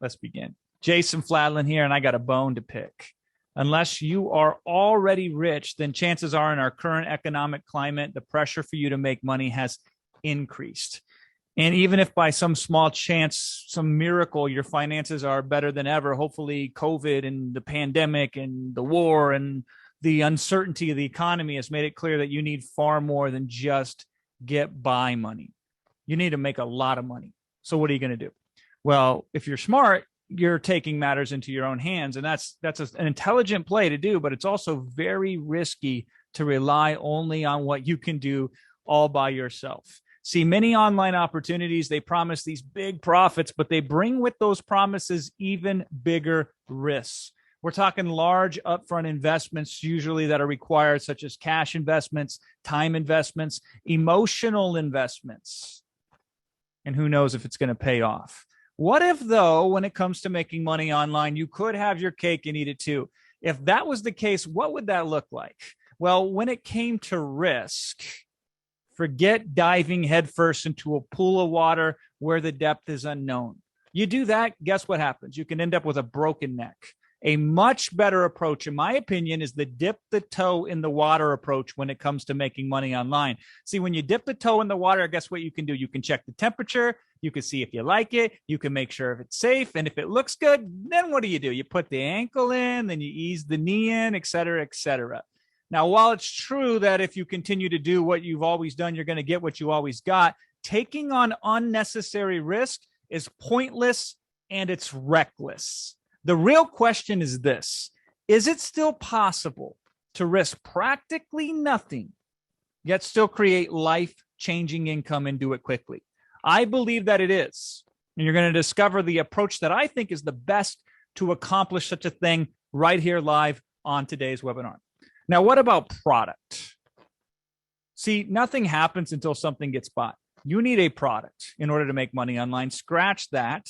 Let's begin. Jason Fladlin here, and I got a bone to pick. Unless you are already rich, then chances are in our current economic climate, the pressure for you to make money has increased. And even if by some small chance, some miracle, your finances are better than ever, hopefully COVID and the pandemic and the war and the uncertainty of the economy has made it clear that you need far more than just get by money. You need to make a lot of money. So what are you going to do? Well, if you're smart, you're taking matters into your own hands. And that's an intelligent play to do, but it's also very risky to rely only on what you can do all by yourself. See, many online opportunities, they promise these big profits, but they bring with those promises even bigger risks. We're talking large upfront investments usually that are required, such as cash investments, time investments, emotional investments. And who knows if it's going to pay off. What if, though, when it comes to making money online, you could have your cake and eat it too? If that was the case, what would that look like? Well, when it came to risk, forget diving headfirst into a pool of water where the depth is unknown. You do that, guess what happens? You can end up with a broken neck. A much better approach, in my opinion, is the dip the toe in the water approach when it comes to making money online. See, when you dip the toe in the water, guess what you can do? You can check the temperature. You can see if you like it. You can make sure if it's safe. And if it looks good, then what do? You put the ankle in, then you ease the knee in, et cetera, et cetera. Now, while it's true that if you continue to do what you've always done, you're going to get what you always got, taking on unnecessary risk is pointless and it's reckless. The real question is this: is it still possible to risk practically nothing, yet still create life-changing income and do it quickly? I believe that it is. And you're going to discover the approach that I think is the best to accomplish such a thing right here live on today's webinar. Now, what about product? See, nothing happens until something gets bought. You need a product in order to make money online. Scratch that.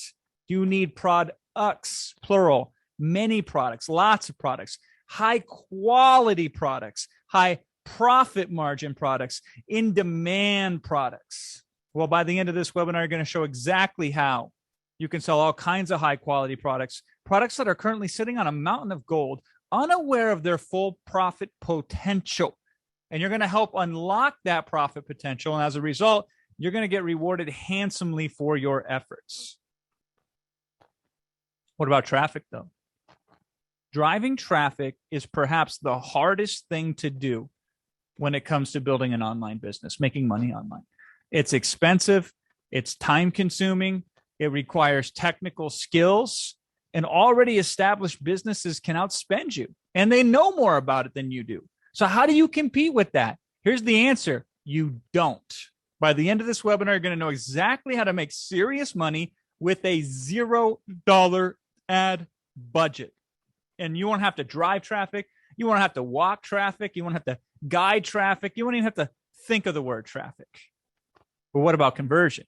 You need products, plural, many products, lots of products, high quality products, high profit margin products, in demand products. Well, by the end of this webinar, you're going to show exactly how you can sell all kinds of high quality products, products that are currently sitting on a mountain of gold, unaware of their full profit potential. And you're going to help unlock that profit potential. And as a result, you're going to get rewarded handsomely for your efforts. What about traffic, though? Driving traffic is perhaps the hardest thing to do when it comes to building an online business, making money online. It's expensive, it's time consuming, it requires technical skills, and already established businesses can outspend you, and they know more about it than you do. So how do you compete with that? Here's the answer: you don't. By the end of this webinar, you're going to know exactly how to make serious money with a $0 ad budget. And you won't have to drive traffic. You won't have to walk traffic. You won't have to guide traffic. You won't even have to think of the word traffic. But what about conversion?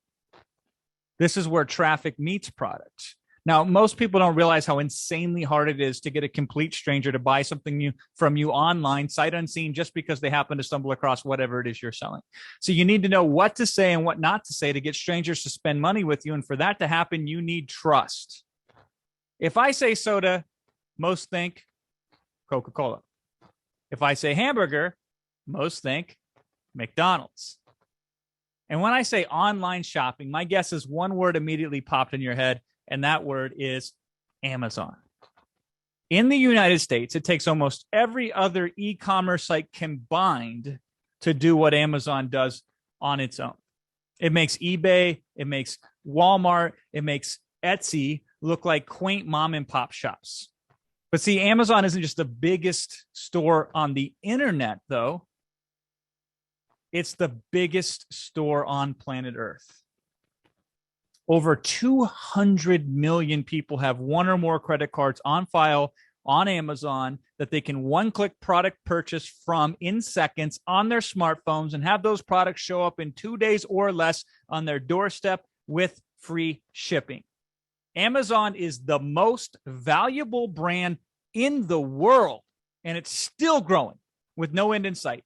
This is where traffic meets product. Now, most people don't realize how insanely hard it is to get a complete stranger to buy something from you online, sight unseen, just because they happen to stumble across whatever it is you're selling. So you need to know what to say and what not to say to get strangers to spend money with you. And for that to happen, you need trust. If I say soda, most think Coca-Cola. If I say hamburger, most think McDonald's. And when I say online shopping, my guess is one word immediately popped in your head, and that word is Amazon. In the United States, it takes almost every other e-commerce site combined to do what Amazon does on its own. It makes eBay, it makes Walmart, it makes Etsy look like quaint mom and pop shops. But see, Amazon isn't just the biggest store on the internet, though. It's the biggest store on planet Earth. Over 200 million people have one or more credit cards on file on Amazon that they can one-click product purchase from in seconds on their smartphones and have those products show up in 2 days or less on their doorstep with free shipping. Amazon is the most valuable brand in the world, and it's still growing with no end in sight.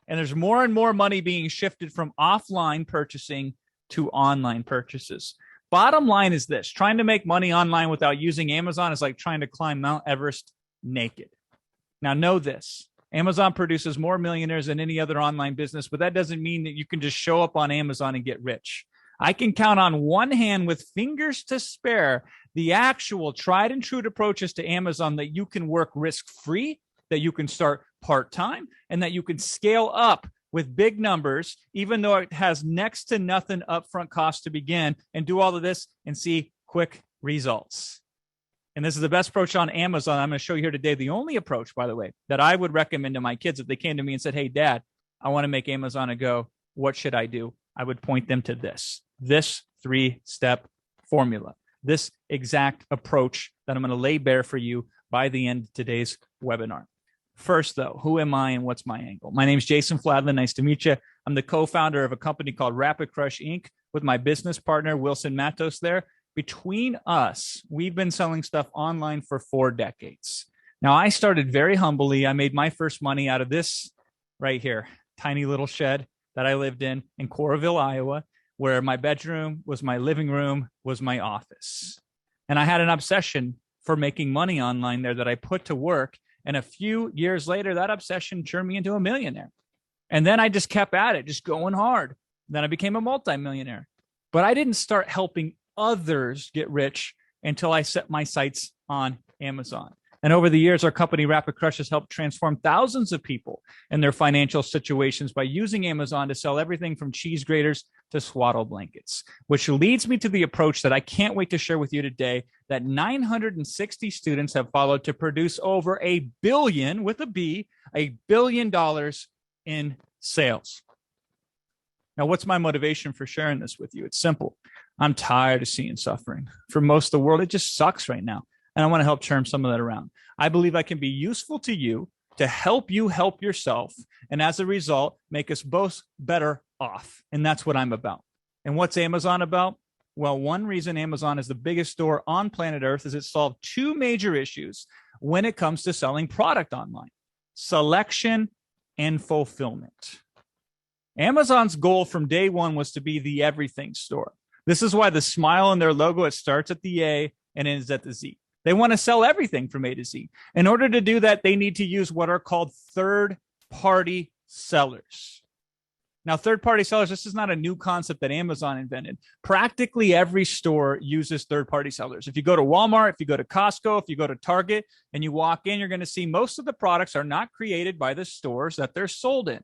And there's more and more money being shifted from offline purchasing to online purchases. Bottom line is this: trying to make money online without using Amazon is like trying to climb Mount Everest naked. Now, know this: Amazon produces more millionaires than any other online business, but that doesn't mean that you can just show up on Amazon and get rich. I can count on one hand with fingers to spare the actual tried and true approaches to Amazon that you can work risk-free, that you can start part-time, and that you can scale up with big numbers, even though it has next to nothing upfront cost to begin, and do all of this and see quick results. And this is the best approach on Amazon. I'm going to show you here today. The only approach, by the way, that I would recommend to my kids if they came to me and said, hey, Dad, I want to make Amazon a go. What should I do? I would point them to this 3-step formula, this exact approach that I'm going to lay bare for you by the end of today's webinar. First, though, who am I and what's my angle? My name is Jason Fladlin. Nice to meet you. I'm the co-founder of a company called Rapid Crush Inc. with my business partner, Wilson Matos there. Between us, we've been selling stuff online for 4 decades. Now, I started very humbly. I made my first money out of this right here, tiny little shed that I lived in Coralville, Iowa, where my bedroom was my living room, was my office. And I had an obsession for making money online there that I put to work. And a few years later, that obsession turned me into a millionaire. And then I just kept at it, just going hard. Then I became a multimillionaire. But I didn't start helping others get rich until I set my sights on Amazon. And over the years, our company Rapid Crush has helped transform thousands of people in their financial situations by using Amazon to sell everything from cheese graters to swaddle blankets, which leads me to the approach that I can't wait to share with you today that 960 students have followed to produce over $1 billion, with a B, $1 billion in sales. Now, what's my motivation for sharing this with you? It's simple. I'm tired of seeing suffering. For most of the world, it just sucks right now. And I want to help turn some of that around. I believe I can be useful to you to help you help yourself. And as a result, make us both better off. And that's what I'm about. And what's Amazon about? Well, one reason Amazon is the biggest store on planet Earth is it solved 2 major issues when it comes to selling product online: selection and fulfillment. Amazon's goal from day one was to be the everything store. This is why the smile in their logo, it starts at the A and ends at the Z. They want to sell everything from A to Z. In order to do that, they need to use what are called third-party sellers. Now, third-party sellers, this is not a new concept that Amazon invented. Practically every store uses third-party sellers. If you go to Walmart, if you go to Costco, if you go to Target, and you walk in, you're going to see most of the products are not created by the stores that they're sold in.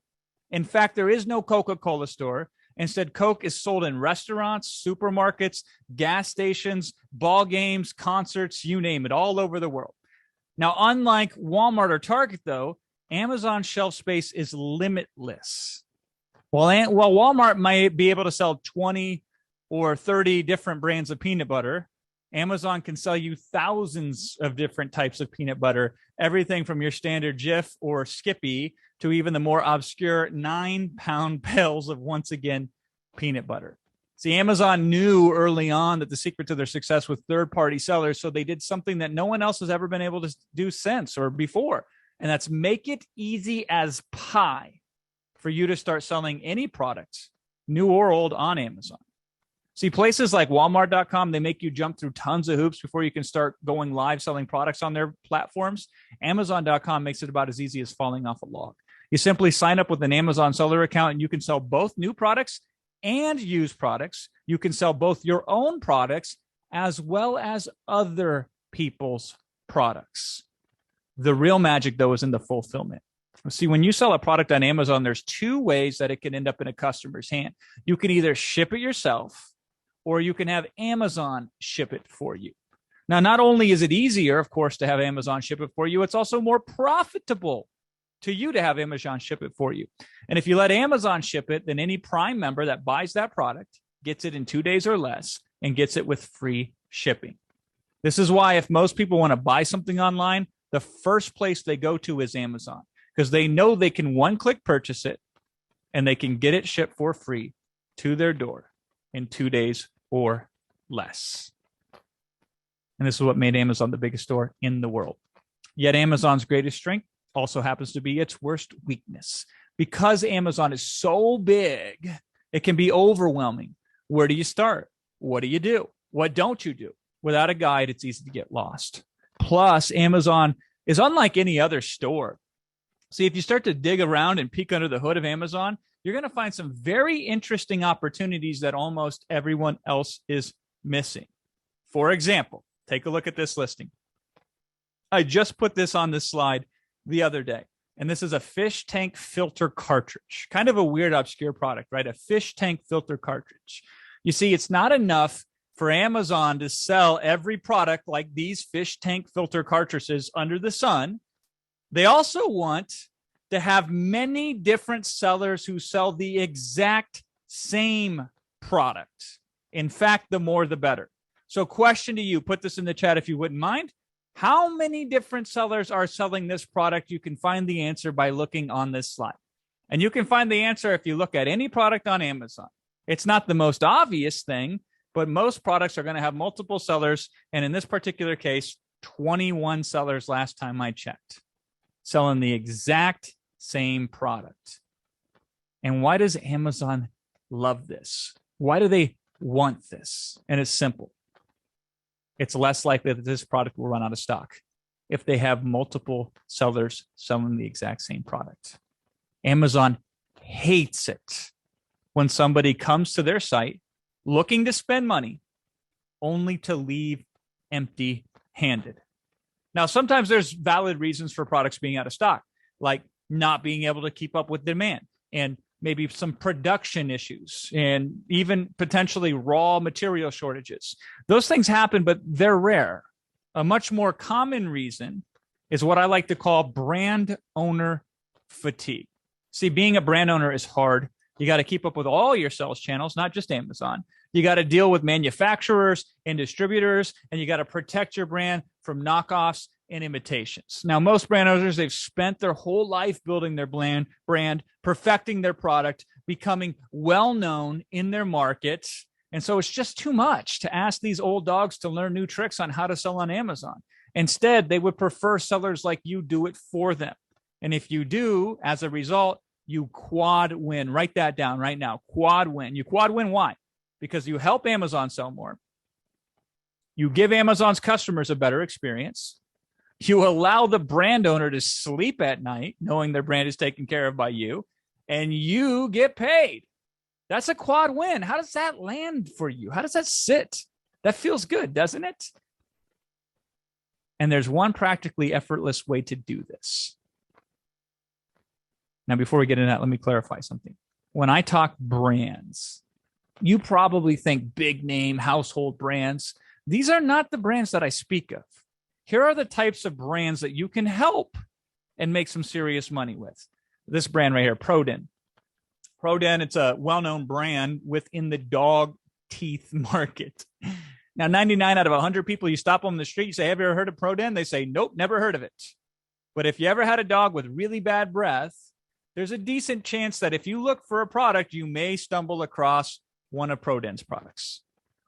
In fact, there is no Coca-Cola store. Instead, Coke is sold in restaurants, supermarkets, gas stations, ball games, concerts, you name it, all over the world. Now, unlike Walmart or Target, though, Amazon's shelf space is limitless. While Walmart might be able to sell 20 or 30 different brands of peanut butter, Amazon can sell you thousands of different types of peanut butter, everything from your standard Jif or Skippy to even the more obscure 9-pound pails of, once again, peanut butter. See, Amazon knew early on that the secret to their success with third-party sellers, so they did something that no one else has ever been able to do since or before, and that's make it easy as pie for you to start selling any product, new or old, on Amazon. See, places like Walmart.com, they make you jump through tons of hoops before you can start going live selling products on their platforms. Amazon.com makes it about as easy as falling off a log. You simply sign up with an Amazon seller account and you can sell both new products and used products. You can sell both your own products as well as other people's products. The real magic, though, is in the fulfillment. See, when you sell a product on Amazon, there's 2 ways that it can end up in a customer's hand. You can either ship it yourself, or you can have Amazon ship it for you. Now, not only is it easier, of course, to have Amazon ship it for you, it's also more profitable to you to have Amazon ship it for you. And if you let Amazon ship it, then any Prime member that buys that product gets it in 2 days or less and gets it with free shipping. This is why if most people want to buy something online, the first place they go to is Amazon, because they know they can one-click purchase it and they can get it shipped for free to their door in 2 days or less. And this is what made Amazon the biggest store in the world. Yet Amazon's greatest strength also happens to be its worst weakness. Because Amazon is so big, it can be overwhelming. Where do you start? What do you do? What don't you do? Without a guide, it's easy to get lost. Plus, Amazon is unlike any other store. See, if you start to dig around and peek under the hood of Amazon, you're going to find some very interesting opportunities that almost everyone else is missing. For example, take a look at this listing. I just put this on this slide the other day, and this is a fish tank filter cartridge. Kind of a weird, obscure product, right? A fish tank filter cartridge. You see, it's not enough for Amazon to sell every product like these fish tank filter cartridges under the sun. They also want to have many different sellers who sell the exact same product. In fact, the more, the better. So question to you, put this in the chat if you wouldn't mind. How many different sellers are selling this product? You can find the answer by looking on this slide. And you can find the answer if you look at any product on Amazon. It's not the most obvious thing, but most products are going to have multiple sellers. And in this particular case, 21 sellers last time I checked, selling the exact same product. And why does Amazon love this? Why do they want this? And it's simple. It's less likely that this product will run out of stock if they have multiple sellers selling the exact same product. Amazon hates it when somebody comes to their site looking to spend money only to leave empty-handed. Now, sometimes there's valid reasons for products being out of stock, like not being able to keep up with demand and maybe some production issues and even potentially raw material shortages. Those things happen, but they're rare. A much more common reason is what I like to call brand owner fatigue. See, being a brand owner is hard. You got to keep up with all your sales channels, not just Amazon. You got to deal with manufacturers and distributors, and you got to protect your brand from knockoffs and imitations. Now, most brand owners, they've spent their whole life building their brand, perfecting their product, becoming well-known in their market. And so it's just too much to ask these old dogs to learn new tricks on how to sell on Amazon. Instead, they would prefer sellers like you do it for them. And if you do, as a result, you quad win. Write that down right now. Quad win. You quad win. Why? Because you help Amazon sell more. You give Amazon's customers a better experience. You allow the brand owner to sleep at night, knowing their brand is taken care of by you, and you get paid. That's a quad win. How does that land for you? How does that sit? That feels good, doesn't it? And there's one practically effortless way to do this. Now, before we get into that, let me clarify something. When I talk brands, you probably think big name household brands. These are not the brands that I speak of. Here are the types of brands that you can help and make some serious money with. This brand right here, Proden. Proden, it's a well-known brand within the dog teeth market. Now, 99 out of 100 people, you stop on the street, you say, have you ever heard of Proden? They say, nope, never heard of it. But if you ever had a dog with really bad breath, there's a decent chance that if you look for a product, you may stumble across one of Proden's products.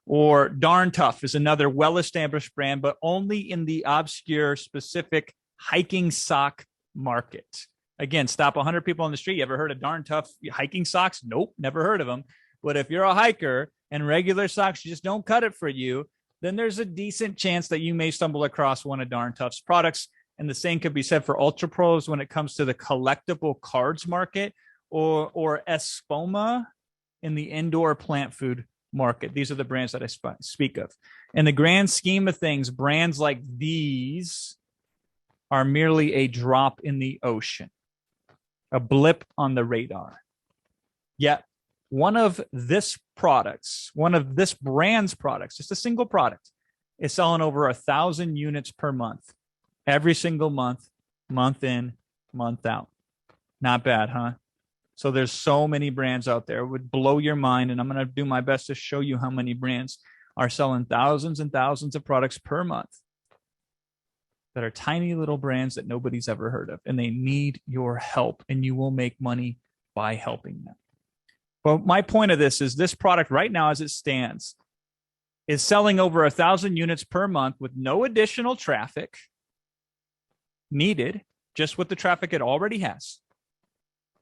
Or Darn Tough is another well-established brand, but only in the obscure, specific hiking sock market. Again, stop 100 people on the street. You ever heard of Darn Tough hiking socks? Nope, never heard of them. But if you're a hiker and regular socks just don't cut it for you, then there's a decent chance that you may stumble across one of Darn Tough's products. And the same could be said for Ultra Pros when it comes to the collectible cards market or Espoma in the indoor plant food market. These are the brands that I speak of. In the grand scheme of things, brands like these are merely a drop in the ocean, a blip on the radar. Yet one of this brand's products, just a single product, is selling over 1,000 units per month. Every single month, month in, month out. Not bad, huh? So there's so many brands out there. It would blow your mind, and I'm going to do my best to show you how many brands are selling thousands and thousands of products per month that are tiny little brands that nobody's ever heard of, and they need your help, and you will make money by helping them. But my point of this is this product right now as it stands is selling over 1,000 units per month with no additional traffic needed, just with the traffic it already has.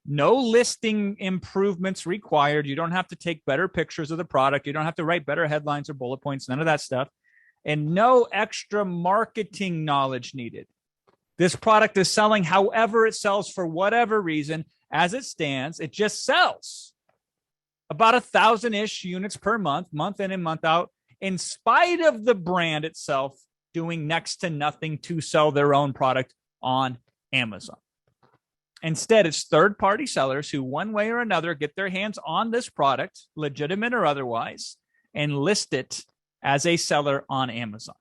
No listing improvements required. You don't have to take better pictures of the product. You don't have to write better headlines or bullet points, none of that stuff. And no extra marketing knowledge needed. This product is selling however it sells for whatever reason. As it stands, it just sells about 1,000-ish units per month, month in and month out, in spite of the brand itself doing next to nothing to sell their own product on Amazon. Instead, it's third-party sellers who, one way or another, get their hands on this product, legitimate or otherwise, and list it as a seller on Amazon.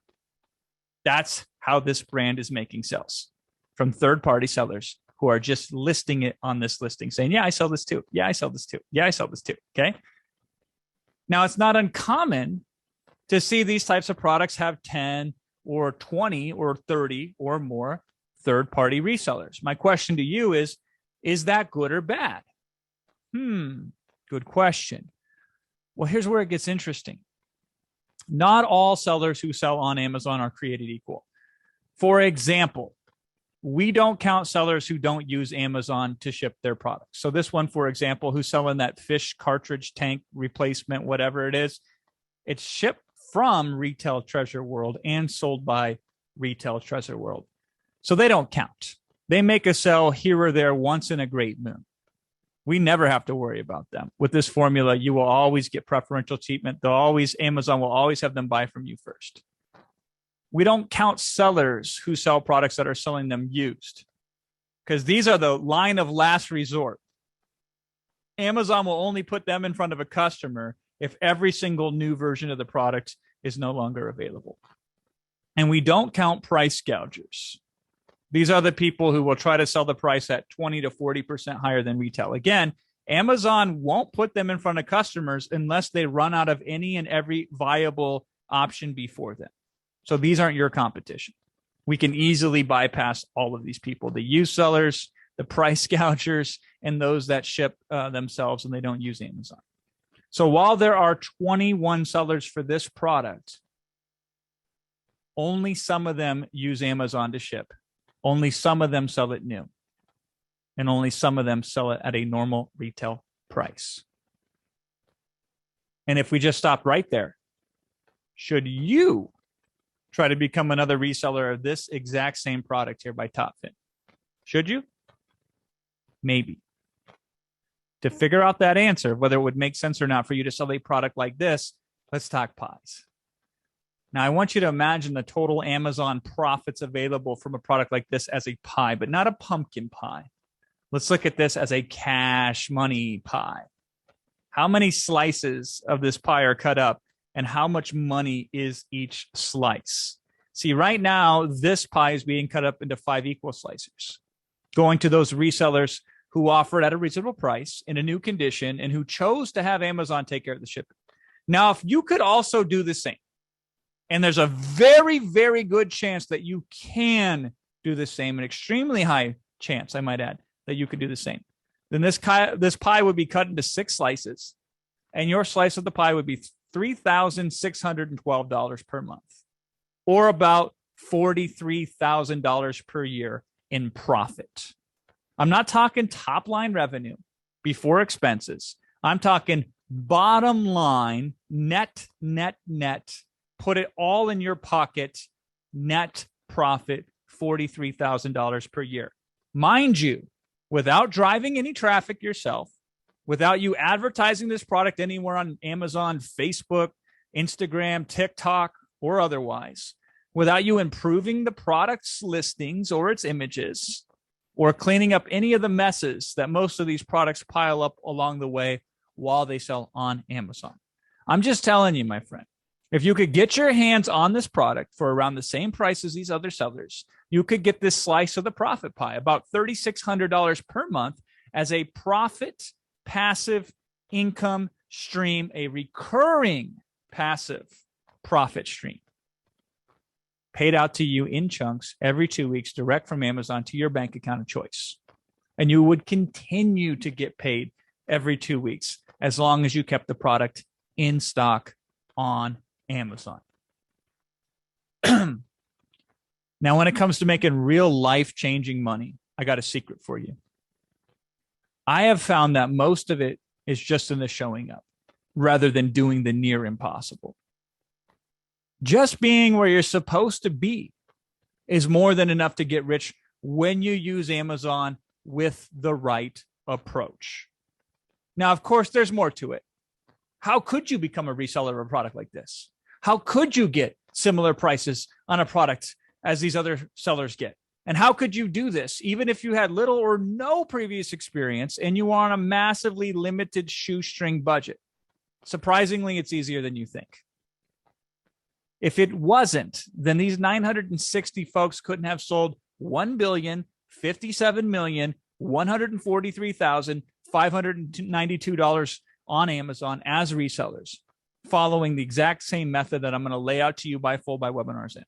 That's how this brand is making sales, from third-party sellers who are just listing it on this listing, saying, yeah, I sell this too. Yeah, I sell this too. Yeah, I sell this too. Okay. Now, it's not uncommon to see these types of products have 10 or 20 or 30 or more third-party resellers. My question to you is that good or bad? Good question. Well, here's where it gets interesting. Not all sellers who sell on Amazon are created equal. For example, we don't count sellers who don't use Amazon to ship their products. So this one, for example, who's selling that fish cartridge tank replacement, whatever it is, it's shipped from Retail Treasure World and sold by Retail Treasure World. So they don't count. They make a sale here or there once in a great moon. We never have to worry about them. With this formula, you will always get preferential treatment. Amazon will always have them buy from you first. We don't count sellers who sell products that are selling them used, because these are the line of last resort. Amazon will only put them in front of a customer if every single new version of the product is no longer available. And we don't count price gougers. These are the people who will try to sell the price at 20 to 40% higher than retail. Again, Amazon won't put them in front of customers unless they run out of any and every viable option before them. So these aren't your competition. We can easily bypass all of these people, the used sellers, the price gougers, and those that ship themselves and they don't use Amazon. So while there are 21 sellers for this product, only some of them use Amazon to ship. Only some of them sell it new. And only some of them sell it at a normal retail price. And if we just stop right there, should you try to become another reseller of this exact same product here by TopFin? Should you? Maybe. To figure out that answer, whether it would make sense or not for you to sell a product like this, let's talk pies. Now, I want you to imagine the total Amazon profits available from a product like this as a pie, but not a pumpkin pie. Let's look at this as a cash money pie. How many slices of this pie are cut up, and how much money is each slice? See, right now, this pie is being cut up into 5 equal slices, going to those resellers who offer it at a reasonable price in a new condition and who chose to have Amazon take care of the shipping. Now, if you could also do the same, and there's a very, very good chance that you can do the same, an extremely high chance, I might add, that you could do the same, then this pie would be cut into 6 slices, and your slice of the pie would be $3,612 per month, or about $43,000 per year in profit. I'm not talking top line revenue before expenses. I'm talking bottom line, net, put it all in your pocket, net profit, $43,000 per year. Mind you, without driving any traffic yourself, without you advertising this product anywhere on Amazon, Facebook, Instagram, TikTok, or otherwise, without you improving the product's listings or its images, or cleaning up any of the messes that most of these products pile up along the way while they sell on Amazon. I'm just telling you, my friend, if you could get your hands on this product for around the same price as these other sellers, you could get this slice of the profit pie, about $3,600 per month, as a profit passive income stream, a recurring passive profit stream, paid out to you in chunks every 2 weeks, direct from Amazon to your bank account of choice. And you would continue to get paid every 2 weeks as long as you kept the product in stock on Amazon. Now, when it comes to making real life-changing money, I got a secret for you. I have found that most of it is just in the showing up rather than doing the near impossible. Just being where you're supposed to be is more than enough to get rich when you use Amazon with the right approach. Now, of course, there's more to it. How could you become a reseller of a product like this? How could you get similar prices on a product as these other sellers get? And how could you do this even if you had little or no previous experience and you are on a massively limited shoestring budget? Surprisingly, it's easier than you think. If it wasn't, then these 960 folks couldn't have sold $1,057,143,592 on Amazon as resellers, following the exact same method that I'm going to lay out to you by webinars in.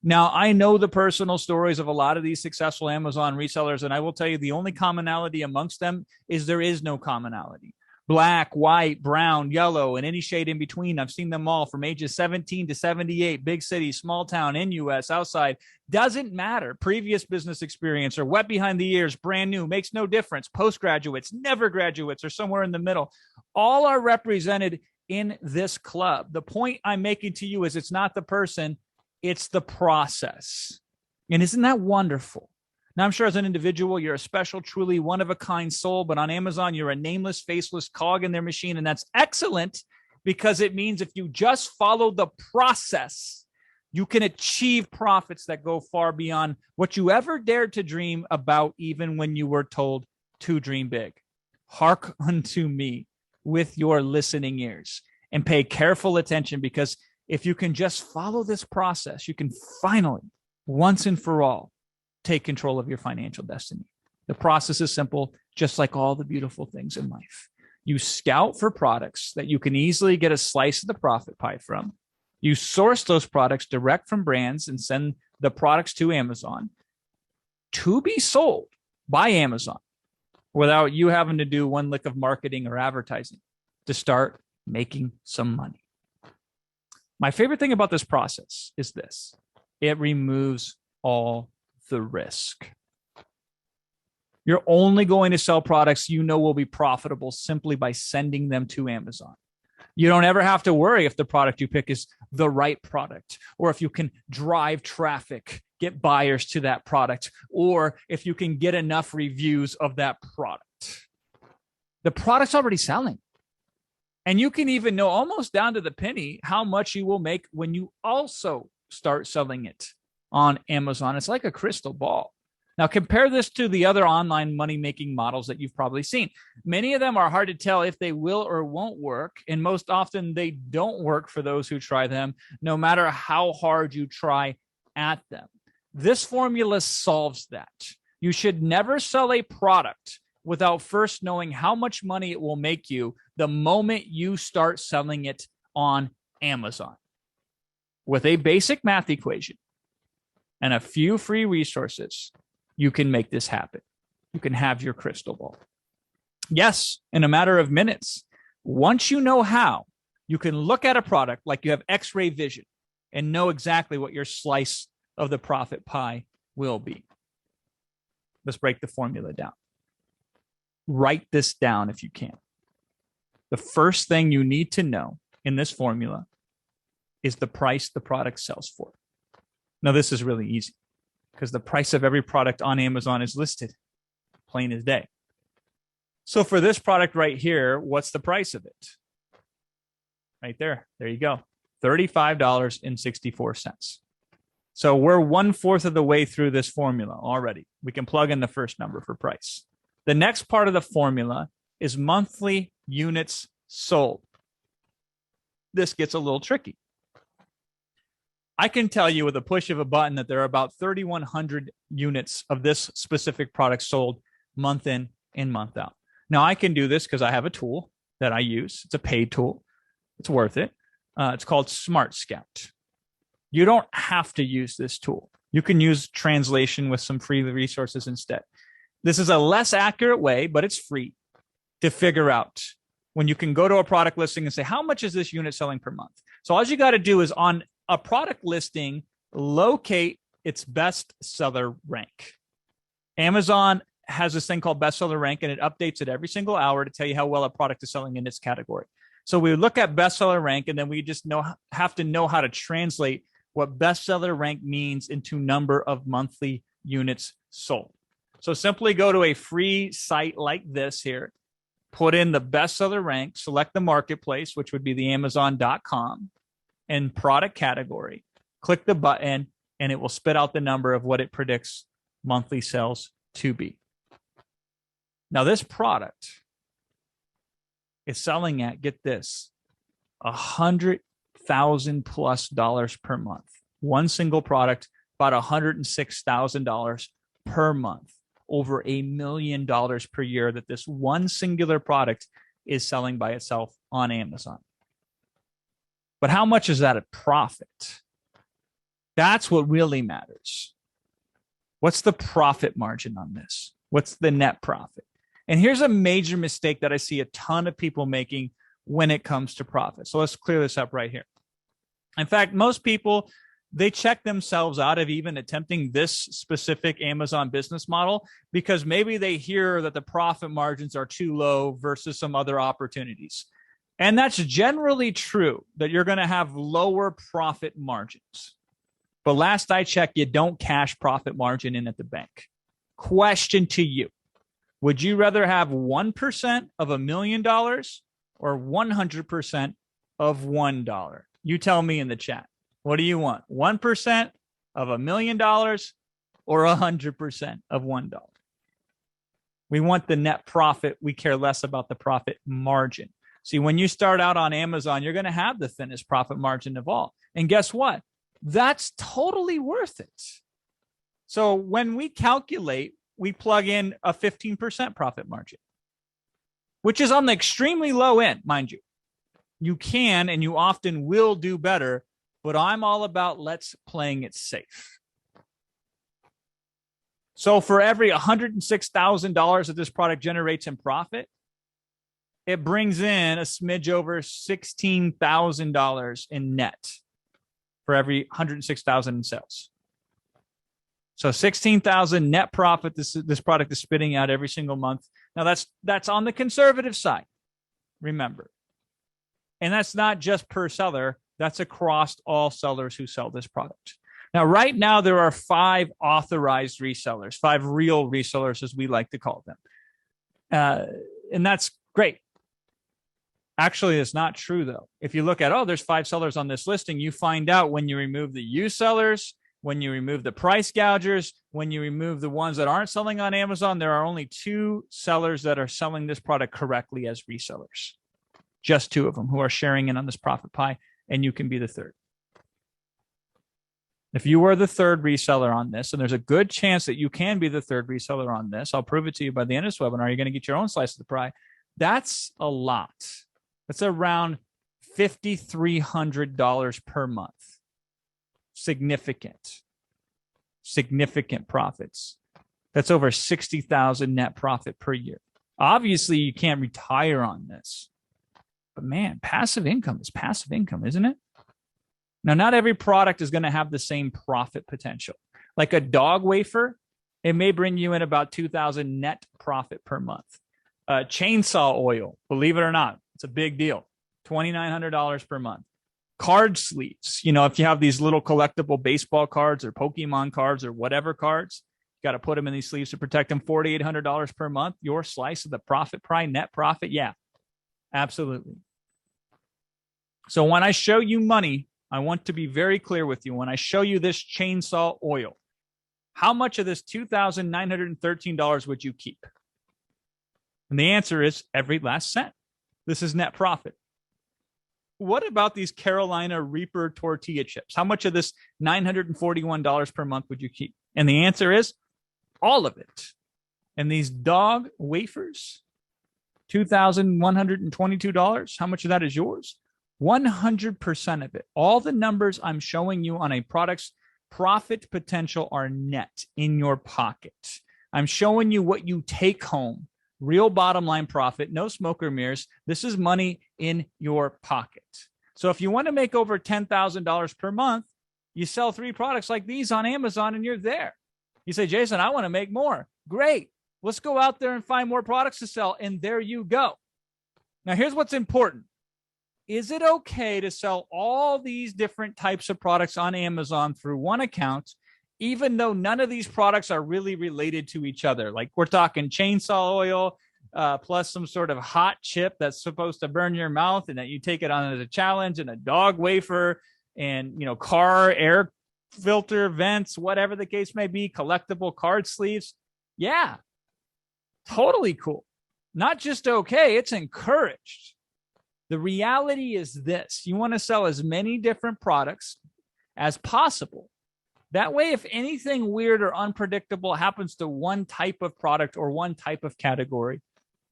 Now, I know the personal stories of a lot of these successful Amazon resellers, and I will tell you the only commonality amongst them is there is no commonality. Black, white, brown, yellow, and any shade in between. I've seen them all from ages 17 to 78, big city, small town, in US, outside. Doesn't matter. Previous business experience or wet behind the ears, brand new, makes no difference. Postgraduates, never graduates, or somewhere in the middle. All are represented in this club. The point I'm making to you is it's not the person, it's the process. And isn't that wonderful? Now, I'm sure as an individual, you're a special, truly one-of-a-kind soul, but on Amazon, you're a nameless, faceless cog in their machine, and that's excellent because it means if you just follow the process, you can achieve profits that go far beyond what you ever dared to dream about, even when you were told to dream big. Hark unto me with your listening ears and pay careful attention, because if you can just follow this process, you can finally, once and for all, take control of your financial destiny. The process is simple, just like all the beautiful things in life. You scout for products that you can easily get a slice of the profit pie from. You source those products direct from brands and send the products to Amazon to be sold by Amazon without you having to do one lick of marketing or advertising to start making some money. My favorite thing about this process is this: it removes all the risk. You're only going to sell products you know will be profitable simply by sending them to Amazon. You don't ever have to worry if the product you pick is the right product, or if you can drive traffic, get buyers to that product, or if you can get enough reviews of that product. The product's already selling. And you can even know almost down to the penny how much you will make when you also start selling it on Amazon. It's like a crystal ball. Now, compare this to the other online money-making models that you've probably seen. Many of them are hard to tell if they will or won't work, and most often they don't work for those who try them, no matter how hard you try at them. This formula solves that. You should never sell a product without first knowing how much money it will make you the moment you start selling it on Amazon. With a basic math equation and a few free resources, you can make this happen. You can have your crystal ball. Yes, in a matter of minutes. Once you know how, you can look at a product like you have X-ray vision and know exactly what your slice of the profit pie will be. Let's break the formula down. Write this down if you can. The first thing you need to know in this formula is the price the product sells for. Now, this is really easy because the price of every product on Amazon is listed, plain as day. So for this product right here, what's the price of it? Right there. There you go. $35.64. So we're 1/4 of the way through this formula already. We can plug in the first number for price. The next part of the formula is monthly units sold. This gets a little tricky. I can tell you with a push of a button that there are about 3,100 units of this specific product sold month in and month out. Now, I can do this because I have a tool that I use. It's a paid tool. It's worth it. It's called Smart Scout. You don't have to use this tool. You can use translation with some free resources instead. This is a less accurate way, but it's free to figure out when you can go to a product listing and say, how much is this unit selling per month? So all you got to do is on a product listing, locate its best seller rank. Amazon has this thing called bestseller rank, and it updates it every single hour to tell you how well a product is selling in its category. So we look at bestseller rank, and then we just have to know how to translate what bestseller rank means into number of monthly units sold. So simply go to a free site like this here, put in the bestseller rank, select the marketplace, which would be the Amazon.com, and product category. Click the button, and it will spit out the number of what it predicts monthly sales to be. Now, this product is selling at, get this, $100,000+ per month. One single product, about $106,000 per month, over $1 million per year that this one singular product is selling by itself on Amazon. But how much is that a profit? That's what really matters. What's the profit margin on this? What's the net profit? And here's a major mistake that I see a ton of people making when it comes to profit. So let's clear this up right here. In fact, most people, they check themselves out of even attempting this specific Amazon business model because maybe they hear that the profit margins are too low versus some other opportunities. And that's generally true, that you're going to have lower profit margins. But last I checked, you don't cash profit margin in at the bank. Question to you. Would you rather have 1% of $1 million or 100% of $1? You tell me in the chat. What do you want? 1% of $1 million or 100% of $1? We want the net profit. We care less about the profit margin. See, when you start out on Amazon, you're going to have the thinnest profit margin of all. And guess what? That's totally worth it. So when we calculate, we plug in a 15% profit margin, which is on the extremely low end, mind you. You can and you often will do better, but I'm all about let's playing it safe. So for every $106,000 that this product generates in profit, it brings in a smidge over $16,000 in net for every $106,000 in sales. So 16,000 net profit this product is spitting out every single month. Now that's on the conservative side, remember. And that's not just per seller, that's across all sellers who sell this product. Now, right now, there are 5 authorized resellers, 5 real resellers, as we like to call them. And that's great. Actually, it's not true, though. If you look at, there's 5 sellers on this listing, you find out when you remove the used sellers, when you remove the price gougers, when you remove the ones that aren't selling on Amazon, there are only 2 sellers that are selling this product correctly as resellers. Just 2 of them who are sharing in on this profit pie, and you can be the 3rd. If you are the 3rd reseller on this, and there's a good chance that you can be the 3rd reseller on this, I'll prove it to you by the end of this webinar, you're going to get your own slice of the pie. That's a lot. That's around $5,300 per month. Significant profits. That's over 60,000 net profit per year. Obviously, you can't retire on this. But man, passive income is passive income, isn't it? Now, not every product is going to have the same profit potential. Like a dog wafer, it may bring you in about 2,000 net profit per month. Chainsaw oil, believe it or not, it's a big deal. $2,900 per month. Card sleeves, if you have these little collectible baseball cards or Pokemon cards or whatever cards, you got to put them in these sleeves to protect them. $4,800 per month. Your slice of the profit pie, net profit, yeah, absolutely. So when I show you money, I want to be very clear with you. When I show you this chainsaw oil, how much of this $2,913 would you keep? And the answer is every last cent. This is net profit. What about these Carolina Reaper tortilla chips? How much of this $941 per month would you keep? And the answer is all of it. And these dog wafers, $2,122, how much of that is yours? 100% of it. All the numbers I'm showing you on a product's profit potential are net in your pocket. I'm showing you what you take home. Real bottom line profit, no smoke or mirrors. This is money in your pocket. So if you want to make over $10,000 per month, you sell 3 products like these on Amazon and you're there. You say, Jason, I want to make more. Great. Let's go out there and find more products to sell. And there you go. Now, here's what's important. Is it okay to sell all these different types of products on Amazon through one account, even though none of these products are really related to each other? Like we're talking chainsaw oil, plus some sort of hot chip that's supposed to burn your mouth and that you take it on as a challenge, and a dog wafer, and, you know, car air filter vents, whatever the case may be, collectible card sleeves. Yeah, totally cool. Not just okay, it's encouraged. The reality is this: you want to sell as many different products as possible. That way, if anything weird or unpredictable happens to one type of product or one type of category,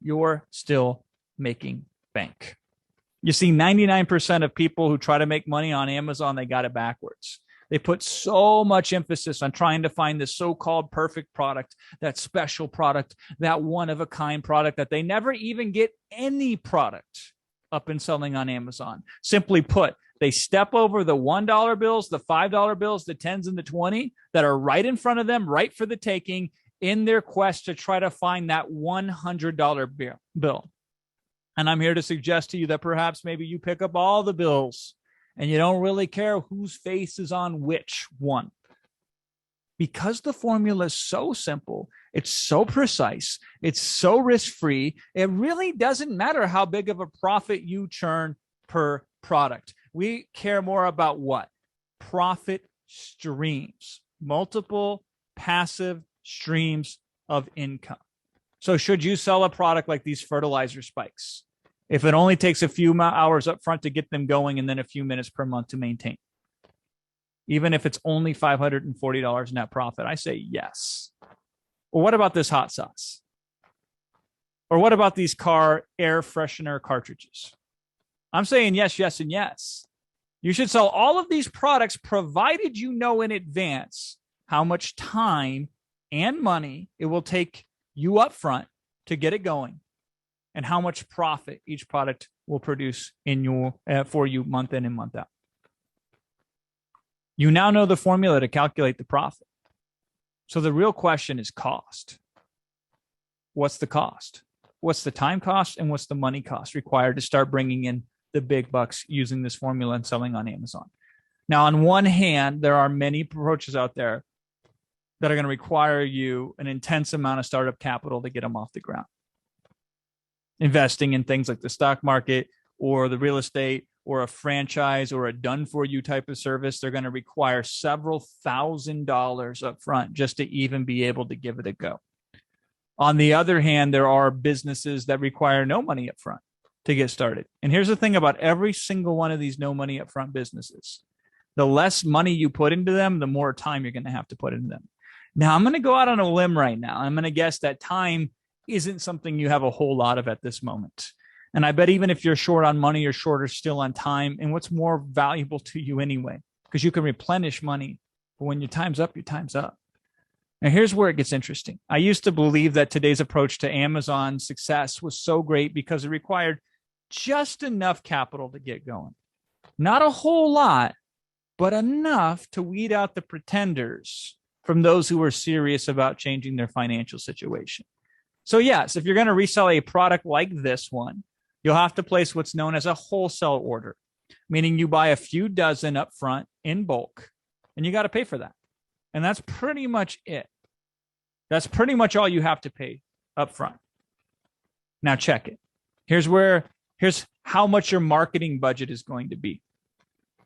you're still making bank. You see, 99% of people who try to make money on Amazon, they got it backwards. They put so much emphasis on trying to find this so-called perfect product, that special product, that one-of-a-kind product, that they never even get any product up and selling on Amazon. Simply put, they step over the $1 bills, the $5 bills, the 10s and the 20 that are right in front of them, right for the taking, in their quest to try to find that $100 bill. And I'm here to suggest to you that perhaps maybe you pick up all the bills and you don't really care whose face is on which one. Because the formula is so simple, it's so precise, it's so risk-free, it really doesn't matter how big of a profit you churn per product. We care more about what? Profit streams, multiple passive streams of income. So should you sell a product like these fertilizer spikes if it only takes a few hours up front to get them going and then a few minutes per month to maintain? Even if it's only $540 net profit, I say yes. Well, what about this hot sauce? Or what about these car air freshener cartridges? I'm saying yes, yes, and yes. You should sell all of these products provided you know in advance how much time and money it will take you up front to get it going, and how much profit each product will produce in your for you month in and month out. You now know the formula to calculate the profit. So the real question is cost. What's the cost? What's the time cost, and what's the money cost required to start bringing in the big bucks using this formula and selling on Amazon? Now, on one hand, there are many approaches out there that are going to require you an intense amount of startup capital to get them off the ground. Investing in things like the stock market or the real estate or a franchise or a done-for-you type of service, they're going to require several $1,000s up front just to even be able to give it a go. On the other hand, there are businesses that require no money up front to get started. And here's the thing about every single one of these no money up front businesses: the less money you put into them, the more time you're going to have to put into them. Now, I'm going to go out on a limb right now. I'm going to guess that time isn't something you have a whole lot of at this moment. And I bet even if you're short on money, you're shorter still on time. And what's more valuable to you anyway? Because you can replenish money. But when your time's up, your time's up. Now, here's where it gets interesting. I used to believe that today's approach to Amazon success was so great because it required just enough capital to get going. Not a whole lot, but enough to weed out the pretenders from those who are serious about changing their financial situation. So yes, if you're going to resell a product like this one, you'll have to place what's known as a wholesale order, meaning you buy a few dozen up front in bulk, and you got to pay for that. And that's pretty much it. That's pretty much all you have to pay up front. Now check it. Here's how much your marketing budget is going to be.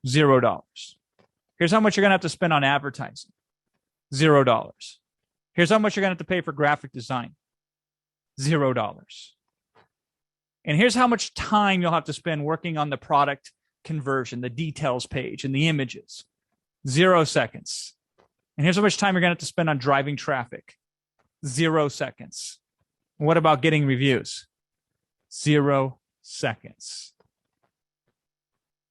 $0. Here's how much you're going to have to spend on advertising. $0. Here's how much you're going to have to pay for graphic design. $0. And here's how much time you'll have to spend working on the product conversion, the details page, and the images. 0 seconds. And here's how much time you're going to have to spend on driving traffic. 0 seconds. And what about getting reviews? 0 seconds.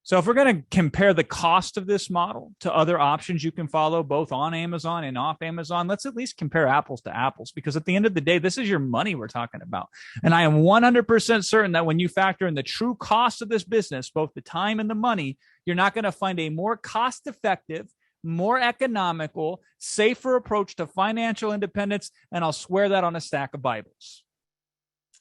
So if we're going to compare the cost of this model to other options you can follow both on Amazon and off Amazon, let's at least compare apples to apples, because at the end of the day, this is your money we're talking about. And I am 100% certain that when you factor in the true cost of this business, both the time and the money, you're not going to find a more cost-effective, more economical, safer approach to financial independence, and I'll swear that on a stack of Bibles.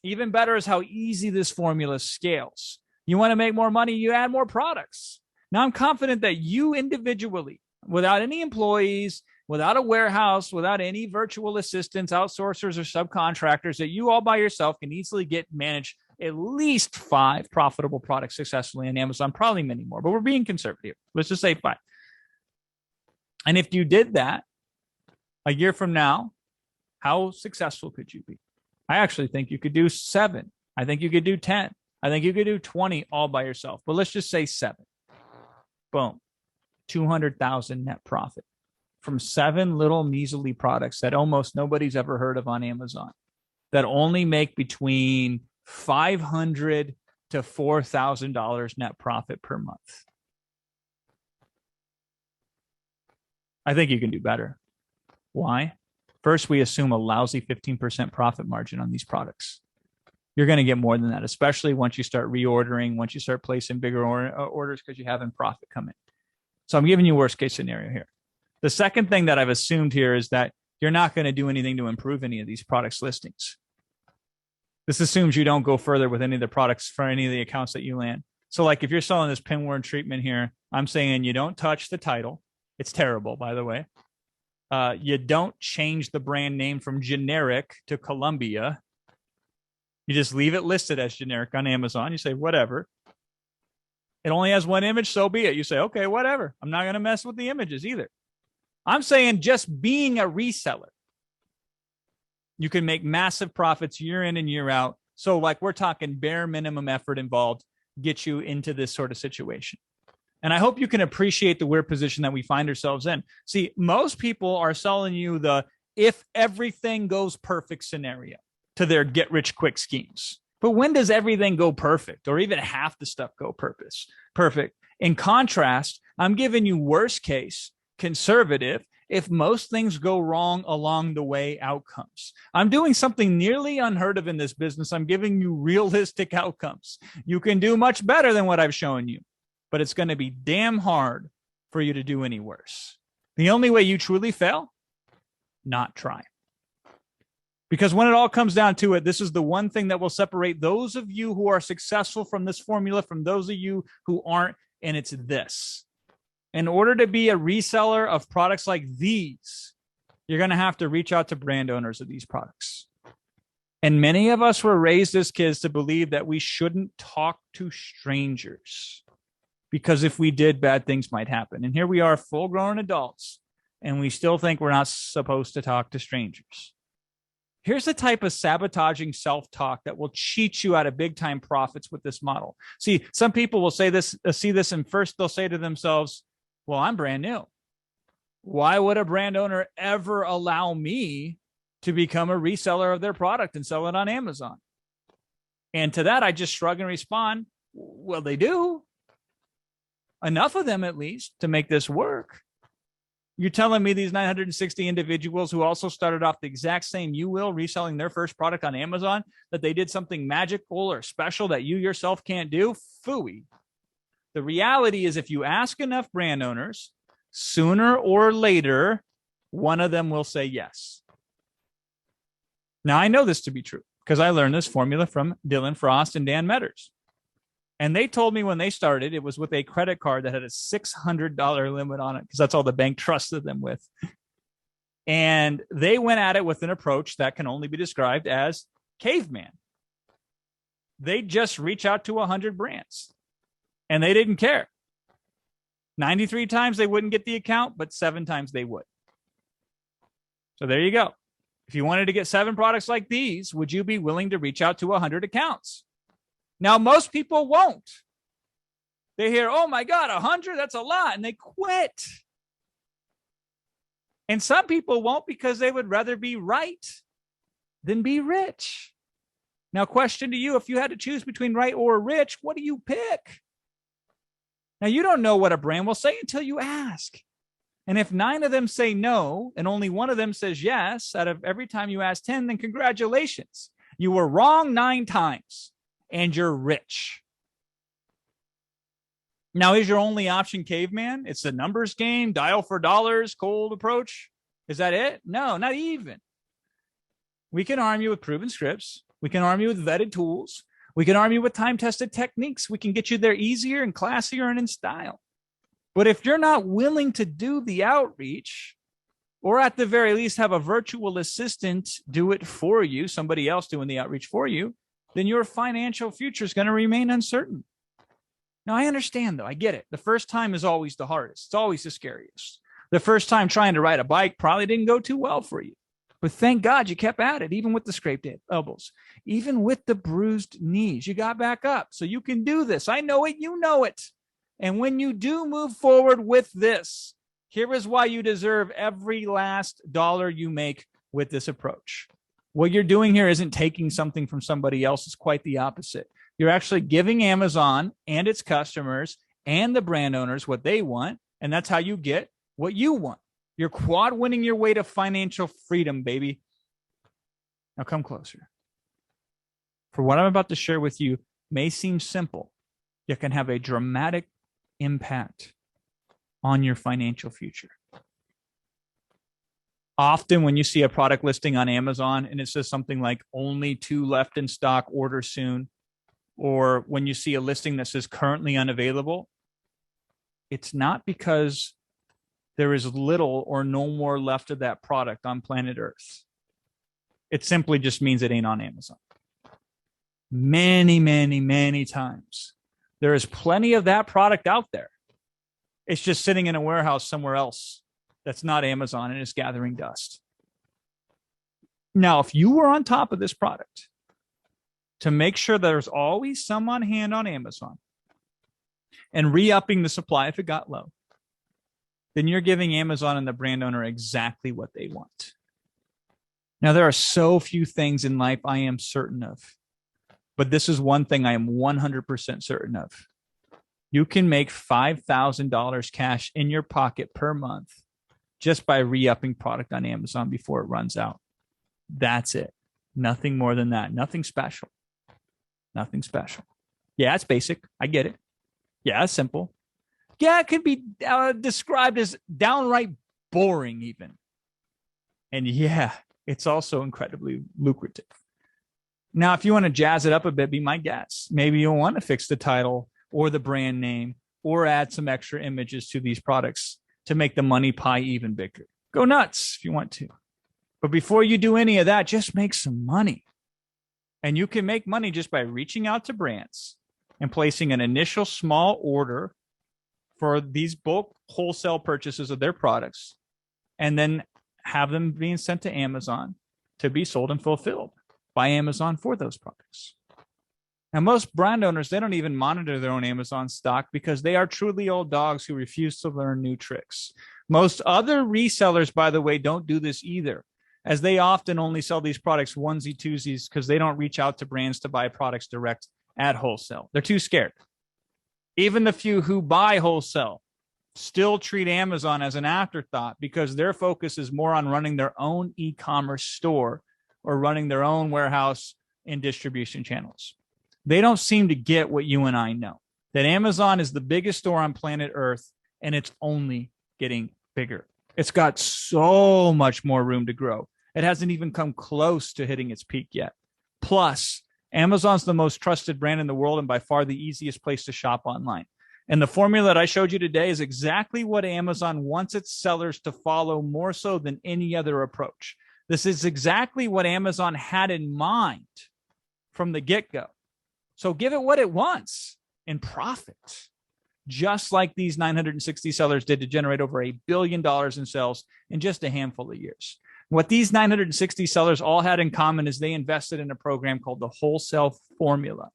Even better is how easy this formula scales. You want to make more money, you add more products. Now, I'm confident that you individually, without any employees, without a warehouse, without any virtual assistants, outsourcers, or subcontractors, that you all by yourself can easily manage at least 5 profitable products successfully on Amazon, probably many more, but we're being conservative. Let's just say 5. And if you did that a year from now, how successful could you be? I actually think you could do 7. I think you could do 10. I think you could do 20 all by yourself, but let's just say 7. Boom. 200,000 net profit from 7 little measly products that almost nobody's ever heard of on Amazon, that only make between $500 to $4,000 net profit per month. I think you can do better. Why? First, we assume a lousy 15% profit margin on these products. You're going to get more than that, especially once you start reordering, once you start placing bigger orders because you haven't profit coming. So I'm giving you worst case scenario here. The second thing that I've assumed here is that you're not going to do anything to improve any of these products listings. This assumes you don't go further with any of the products for any of the accounts that you land. So like if you're selling this pinworm treatment here, I'm saying you don't touch the title. It's terrible, by the way. You don't change the brand name from generic to Columbia. You just leave it listed as generic on Amazon. You say, whatever. It only has 1 image, so be it. You say, okay, whatever. I'm not going to mess with the images either. I'm saying just being a reseller, you can make massive profits year in and year out. So like we're talking bare minimum effort involved, get you into this sort of situation. And I hope you can appreciate the weird position that we find ourselves in. See, most people are selling you the if everything goes perfect scenario to their get rich quick schemes. But when does everything go perfect or even half the stuff go perfect? In contrast, I'm giving you worst case, conservative, if most things go wrong along the way outcomes. I'm doing something nearly unheard of in this business. I'm giving you realistic outcomes. You can do much better than what I've shown you, but it's going to be damn hard for you to do any worse. The only way you truly fail, not try. Because when it all comes down to it, this is the one thing that will separate those of you who are successful from this formula from those of you who aren't, and it's this. In order to be a reseller of products like these, you're going to have to reach out to brand owners of these products. And many of us were raised as kids to believe that we shouldn't talk to strangers because if we did, bad things might happen. And here we are, full-grown adults, and we still think we're not supposed to talk to strangers. Here's the type of sabotaging self-talk that will cheat you out of big-time profits with this model. See, some people will say this, see this, and first they'll say to themselves, well, I'm brand new. Why would a brand owner ever allow me to become a reseller of their product and sell it on Amazon? And to that, I just shrug and respond, well, they do. Enough of them, at least, to make this work. You're telling me these 960 individuals who also started off the exact same you will, reselling their first product on Amazon, that they did something magical or special that you yourself can't do? Phooey. The reality is if you ask enough brand owners, sooner or later, one of them will say yes. Now, I know this to be true because I learned this formula from Dylan Frost and Dan Metters. And they told me when they started, it was with a credit card that had a $600 limit on it because that's all the bank trusted them with. And they went at it with an approach that can only be described as caveman. They just reach out to 100 brands and they didn't care. 93 times they wouldn't get the account, but 7 times they would. So there you go. If you wanted to get 7 products like these, would you be willing to reach out to 100 accounts? Now, most people won't. They hear, oh my God, 100, that's a lot, and they quit. And some people won't because they would rather be right than be rich. Now, question to you, if you had to choose between right or rich, what do you pick? Now, you don't know what a brand will say until you ask. And if 9 of them say no, and only 1 of them says yes, out of every time you ask 10, then congratulations. You were wrong 9 times. And you're rich. Now, is your only option caveman? It's the numbers game, dial for dollars, cold approach. Is that it? No, not even. We can arm you with proven scripts. We can arm you with vetted tools. We can arm you with time-tested techniques. We can get you there easier and classier and in style. But if you're not willing to do the outreach, or at the very least have a virtual assistant do it for you, somebody else doing the outreach for you, then your financial future is going to remain uncertain. Now, I understand, though. I get it. The first time is always the hardest. It's always the scariest. The first time trying to ride a bike probably didn't go too well for you. But thank God you kept at it, even with the scraped elbows, even with the bruised knees. You got back up. So you can do this. I know it. You know it. And when you do move forward with this, here is why you deserve every last dollar you make with this approach. What you're doing here isn't taking something from somebody else. It's quite the opposite. You're actually giving Amazon and its customers and the brand owners what they want. And that's how you get what you want. You're quad winning your way to financial freedom, baby. Now come closer. For what I'm about to share with you may seem simple, yet can have a dramatic impact on your financial future. Often when you see a product listing on Amazon and it says something like only 2 left in stock, order soon, or when you see a listing that says currently unavailable, it's not because there is little or no more left of that product on planet Earth. It simply just means it ain't on Amazon. Many, many, many times, there is plenty of that product out there. It's just sitting in a warehouse somewhere else that's not Amazon and is gathering dust. Now, if you were on top of this product to make sure there's always some on hand on Amazon and re-upping the supply if it got low, then you're giving Amazon and the brand owner exactly what they want. Now, there are so few things in life I am certain of, but this is one thing I am 100% certain of. You can make $5,000 cash in your pocket per month just by re-upping product on Amazon before it runs out. That's it. Nothing more than that. Nothing special. Nothing special. Yeah, it's basic. I get it. Yeah, it's simple. Yeah, it could be described as downright boring even. And yeah, it's also incredibly lucrative. Now, if you want to jazz it up a bit, be my guest. Maybe you'll want to fix the title or the brand name or add some extra images to these products to make the money pie even bigger. Go nuts if you want to. But before you do any of that, just make some money. And you can make money just by reaching out to brands and placing an initial small order for these bulk wholesale purchases of their products, and then have them being sent to Amazon to be sold and fulfilled by Amazon for those products. Now, most brand owners, they don't even monitor their own Amazon stock because they are truly old dogs who refuse to learn new tricks. Most other resellers, by the way, don't do this either, as they often only sell these products onesie twosies because they don't reach out to brands to buy products direct at wholesale. They're too scared. Even the few who buy wholesale still treat Amazon as an afterthought because their focus is more on running their own e-commerce store or running their own warehouse and distribution channels. They don't seem to get what you and I know, that Amazon is the biggest store on planet Earth, and it's only getting bigger. It's got so much more room to grow. It hasn't even come close to hitting its peak yet. Plus, Amazon's the most trusted brand in the world and by far the easiest place to shop online. And the formula that I showed you today is exactly what Amazon wants its sellers to follow more so than any other approach. This is exactly what Amazon had in mind from the get-go. So give it what it wants in profit, just like these 960 sellers did to generate over $1 billion in sales in just a handful of years. What these 960 sellers all had in common is they invested in a program called the Wholesale Formula,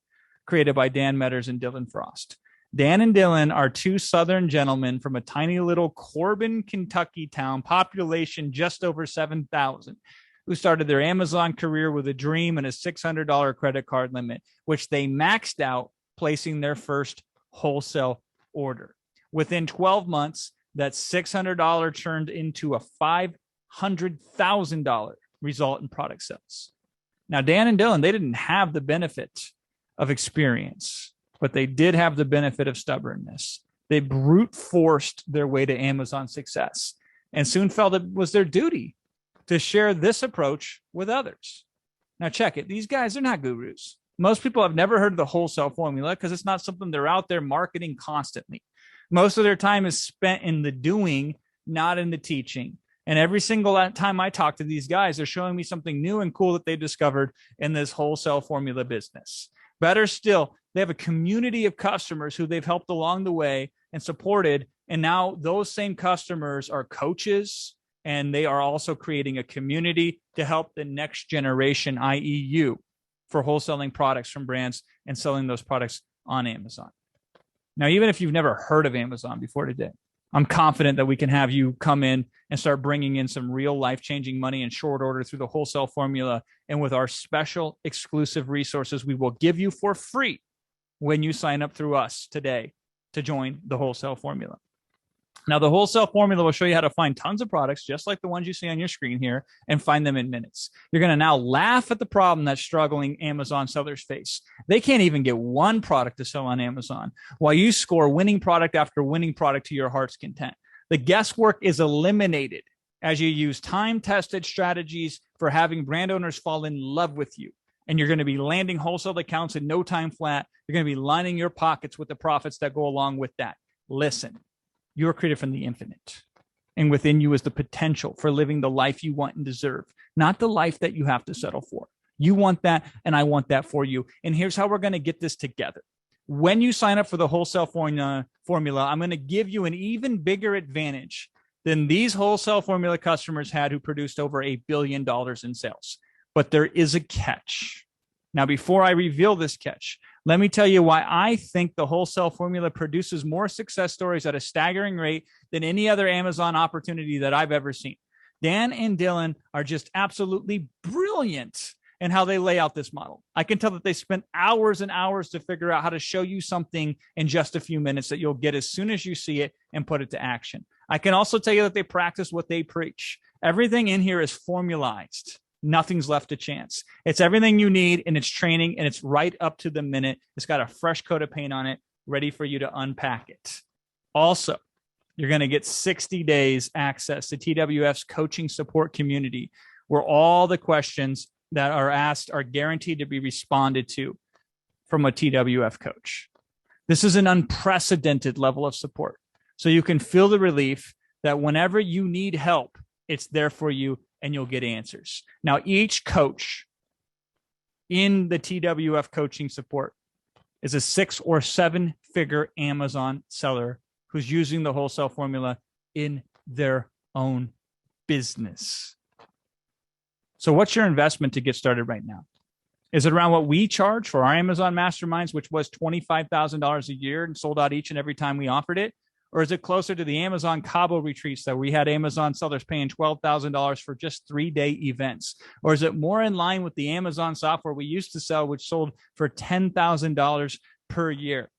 created by Dan Metters and Dylan Frost. Dan and Dylan are two Southern gentlemen from a tiny little Corbin, Kentucky town, population just over 7,000, who started their Amazon career with a dream and a $600 credit card limit, which they maxed out, placing their first wholesale order. Within 12 months, that $600 turned into a $500,000 result in product sales. Now, Dan and Dylan, they didn't have the benefit of experience, but they did have the benefit of stubbornness. They brute forced their way to Amazon success and soon felt it was their duty to share this approach with others. Now, check it. These guys are not gurus. Most people have never heard of the wholesale formula because it's not something they're out there marketing constantly. Most of their time is spent in the doing, not in the teaching. And every single time I talk to these guys, they're showing me something new and cool that they discovered in this wholesale formula business. Better still, they have a community of customers who they've helped along the way and supported. And now those same customers are coaches, and they are also creating a community to help the next generation, i.e. you, for wholesaling products from brands and selling those products on Amazon. Now, even if you've never heard of Amazon before today, I'm confident that we can have you come in and start bringing in some real life-changing money in short order through the wholesale formula. And with our special exclusive resources, we will give you for free when you sign up through us today to join the wholesale formula. Now, the wholesale formula will show you how to find tons of products, just like the ones you see on your screen here, and find them in minutes. You're going to now laugh at the problem that struggling Amazon sellers face. They can't even get one product to sell on Amazon, while you score winning product after winning product to your heart's content. The guesswork is eliminated as you use time-tested strategies for having brand owners fall in love with you. And you're going to be landing wholesale accounts in no time flat. You're going to be lining your pockets with the profits that go along with that. Listen. You're created from the infinite, and within you is the potential for living the life you want and deserve, not the life that you have to settle for. You want that, and I want that for you. And here's how we're going to get this together. When you sign up for the wholesale formula, I'm going to give you an even bigger advantage than these wholesale formula customers had who produced over $1 billion in sales. But there is a catch. Now, before I reveal this catch, let me tell you why I think the wholesale formula produces more success stories at a staggering rate than any other Amazon opportunity that I've ever seen. Dan and Dylan are just absolutely brilliant in how they lay out this model. I can tell that they spent hours and hours to figure out how to show you something in just a few minutes that you'll get as soon as you see it and put it to action. I can also tell you that they practice what they preach. Everything in here is formalized. Nothing's left to chance. It's everything you need, and it's training, and it's right up to the minute. It's got a fresh coat of paint on it, ready for you to unpack it. Also, you're going to get 60 days access to TWF's coaching support community, where all the questions that are asked are guaranteed to be responded to from a TWF coach. This is an unprecedented level of support. So you can feel the relief that whenever you need help, it's there for you, and you'll get answers. Now, each coach in the TWF coaching support is a 6 or 7 figure Amazon seller who's using the wholesale formula in their own business. So what's your investment to get started right now? Is it around what we charge for our Amazon masterminds, which was $25,000 a year and sold out each and every time we offered it? Or is it closer to the Amazon Cabo retreats that we had Amazon sellers paying $12,000 for just 3-day events? Or is it more in line with the Amazon software we used to sell, which sold for $10,000 per year?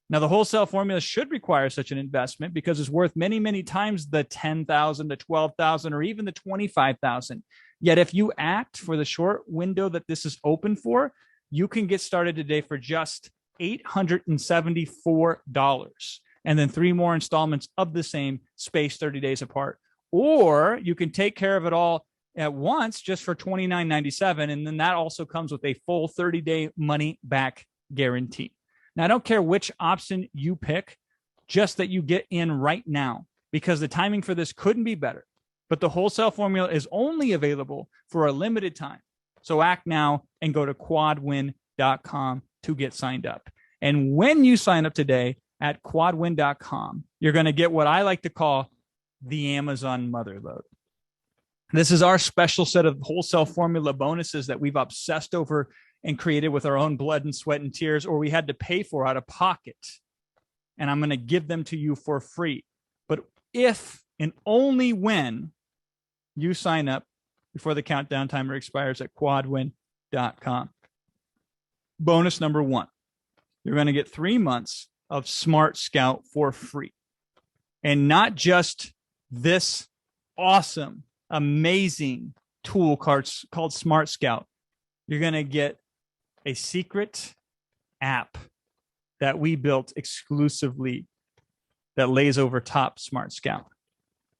Now, the wholesale formula should require such an investment because it's worth many, many times the $10,000, the $12,000, or even the $25,000. Yet if you act for the short window that this is open for, you can get started today for just $874. And then 3 more installments of the same, spaced 30 days apart. Or you can take care of it all at once just for $29.97. And then that also comes with a full 30-day money-back guarantee. Now, I don't care which option you pick, just that you get in right now, because the timing for this couldn't be better. But the wholesale formula is only available for a limited time. So act now and go to quadwin.com to get signed up. And when you sign up today, at quadwin.com, you're going to get what I like to call the Amazon motherload. This is our special set of wholesale formula bonuses that we've obsessed over and created with our own blood and sweat and tears, or we had to pay for out of pocket. And I'm going to give them to you for free. But if and only when you sign up before the countdown timer expires at quadwin.com. Bonus number 1, you're going to get 3 months of Smart Scout for free. And not just this awesome, amazing tool called Smart Scout. You're going to get a secret app that we built exclusively that lays over top Smart Scout.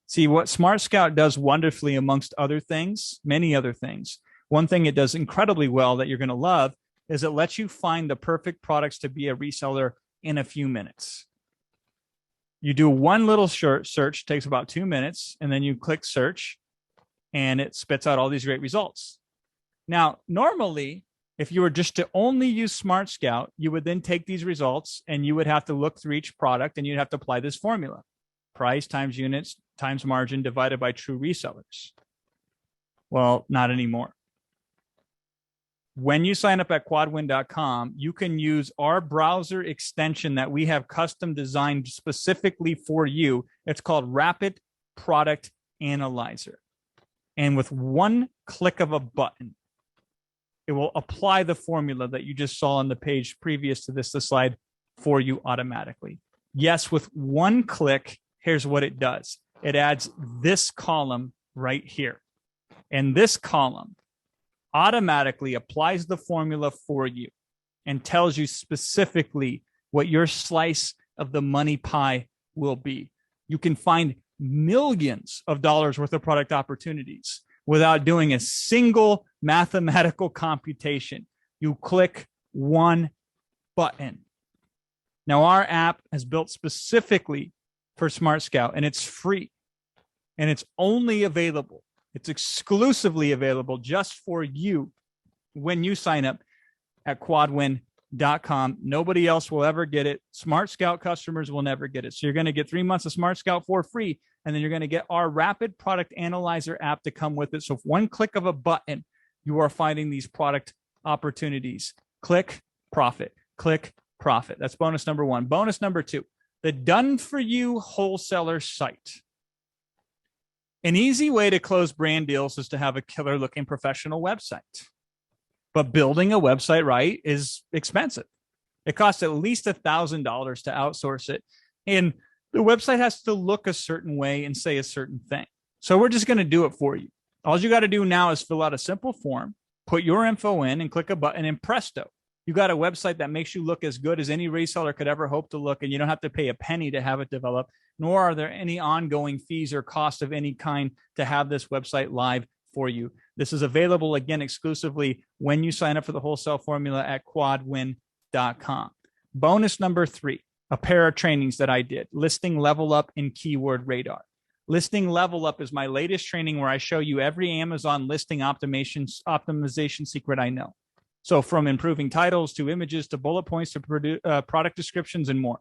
See, what Smart Scout does wonderfully, amongst other things, many other things, one thing it does incredibly well that you're going to love is it lets you find the perfect products to be a reseller in a few minutes. You do one little search, takes about 2 minutes, and then you click search, and it spits out all these great results. Now, normally, if you were just to only use Smart Scout, you would then take these results and you would have to look through each product and you'd have to apply this formula: price times units times margin divided by true resellers. Well, not anymore. When you sign up at quadwin.com, you can use our browser extension that we have custom designed specifically for you. It's called Rapid Product Analyzer. And with one click of a button, it will apply the formula that you just saw on the page previous to this slide for you automatically. Yes, with one click, here's what it does. It adds this column right here. And this column automatically applies the formula for you and tells you specifically what your slice of the money pie will be. You can find millions of dollars worth of product opportunities without doing a single mathematical computation. You click one button. Now, our app is built specifically for Smart Scout, and it's free, and it's only available. It's exclusively available just for you when you sign up at quadwin.com. Nobody else will ever get it. Smart Scout customers will never get it. So you're going to get 3 months of Smart Scout for free, and then you're going to get our Rapid Product Analyzer app to come with it. So with one click of a button, you are finding these product opportunities. Click, profit. Click, profit. That's bonus number one. Bonus number two, the done-for-you wholesaler site. An easy way to close brand deals is to have a killer-looking professional website. But building a website right is expensive. It costs at least $1,000 to outsource it. And the website has to look a certain way and say a certain thing. So we're just going to do it for you. All you got to do now is fill out a simple form, put your info in, and click a button, and presto, you got a website that makes you look as good as any reseller could ever hope to look, and you don't have to pay a penny to have it developed, nor are there any ongoing fees or cost of any kind to have this website live for you. This is available, again, exclusively when you sign up for the wholesale formula at quadwin.com. Bonus number three, a pair of trainings that I did: Listing Level Up and Keyword Radar. Listing Level Up is my latest training where I show you every Amazon listing optimization secret I know. So from improving titles to images to bullet points to product descriptions and more.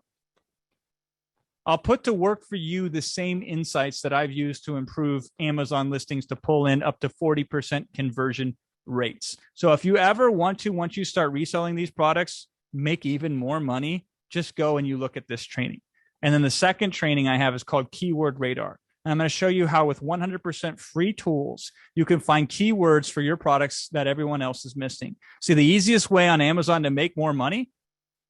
I'll put to work for you the same insights that I've used to improve Amazon listings to pull in up to 40% conversion rates. So if you ever want to, once you start reselling these products, make even more money, just go and you look at this training. And then the second training I have is called Keyword Radar. And I'm going to show you how with 100% free tools, you can find keywords for your products that everyone else is missing. See, the easiest way on Amazon to make more money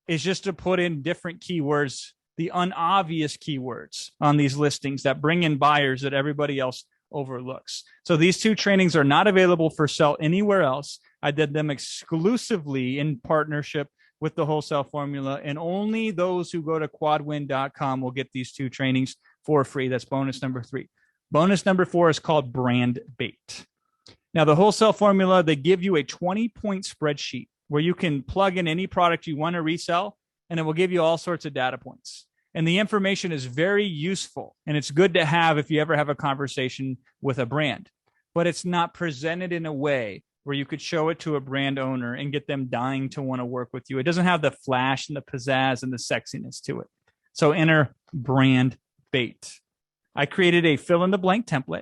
is just to put in different keywords, the unobvious keywords on these listings that bring in buyers that everybody else overlooks. So these two trainings are not available for sale anywhere else. I did them exclusively in partnership with the wholesale formula, and only those who go to quadwin.com will get these two trainings for free. That's bonus number three. Bonus number four is called Brand Bait. Now, the wholesale formula, they give you a 20-point spreadsheet where you can plug in any product you want to resell, and it will give you all sorts of data points. And the information is very useful, and it's good to have if you ever have a conversation with a brand. But it's not presented in a way where you could show it to a brand owner and get them dying to want to work with you. It doesn't have the flash and the pizzazz and the sexiness to it. So enter Brand Bait. I created a fill-in-the-blank template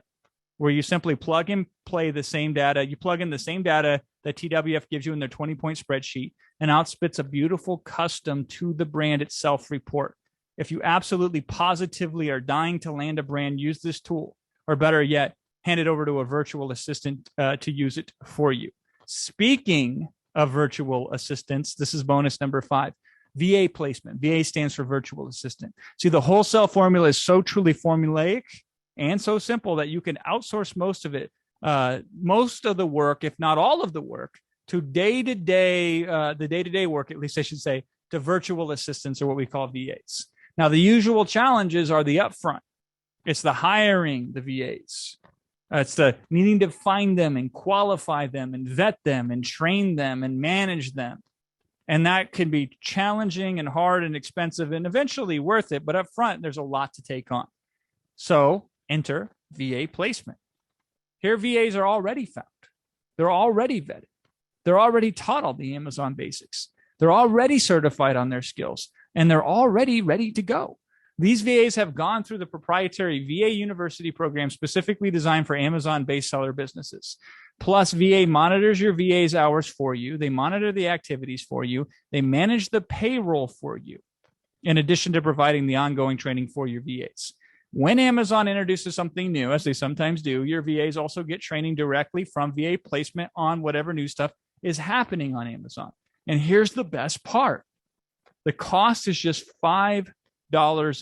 where you simply plug and play the same data. You plug in the same data that TWF gives you in their 20-point spreadsheet, and out spits a beautiful custom to the brand itself report. If you absolutely positively are dying to land a brand, use this tool, or better yet, hand it over to a virtual assistant to use it for you. Speaking of virtual assistants, this is bonus number five. VA placement. VA stands for virtual assistant. See, the wholesale formula is so truly formulaic and so simple that you can outsource most of it, most of the work, if not all of the work, to the day-to-day work, at least I should say, to virtual assistants, or what we call VAs. Now, the usual challenges are the upfront. It's the hiring the VAs. It's the needing to find them and qualify them and vet them and train them and manage them. And that can be challenging and hard and expensive and eventually worth it. But up front, there's a lot to take on. So enter VA placement. Here, VAs are already found. They're already vetted. They're already taught all the Amazon basics. They're already certified on their skills, and they're already ready to go. These VAs have gone through the proprietary VA University program specifically designed for Amazon-based seller businesses. Plus, VA monitors your VA's hours for you. They monitor the activities for you. They manage the payroll for you, in addition to providing the ongoing training for your VAs. When Amazon introduces something new, as they sometimes do, your VAs also get training directly from VA placement on whatever new stuff is happening on Amazon. And here's the best part. The cost is just $5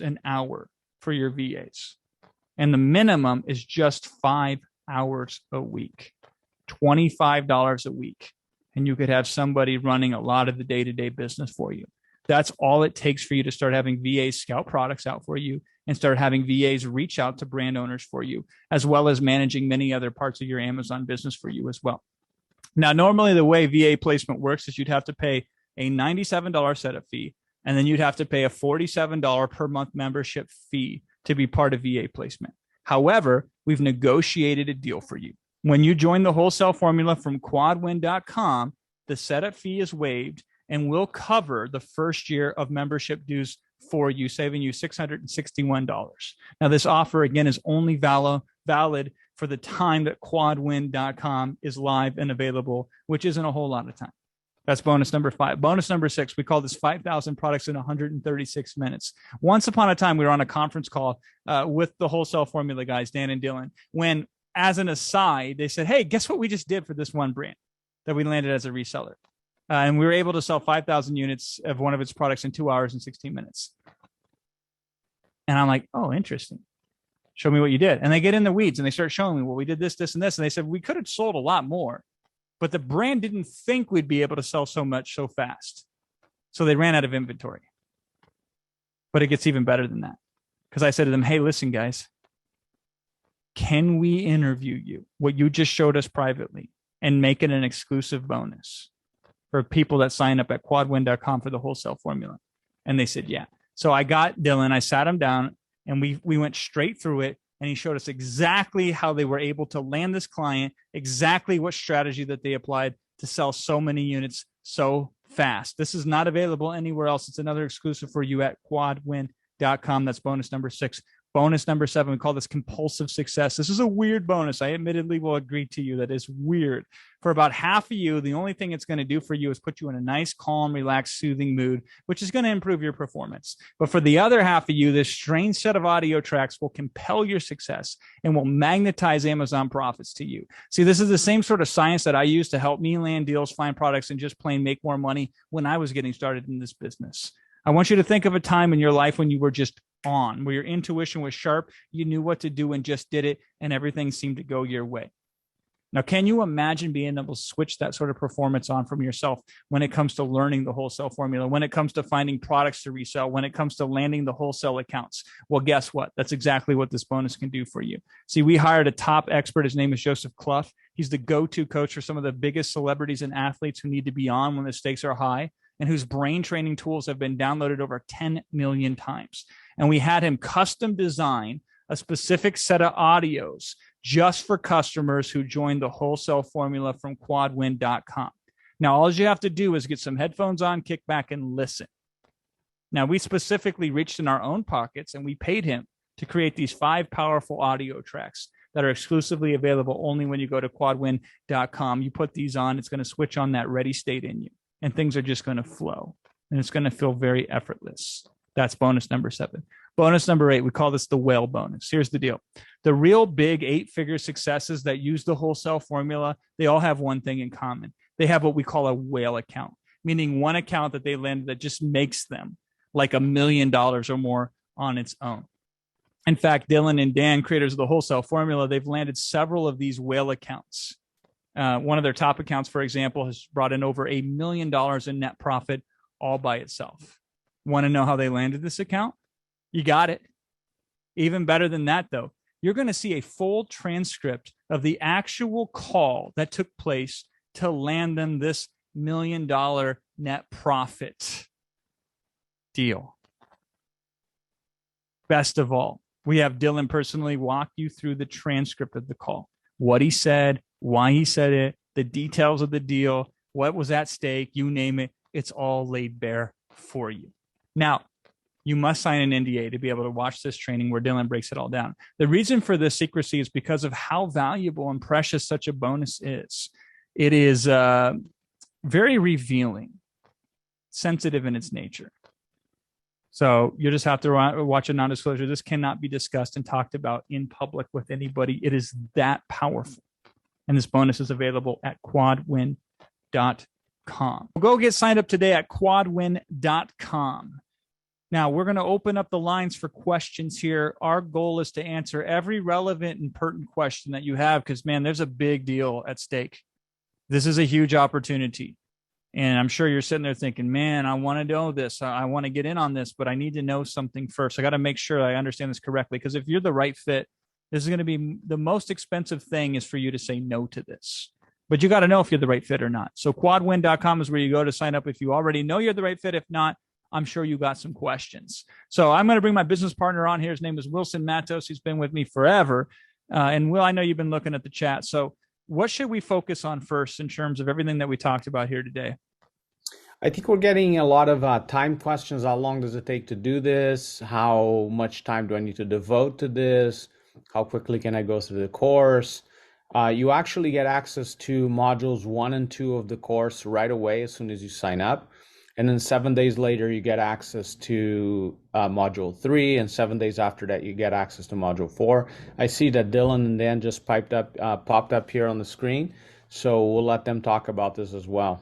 an hour for your VAs. And the minimum is just 5 hours a week, $25 a week. And you could have somebody running a lot of the day-to-day business for you. That's all it takes for you to start having VAs scout products out for you and start having VAs reach out to brand owners for you, as well as managing many other parts of your Amazon business for you as well. Now, normally the way VA placement works is you'd have to pay a $97 setup fee, and then you'd have to pay a $47 per month membership fee to be part of VA placement. However, we've negotiated a deal for you. When you join the wholesale formula from quadwin.com, the setup fee is waived and will cover the first year of membership dues for you, saving you $661. Now, this offer, again, is only valid for the time that quadwin.com is live and available, which isn't a whole lot of time. That's bonus number 5. Bonus number 6, we call this 5,000 products in 136 minutes. Once upon a time, we were on a conference call with the wholesale formula guys, Dan and Dylan, when, as an aside, they said, hey, guess what we just did for this one brand that we landed as a reseller? And we were able to sell 5,000 units of one of its products in 2 hours and 16 minutes. And I'm like, oh, interesting. Show me what you did. And they get in the weeds and they start showing me, well, we did this, this, and this. And they said, we could have sold a lot more, but the brand didn't think we'd be able to sell so much so fast. So they ran out of inventory. But it gets even better than that. Because I said to them, hey, listen, guys, can we interview you, what you just showed us privately, and make it an exclusive bonus for people that sign up at quadwin.com for the wholesale formula? And they said, yeah. So I got Dylan, I sat him down, and we went straight through it. And he showed us exactly how they were able to land this client, exactly what strategy that they applied to sell so many units so fast. This is not available anywhere else. It's another exclusive for you at quadwin.com. That's bonus number 6. Bonus number 7, we call this compulsive success. This is a weird bonus. I admittedly will agree to you that is weird. For about half of you, the only thing it's going to do for you is put you in a nice, calm, relaxed, soothing mood, which is going to improve your performance. But for the other half of you, this strange set of audio tracks will compel your success and will magnetize Amazon profits to you. See, this is the same sort of science that I used to help me land deals, find products, and just plain make more money when I was getting started in this business. I want you to think of a time in your life when you were just on, where your intuition was sharp, you knew what to do and just did it, and everything seemed to go your way. Now, can you imagine being able to switch that sort of performance on from yourself when it comes to learning the wholesale formula, when it comes to finding products to resell, when it comes to landing the wholesale accounts? Well, guess what? That's exactly what this bonus can do for you. See, we hired a top expert. His name is Joseph Clough. He's the go-to coach for some of the biggest celebrities and athletes who need to be on when the stakes are high, and whose brain training tools have been downloaded over 10 million times. And we had him custom design a specific set of audios just for customers who joined the wholesale formula from quadwin.com. Now, all you have to do is get some headphones on, kick back, and listen. Now, we specifically reached in our own pockets and we paid him to create these 5 powerful audio tracks that are exclusively available only when you go to quadwin.com. You put these on, it's going to switch on that ready state in you, and things are just going to flow, and it's going to feel very effortless. That's bonus number 7. Bonus number 8, we call this the whale bonus. Here's the deal. The real big 8-figure successes that use the wholesale formula, they all have one thing in common. They have what we call a whale account, meaning one account that they landed that just makes them like $1 million or more on its own. In fact, Dylan and Dan, creators of the wholesale formula, they've landed several of these whale accounts. One of their top accounts, for example, has brought in over $1 million in net profit all by itself. Want to know how they landed this account? You got it. Even better than that, though, you're going to see a full transcript of the actual call that took place to land them this $1 million net profit deal. Best of all, we have Dylan personally walk you through the transcript of the call, what he said, why he said it, the details of the deal, what was at stake, you name it. It's all laid bare for you. Now, you must sign an NDA to be able to watch this training where Dylan breaks it all down. The reason for this secrecy is because of how valuable and precious such a bonus is. It is very revealing, sensitive in its nature. So you just have to watch a non-disclosure. This cannot be discussed and talked about in public with anybody. It is that powerful. And this bonus is available at quadwin.com. Go get signed up today at quadwin.com. Now, we're going to open up the lines for questions here. Our goal is to answer every relevant and pertinent question that you have because, man, there's a big deal at stake. This is a huge opportunity. And I'm sure you're sitting there thinking, man, I want to know this. I want to get in on this, but I need to know something first. I got to make sure I understand this correctly because if you're the right fit, this is going to be the most expensive thing is for you to say no to this. But you got to know if you're the right fit or not. So quadwin.com is where you go to sign up if you already know you're the right fit. If not, I'm sure you got some questions. So I'm going to bring my business partner on here. His name is Wilson Matos. He's been with me forever. And Will, I know you've been looking at the chat. So what should we focus on first in terms of everything that we talked about here today? I think we're getting a lot of time questions. How long does it take to do this? How much time do I need to devote to this? How quickly can I go through the course? You actually get access to modules 1 and 2 of the course right away as soon as you sign up. And then 7 days later, you get access to module 3. And 7 days after that, you get access to module 4. I see that Dylan and Dan just popped up here on the screen. So we'll let them talk about this as well.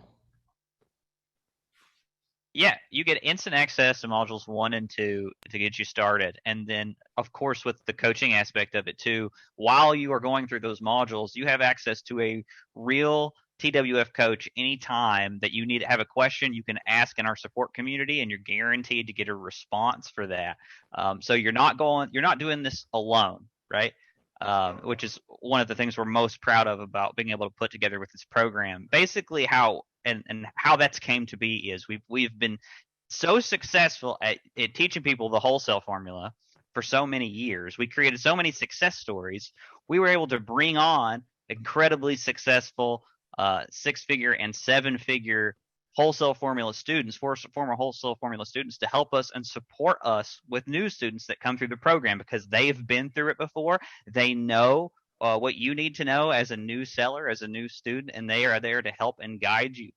Yeah, you get instant access to modules 1 and 2 to get you started. And then, of course, with the coaching aspect of it too, while you are going through those modules, you have access to a real TWF coach anytime that you need to have a question. You can ask in our support community, and you're guaranteed to get a response for that. So you're not doing this alone, right? Which is one of the things we're most proud of about being able to put together with this program. Basically, how that's came to be is we've been so successful at teaching people the wholesale formula for so many years. We created so many success stories. We were able to bring on incredibly successful 6-figure and 7-figure wholesale formula students, former wholesale formula students, to help us and support us with new students that come through the program because they've been through it before. They know what you need to know as a new seller, as a new student, and they are there to help and guide you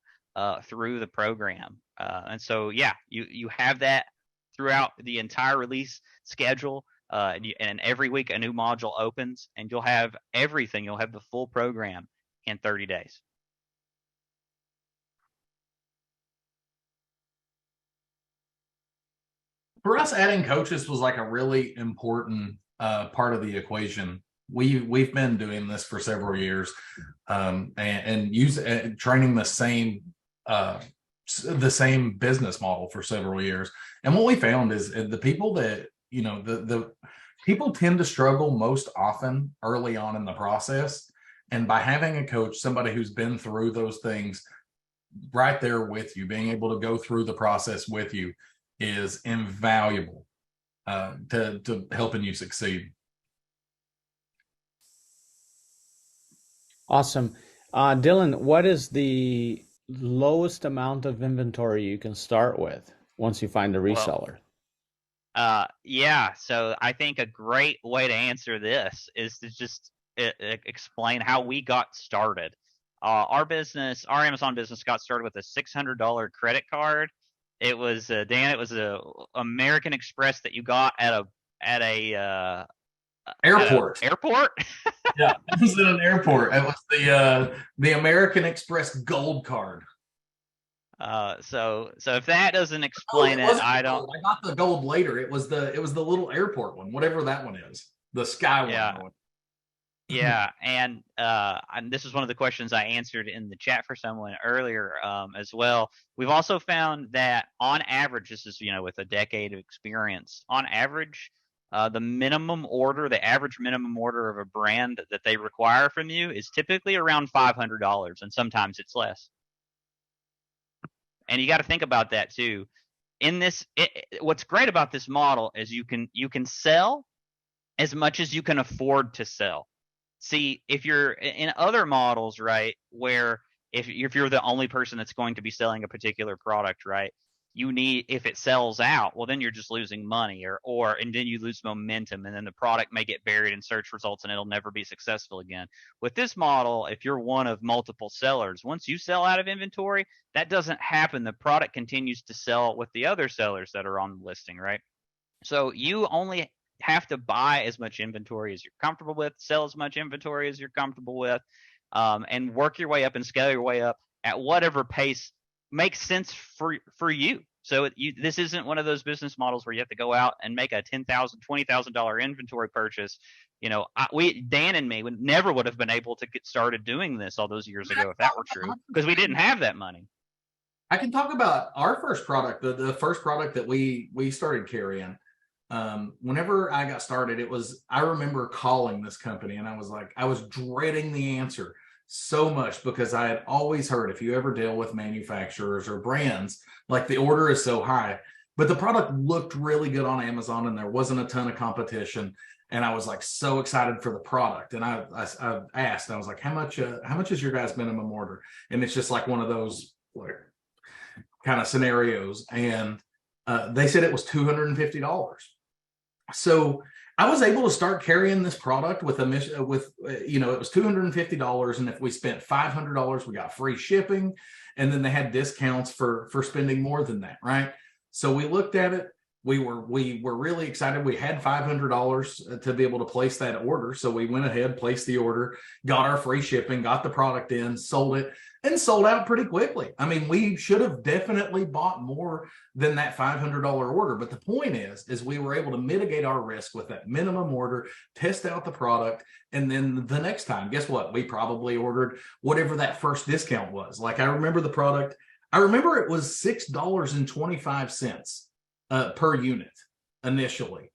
through the program. And so, yeah, you have that throughout the entire release schedule. And every week a new module opens, and you'll have everything. You'll have the full program in 30 days. For us, adding coaches was like a really important part of the equation. We've been doing this for several years, and training the same business model for several years. And what we found is the people that the people tend to struggle most often early on in the process. And by having a coach, somebody who's been through those things right there with you, being able to go through the process with you, is invaluable to helping you succeed. Awesome. Dylan, what is the lowest amount of inventory you can start with once you find a reseller? Yeah, so I think a great way to answer this is to just explain how we got started. Our Amazon business got started with a $600 credit card. It was Dan. It was a American Express that you got at a airport. Airport. Yeah, it was at an airport. It was the American Express Gold Card. So if that doesn't explain it, I don't. I got the gold later. It was the little airport one, whatever that one is, the sky one. Yeah, and this is one of the questions I answered in the chat for someone earlier as well. We've also found that on average, this is with a decade of experience, on average, the average minimum order of a brand that they require from you is typically around $500, and sometimes it's less. And you got to think about that too. In this, what's great about this model is you can sell as much as you can afford to sell. See, if you're in other models, right, where if you're the only person that's going to be selling a particular product, right, if it sells out, well, then you're just losing money, and then you lose momentum, and then the product may get buried in search results and it'll never be successful again. With this model, if you're one of multiple sellers, once you sell out of inventory, that doesn't happen. The product continues to sell with the other sellers that are on the listing, right? So you only have to buy as much inventory as you're comfortable with, sell as much inventory as you're comfortable with, and work your way up and scale your way up at whatever pace makes sense for you. So this isn't one of those business models where you have to go out and make a $10,000, $20,000 inventory purchase. Dan and me never would have been able to get started doing this all those years ago if that were true, because we didn't have that money. I can talk about our first product, the first product that we started carrying. Whenever I got started, I remember calling this company and I was dreading the answer so much, because I had always heard, if you ever deal with manufacturers or brands, like, the order is so high, but the product looked really good on Amazon and there wasn't a ton of competition. And I was like so excited for the product. And I asked, I was like, how much is your guys' minimum order? And it's just like one of those kind of scenarios. And they said it was $250. So I was able to start carrying this product with it was $250, and if we spent $500, we got free shipping, and then they had discounts for spending more than that, right? So we looked at it. We were really excited. We had $500 to be able to place that order, so we went ahead, placed the order, got our free shipping, got the product in, sold it, and sold out pretty quickly. I mean, we should have definitely bought more than that $500 order. But the point is we were able to mitigate our risk with that minimum order, test out the product. And then the next time, guess what? We probably ordered whatever that first discount was. Like, I remember the product. I remember it was $6.25 per unit initially.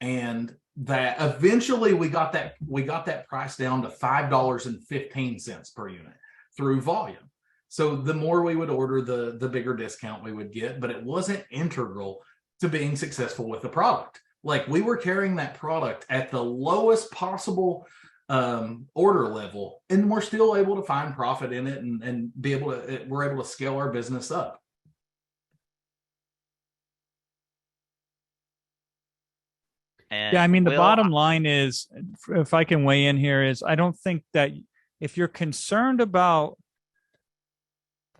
And that eventually we got that price down to $5.15 per unit through volume. So the more we would order, the bigger discount we would get, but it wasn't integral to being successful with the product. Like, we were carrying that product at the lowest possible order level, and we're still able to find profit in it and we're able to scale our business up. Yeah, I mean, the bottom line is, if I can weigh in here, is I don't think that if you're concerned about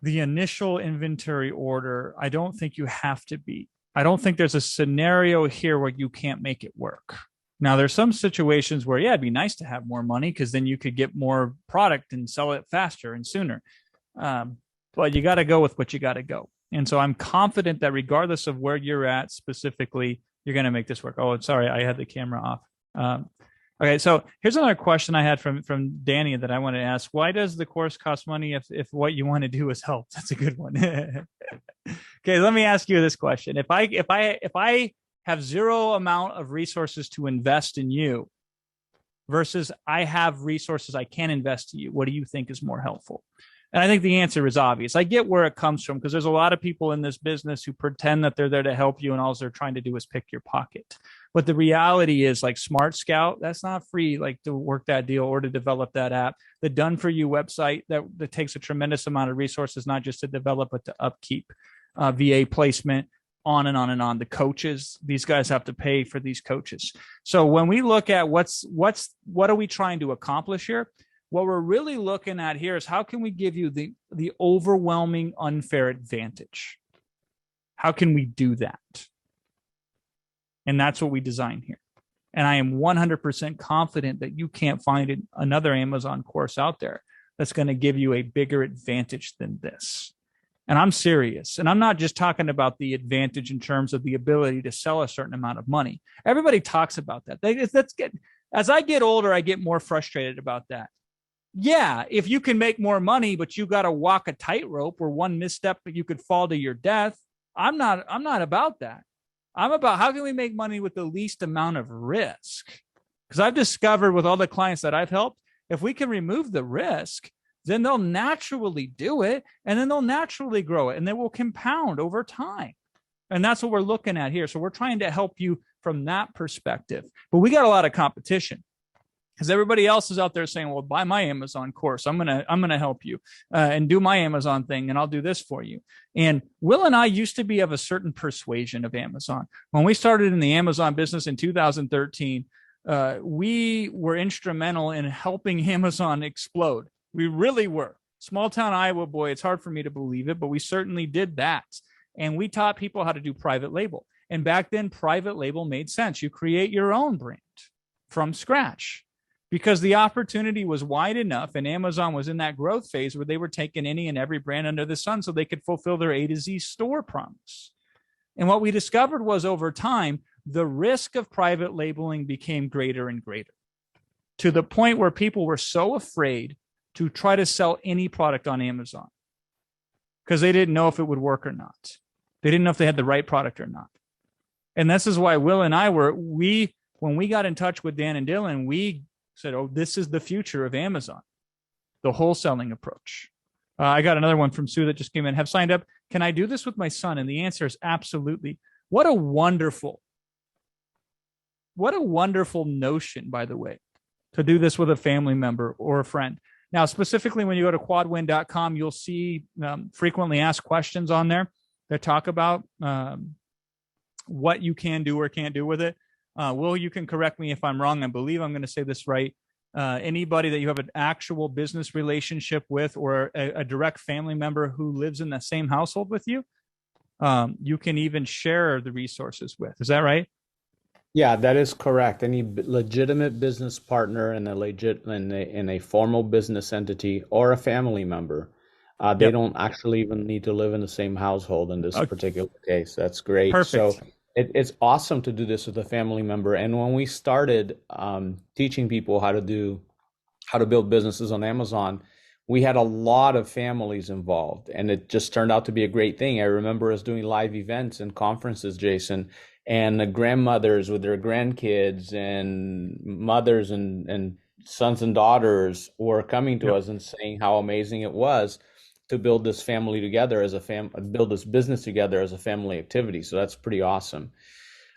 the initial inventory order, I don't think you have to be. I don't think there's a scenario here where you can't make it work. Now, there's some situations where, yeah, it'd be nice to have more money, because then you could get more product and sell it faster and sooner. But you got to go with what you got to go. And so I'm confident that regardless of where you're at specifically, you're going to make this work. Oh, sorry, I had the camera off. Okay, so here's another question I had from Danny that I wanted to ask. Why does the course cost money if what you want to do is help? That's a good one. Okay, let me ask you this question. If I have zero amount of resources to invest in you versus I have resources I can invest in you, what do you think is more helpful? And I think the answer is obvious. I get where it comes from, because there's a lot of people in this business who pretend that they're there to help you, and all they're trying to do is pick your pocket. But the reality is, like, Smart Scout, that's not free, like, to work that deal or to develop that app. The Done For You website that takes a tremendous amount of resources, not just to develop, but to upkeep, VA placement, on and on and on. The coaches, these guys have to pay for these coaches. So when we look at what are we trying to accomplish here? What we're really looking at here is, how can we give you the overwhelming unfair advantage? How can we do that? And that's what we design here. And I am 100% confident that you can't find another Amazon course out there that's going to give you a bigger advantage than this. And I'm serious. And I'm not just talking about the advantage in terms of the ability to sell a certain amount of money. Everybody talks about that. As I get older, I get more frustrated about that. Yeah, if you can make more money, but you got to walk a tightrope where one misstep you could fall to your death. I'm not about that. I'm about how can we make money with the least amount of risk? Because I've discovered with all the clients that I've helped, if we can remove the risk, then they'll naturally do it, and then they'll naturally grow it, and they will compound over time. And that's what we're looking at here. So we're trying to help you from that perspective. But we got a lot of competition because everybody else is out there saying, well, buy my Amazon course. I'm gonna help you and do my Amazon thing, and I'll do this for you. And Will and I used to be of a certain persuasion of Amazon. When we started in the Amazon business in 2013, we were instrumental in helping Amazon explode. We really were. Small town Iowa boy, it's hard for me to believe it, but we certainly did that. And we taught people how to do private label. And back then, private label made sense. You create your own brand from scratch because the opportunity was wide enough, and Amazon was in that growth phase where they were taking any and every brand under the sun so they could fulfill their A to Z store promise. And what we discovered was over time, the risk of private labeling became greater and greater to the point where people were so afraid to try to sell any product on Amazon because they didn't know if it would work or not. They didn't know if they had the right product or not. And this is why Will and I when we got in touch with Dan and Dylan, we said, oh, this is the future of Amazon, the wholesaling approach. I got another one from Sue that just came in. Have signed up. Can I do this with my son? And the answer is absolutely. What a wonderful notion, by the way, to do this with a family member or a friend. Now, specifically, when you go to quadwin.com, you'll see frequently asked questions on there that talk about what you can do or can't do with it. Will, you can correct me if I'm wrong. I believe I'm going to say this right. Anybody that you have an actual business relationship with or a direct family member who lives in the same household with you, you can even share the resources with. Is that right? Yeah, that is correct. Any legitimate business partner in a formal business entity or a family member, they don't actually even need to live in the same household in this particular case. That's great. Perfect. So it's awesome to do this with a family member. And when we started teaching people how to build businesses on Amazon, we had a lot of families involved, and it just turned out to be a great thing. I remember us doing live events and conferences, Jason, and the grandmothers with their grandkids and mothers and sons and daughters were coming to us and saying how amazing it was to build this family together as build this business together as a family activity. So that's pretty awesome.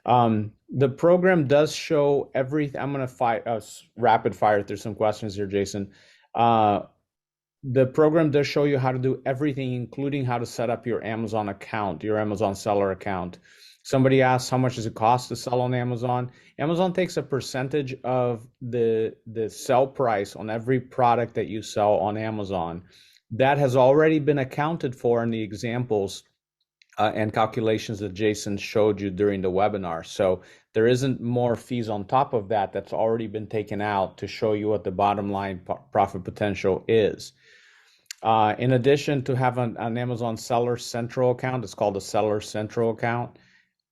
The program does show everything. I'm going to rapid fire through some questions here, Jason. The program does show you how to do everything, including how to set up your Amazon account, your Amazon seller account. Somebody asked, how much does it cost to sell on Amazon? Amazon takes a percentage of the sell price on every product that you sell on Amazon. That has already been accounted for in the examples and calculations that Jason showed you during the webinar. So there isn't more fees on top of that. That's already been taken out to show you what the bottom line profit potential is. In addition to have an Amazon Seller Central account, it's called a Seller Central account.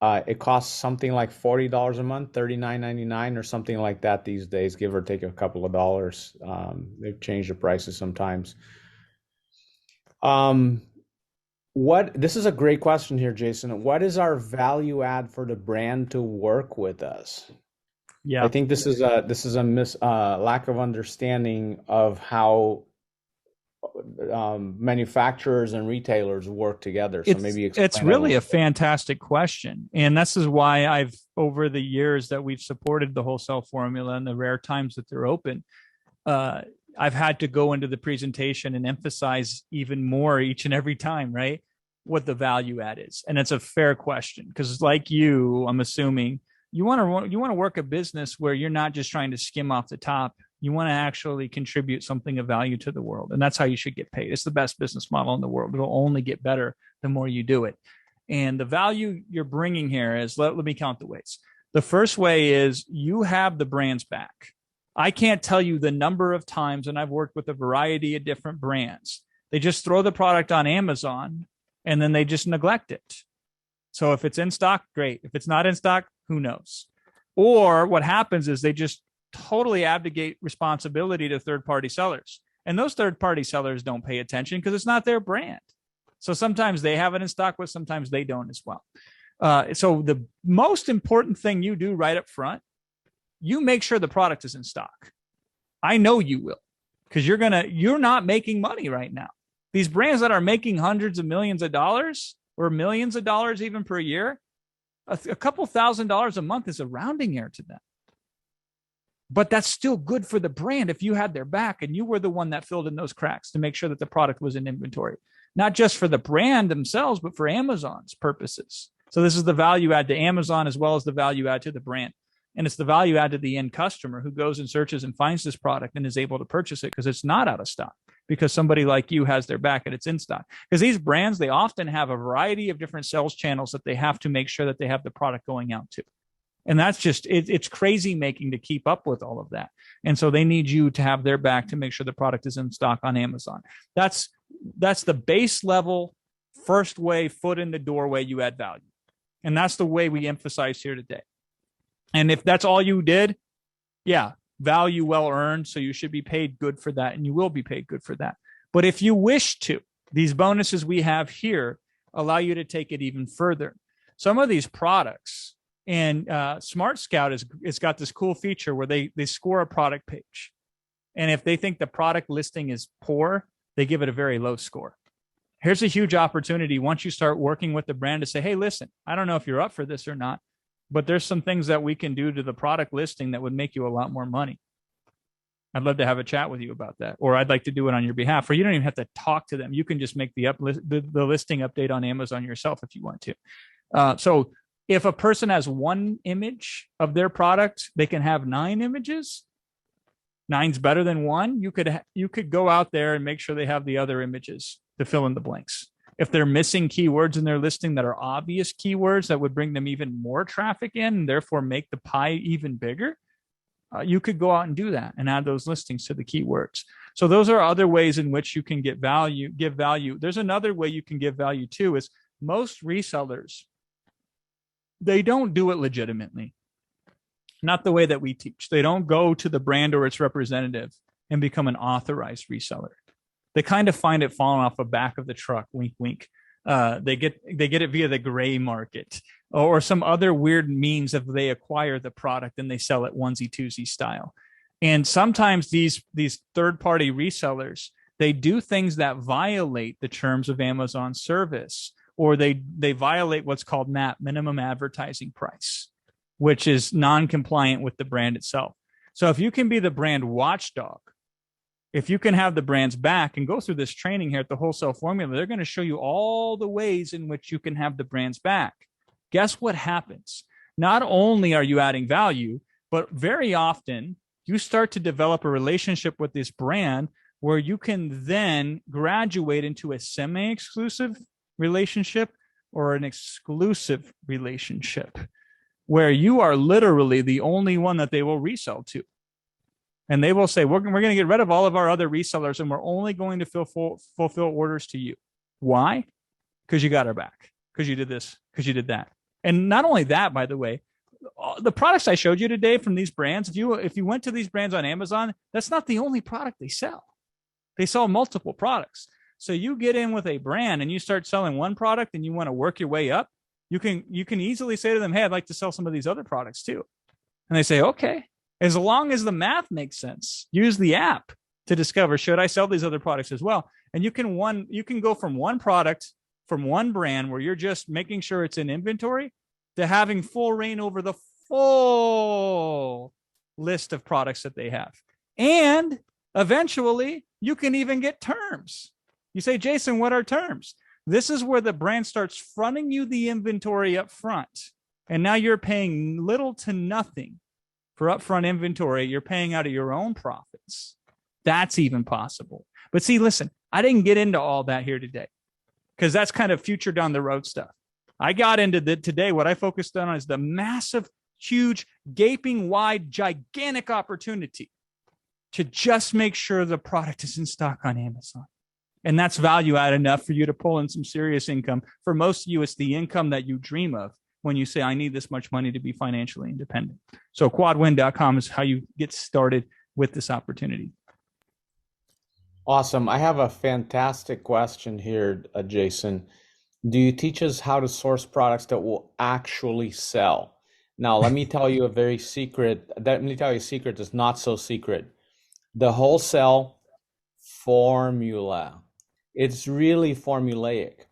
It costs something like $40 a month, $39.99 or something like that these days, give or take a couple of dollars. They've changed the prices sometimes. This is a great question here, Jason. What is our value add for the brand to work with us? Yeah, I think this is a lack of understanding of how manufacturers and retailers work together. So maybe it's really a fantastic question. And this is why over the years that we've supported the wholesale formula and the rare times that they're open, I've had to go into the presentation and emphasize even more each and every time, right? What the value add is. And it's a fair question because like you, I'm assuming you want to work a business where you're not just trying to skim off the top. You want to actually contribute something of value to the world. And that's how you should get paid. It's the best business model in the world. It'll only get better the more you do it. And the value you're bringing here is, let me count the ways. The first way is you have the brand's back. I can't tell you the number of times, and I've worked with a variety of different brands. They just throw the product on Amazon and then they just neglect it. So if it's in stock, great. If it's not in stock, who knows? Or what happens is they just totally abdicate responsibility to third-party sellers. And those third-party sellers don't pay attention because it's not their brand. So sometimes they have it in stock, but sometimes they don't as well. So the most important thing you do right up front, you make sure the product is in stock. I know you will, because you're not making money right now. These brands that are making hundreds of millions of dollars or millions of dollars even per year, a couple $1,000s a month is a rounding error to them. But that's still good for the brand if you had their back and you were the one that filled in those cracks to make sure that the product was in inventory, not just for the brand themselves, but for Amazon's purposes. So this is the value add to Amazon as well as the value add to the brand. And it's the value add to the end customer who goes and searches and finds this product and is able to purchase it because it's not out of stock, because somebody like you has their back and it's in stock. Because these brands, they often have a variety of different sales channels that they have to make sure that they have the product going out to. And that's just, it's crazy making to keep up with all of that. And so they need you to have their back to make sure the product is in stock on Amazon. That's the base level, first way, foot in the doorway, you add value. And that's the way we emphasize here today. And if that's all you did, yeah, value well earned. So you should be paid good for that, and you will be paid good for that. But if you wish to, these bonuses we have here allow you to take it even further. Some of these products, and Smart Scout it's got this cool feature where they score a product page. And if they think the product listing is poor, they give it a very low score. Here's a huge opportunity once you start working with the brand to say, hey, listen, I don't know if you're up for this or not, but there's some things that we can do to the product listing that would make you a lot more money. I'd love to have a chat with you about that, or I'd like to do it on your behalf, or you don't even have to talk to them. You can just make the listing update on Amazon yourself if you want to. So if a person has one image of their product, they can have 9 images. 9's better than 1. You could go out there and make sure they have the other images to fill in the blanks. If they're missing keywords in their listing that are obvious keywords that would bring them even more traffic in and therefore make the pie even bigger, you could go out and do that and add those listings to the keywords. So those are other ways in which you can give value. There's another way you can give value too, is most resellers, they don't do it legitimately. Not the way that we teach. They don't go to the brand or its representative and become an authorized reseller. They kind of find it falling off the back of the truck, wink, wink. They get it via the gray market or some other weird means of they acquire the product and they sell it onesie twosie style. And sometimes these third-party resellers, they do things that violate the terms of Amazon service, or they violate what's called MAP, minimum advertising price, which is non-compliant with the brand itself. So if you can be the brand watchdog, if you can have the brand's back and go through this training here at the Wholesale Formula, they're going to show you all the ways in which you can have the brand's back. Guess what happens? Not only are you adding value, but very often you start to develop a relationship with this brand where you can then graduate into a semi-exclusive relationship or an exclusive relationship where you are literally the only one that they will resell to. And they will say, we're going to get rid of all of our other resellers and we're only going to fulfill orders to you. Why? Because you got our back, because you did this, because you did that. And not only that, by the way, the products I showed you today from these brands, if you went to these brands on Amazon, that's not the only product they sell. They sell multiple products. So you get in with a brand and you start selling one product and you want to work your way up, you can easily say to them, hey, I'd like to sell some of these other products too. And they say, okay. As long as the math makes sense, use the app to discover, should I sell these other products as well? And you can go from one product, from one brand where you're just making sure it's in inventory, to having full reign over the full list of products that they have. And eventually you can even get terms. You say, Jason, what are terms? This is where the brand starts fronting you the inventory up front. And now you're paying little to nothing for upfront inventory. You're paying out of your own profits. That's even possible. But see, listen, I didn't get into all that here today because that's kind of future down the road stuff. I got into today. What I focused on is the massive, huge, gaping wide, gigantic opportunity to just make sure the product is in stock on Amazon. And that's value add enough for you to pull in some serious income. For most of you, it's the income that you dream of. when you say, I need this much money to be financially independent. So quadwin.com is how you get started with this opportunity. Awesome. I have a fantastic question here, Jason. Do you teach us how to source products that will actually sell? Now, let me tell you a secret that's not so secret. The wholesale formula. It's really formulaic.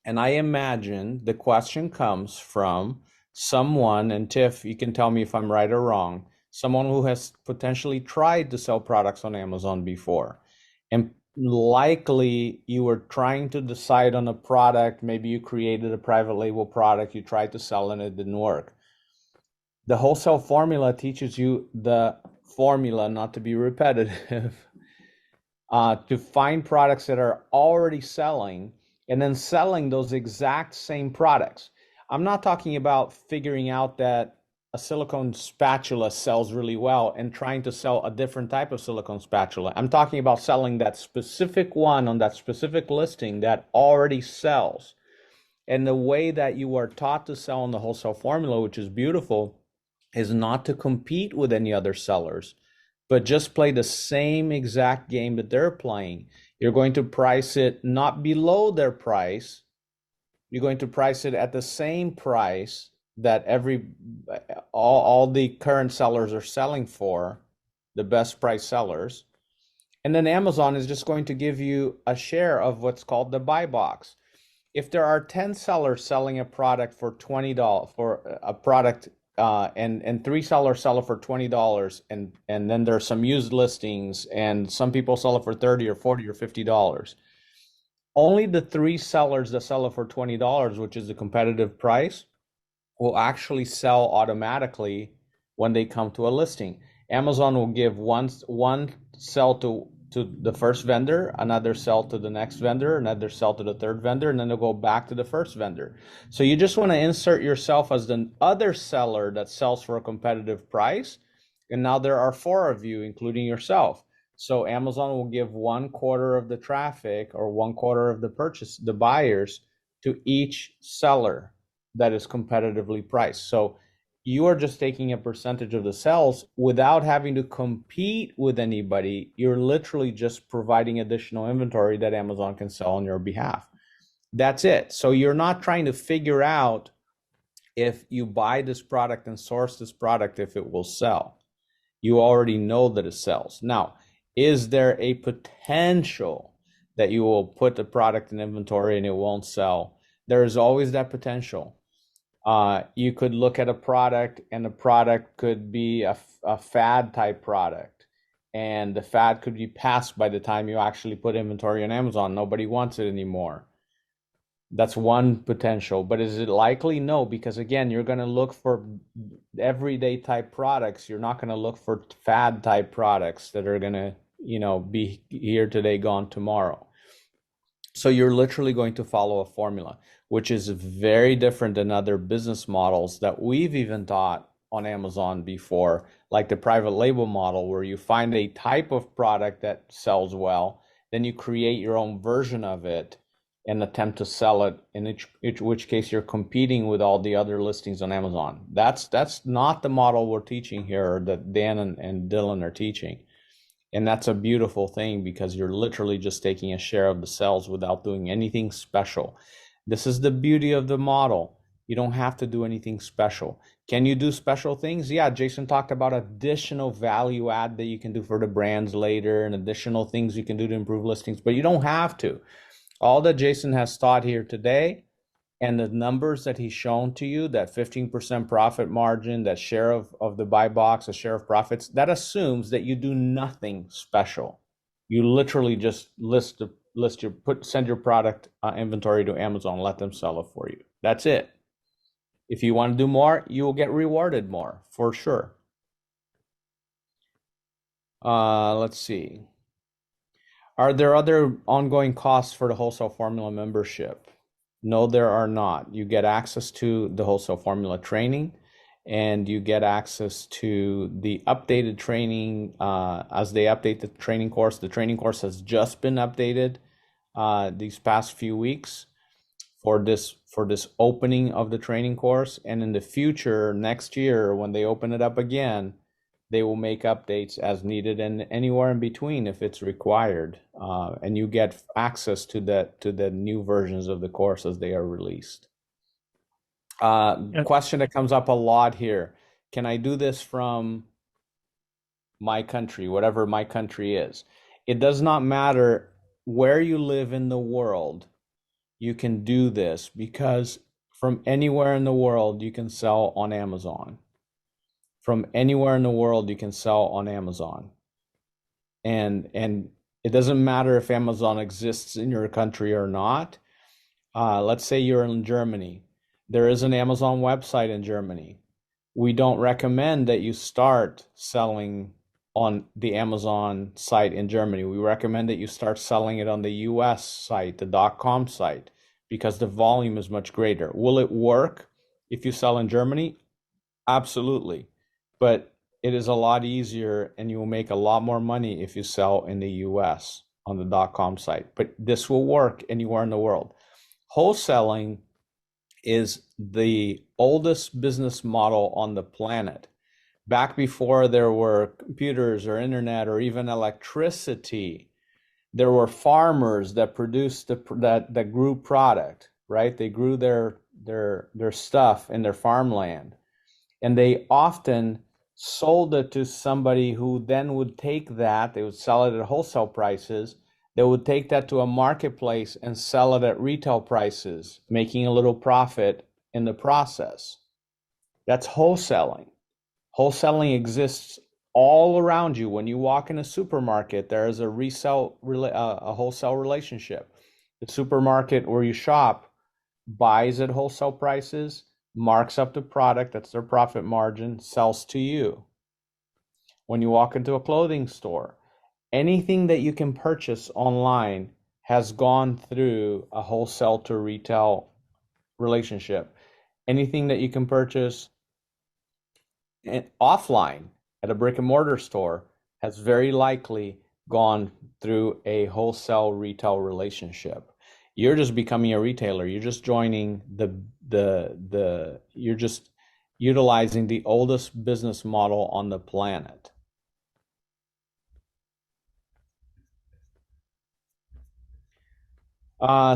And I imagine the question comes from someone, and Tiff, you can tell me if I'm right or wrong, someone who has potentially tried to sell products on Amazon before. And likely you were trying to decide on a product. Maybe you created a private label product, you tried to sell and it didn't work. The wholesale formula teaches you the formula, not to be repetitive, to find products that are already selling and then selling those exact same products. I'm not talking about figuring out that a silicone spatula sells really well and trying to sell a different type of silicone spatula. I'm talking about selling that specific one on that specific listing that already sells. And the way that you are taught to sell on the wholesale formula, which is beautiful, is not to compete with any other sellers, but just play the same exact game that they're playing. You're going to price it not below their price. You're going to price it at the same price that all the current sellers are selling for, the best price sellers. And then Amazon is just going to give you a share of what's called the buy box. If there are 10 sellers selling a product for $20 for a product, and 3 sellers sell it for $20, and then there's some used listings, and some people sell it for $30 or $40 or $50. Only the 3 sellers that sell it for $20, which is the competitive price, will actually sell automatically when they come to a listing. Amazon will give one sell to the first vendor, another sell to the next vendor, another sell to the third vendor, and then they'll go back to the first vendor. So you just want to insert yourself as the other seller that sells for a competitive price. And now there are 4 of you, including yourself. So Amazon will give 1/4 of the traffic or 1/4 of the buyers to each seller that is competitively priced. So you are just taking a percentage of the sales without having to compete with anybody. You're literally just providing additional inventory that Amazon can sell on your behalf. That's it. So you're not trying to figure out if you buy this product and source this product, if it will sell. You already know that it sells. Now, is there a potential that you will put the product in inventory and it won't sell? There is always that potential. You could look at a product and the product could be a fad type product, and the fad could be passed by the time you actually put inventory on Amazon. Nobody wants it anymore. That's one potential, but is it likely? No, because again, you're going to look for everyday type products. You're not going to look for fad type products that are going to, be here today, gone tomorrow. So you're literally going to follow a formula, which is very different than other business models that we've even taught on Amazon before, like the private label model, where you find a type of product that sells well, then you create your own version of it and attempt to sell it, in which case you're competing with all the other listings on Amazon. That's not the model we're teaching here, or that Dan and Dylan are teaching. And that's a beautiful thing, because you're literally just taking a share of the sales without doing anything special. This is the beauty of the model. You don't have to do anything special. Can you do special things? Yeah, Jason talked about additional value add that you can do for the brands later, and additional things you can do to improve listings, but you don't have to. All that Jason has taught here today, and the numbers that he's shown to you, that 15% profit margin, that share of the buy box, a share of profits, that assumes that you do nothing special. You literally just send your product inventory to Amazon, let them sell it for you. That's it. If you want to do more, you will get rewarded more, for sure. Let's see. Are there other ongoing costs for the Wholesale Formula membership? No, there are not. You get access to the Wholesale Formula training, and you get access to the updated training as they update the training course. The training course has just been updated these past few weeks for this opening of the training course. And in the future, next year, when they open it up again, they will make updates as needed and anywhere in between if it's required. And you get access to the new versions of the course as they are released. Question that comes up a lot here. Can I do this from my country, whatever my country is? It does not matter where you live in the world. You can do this because from anywhere in the world, you can sell on Amazon. From anywhere in the world, you can sell on Amazon. And it doesn't matter if Amazon exists in your country or not. Let's say you're in Germany. There is an Amazon website in Germany. We don't recommend that you start selling on the Amazon site in Germany. We recommend that you start selling it on the US site, the .com site, because the volume is much greater. Will it work if you sell in Germany? Absolutely. But it is a lot easier and you will make a lot more money if you sell in the US on the .com site. But this will work anywhere in the world. Wholesaling is the oldest business model on the planet. Back before there were computers or internet or even electricity, there were farmers that produced that grew product, right? They grew their stuff in their farmland, and they often sold it to somebody who then would take that, they would sell it at wholesale prices. They would take that to a marketplace and sell it at retail prices, making a little profit in the process. That's wholesaling. Wholesaling exists all around you. When you walk in a supermarket, there is a wholesale relationship. The supermarket where you shop buys at wholesale prices, marks up the product, that's their profit margin, sells to you. When you walk into a clothing store, anything that you can purchase online has gone through a wholesale to retail relationship. Anything that you can purchase offline at a brick and mortar store has very likely gone through a wholesale retail relationship. You're just becoming a retailer. You're just joining you're just utilizing the oldest business model on the planet.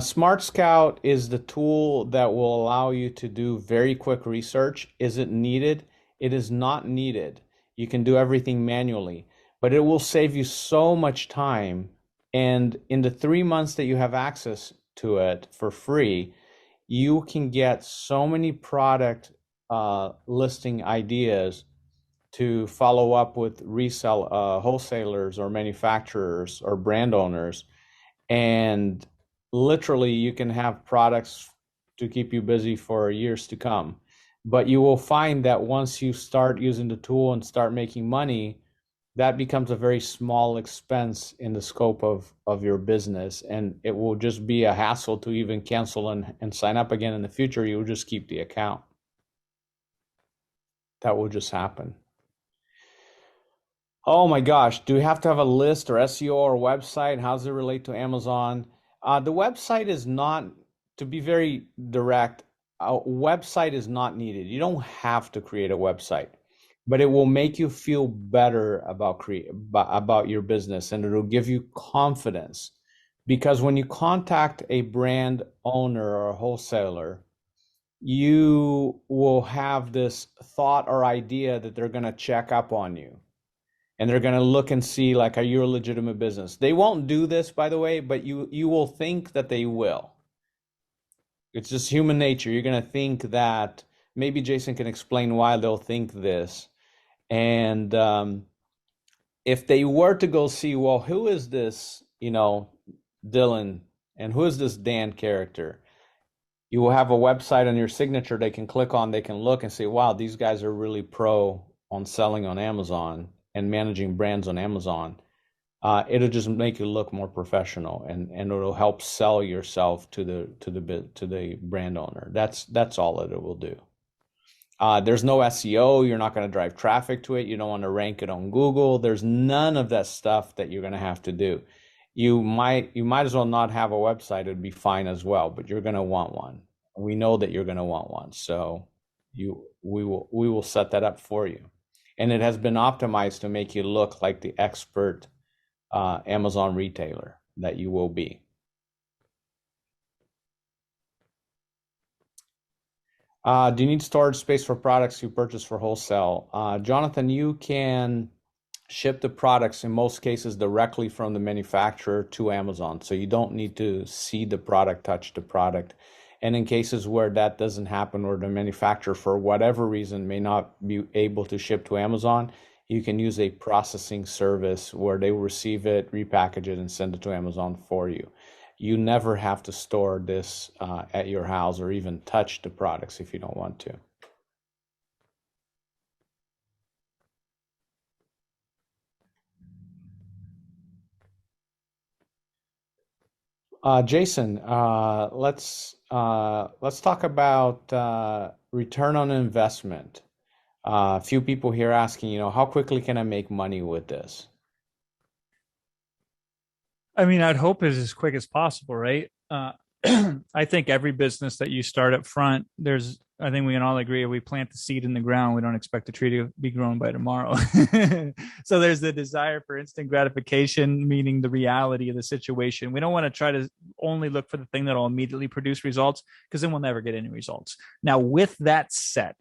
Smart Scout is the tool that will allow you to do very quick research. Is it needed? It is not needed. You can do everything manually, but it will save you so much time. And in the 3 months that you have access to it for free, you can get so many product listing ideas to follow up with wholesalers or manufacturers or brand owners. And literally you can have products to keep you busy for years to come. But you will find that once you start using the tool and start making money, that becomes a very small expense in the scope of your business. And it will just be a hassle to even cancel and sign up again in the future. You'll just keep the account. That will just happen. Oh my gosh, do we have to have a list or SEO or website? How does it relate to Amazon? The website is not, to be very direct, a website is not needed. You don't have to create a website, but it will make you feel better about your business, and it'll give you confidence. Because when you contact a brand owner or a wholesaler, you will have this thought or idea that they're going to check up on you. And they're going to look and see, like, are you a legitimate business? They won't do this, by the way, but you will think that they will. It's just human nature. You're going to think that. Maybe Jason can explain why they'll think this. And if they were to go see, well, who is this, Dylan, and who is this Dan character? You will have a website on your signature they can click on. They can look and say, wow, these guys are really pro on selling on Amazon and managing brands on Amazon. It'll just make you look more professional, and it'll help sell yourself to the brand owner. That's all that it will do. There's no SEO. You're not going to drive traffic to it. You don't want to rank it on Google. There's none of that stuff that you're going to have to do. you might as well not have a website. It'd be fine as well, but you're going to want one. We know that you're going to want one. So we will set that up for you. And it has been optimized to make you look like the expert Amazon retailer that you will be. Do you need storage space for products you purchase for wholesale? Jonathan, you can ship the products in most cases directly from the manufacturer to Amazon. So you don't need to see the product, touch the product. And in cases where that doesn't happen, or the manufacturer for whatever reason may not be able to ship to Amazon, you can use a processing service where they will receive it, repackage it, and send it to Amazon for you. You never have to store this at your house or even touch the products if you don't want to. Jason, let's talk about return on investment. A few people here asking, how quickly can I make money with this? I mean, I'd hope it's as quick as possible, right? I think every business that you start up front, I think we can all agree, if we plant the seed in the ground, we don't expect the tree to be grown by tomorrow. So there's the desire for instant gratification, meaning the reality of the situation. We don't want to try to only look for the thing that will immediately produce results, because then we'll never get any results. Now, with that said,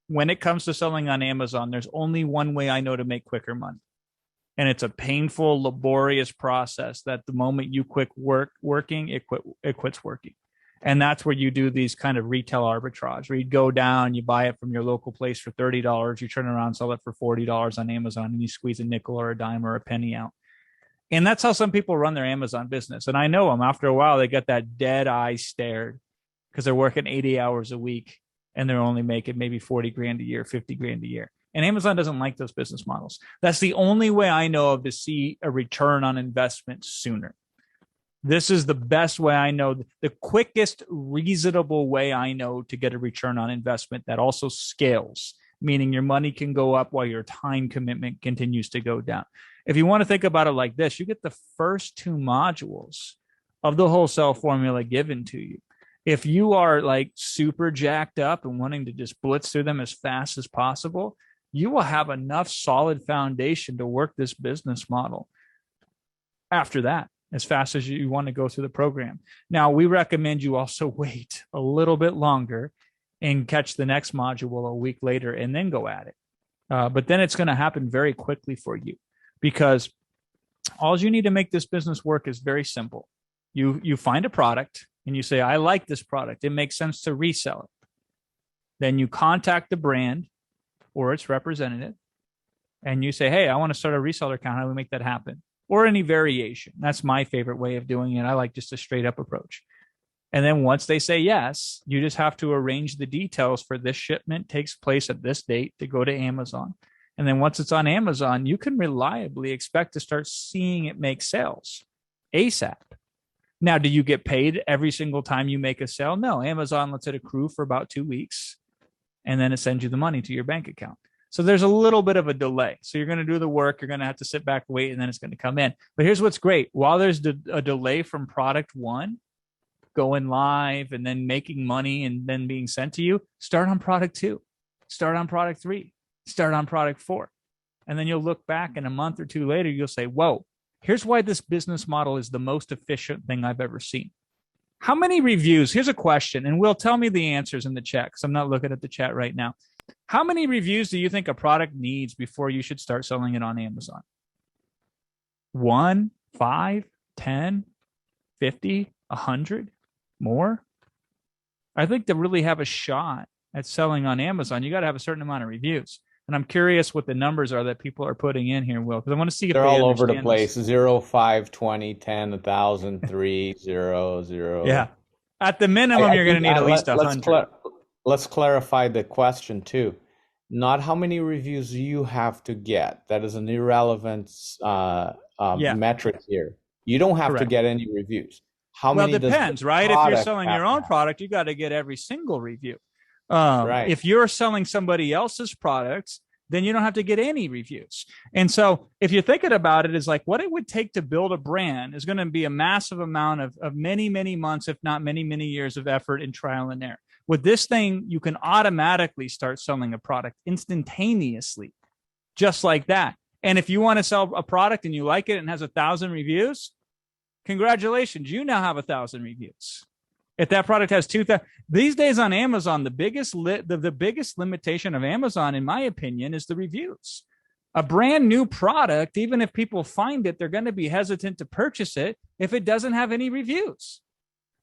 when it comes to selling on Amazon, there's only one way I know to make quicker money. And it's a painful, laborious process that the moment you quit working, it quits working. And that's where you do these kind of retail arbitrage, where you go down, you buy it from your local place for $30, you turn around, sell it for $40 on Amazon, and you squeeze a nickel or a dime or a penny out. And that's how some people run their Amazon business. And I know them. After a while, they get that dead eye stare because they're working 80 hours a week and they're only making maybe 40 grand a year, 50 grand a year. And Amazon doesn't like those business models. That's the only way I know of to see a return on investment sooner. This is the best way I know, the quickest, reasonable way I know to get a return on investment that also scales, meaning your money can go up while your time commitment continues to go down. If you want to think about it like this, you get the first two modules of the wholesale formula given to you. If you are like super jacked up and wanting to just blitz through them as fast as possible, you will have enough solid foundation to work this business model after that, as fast as you want to go through the program. Now, we recommend you also wait a little bit longer and catch the next module a week later and then go at it. But then it's going to happen very quickly for you, because all you need to make this business work is very simple. You find a product and you say, I like this product. It makes sense to resell it. Then you contact the brand or its representative and you say, hey, I want to start a reseller account. How do we make that happen? Or any variation. That's my favorite way of doing it. I like just a straight up approach. And then once they say yes, you just have to arrange the details for this shipment takes place at this date to go to Amazon. And then once it's on Amazon, you can reliably expect to start seeing it make sales ASAP. Now, do you get paid every single time you make a sale? No, Amazon lets it accrue for about 2 weeks, and then it sends you the money to your bank account. So there's a little bit of a delay. So you're going to do the work. You're going to have to sit back, wait, and then it's going to come in. But here's what's great. While there's a delay from product one going live and then making money and then being sent to you, start on product two, start on product three, start on product four. And then you'll look back in a month or two later, you'll say, whoa, here's why this business model is the most efficient thing I've ever seen. How many reviews? Here's a question, and Will, tell me the answers in the chat because I'm not looking at the chat right now. How many reviews do you think a product needs before you should start selling it on Amazon? 1, 5, 10, 50, 100, more? I think to really have a shot at selling on Amazon, you got to have a certain amount of reviews. And I'm curious what the numbers are that people are putting in here, Will, because I want to see if they're all over the place. 0, 5, 20, 10, 1,000, 3, 0, 0. Yeah. At the minimum, you're going to need at least 100. Let's clarify the question too. Not how many reviews you have to get. That is an irrelevant metric here. You don't have to get any reviews. How many? Well, it depends, right? If you're selling your own product, you got to get every single review. Right. If you're selling somebody else's products, then you don't have to get any reviews. And so if you're thinking about it, it's like what it would take to build a brand is going to be a massive amount of many, many months, if not many, many years of effort and trial and error. With this thing, you can automatically start selling a product instantaneously, just like that. And if you want to sell a product and you like it and has 1,000 reviews, congratulations, you now have 1,000 reviews. If that product has 2,000, these days on Amazon, the biggest limitation of Amazon, in my opinion, is the reviews. A brand new product, even if people find it, they're going to be hesitant to purchase it if it doesn't have any reviews.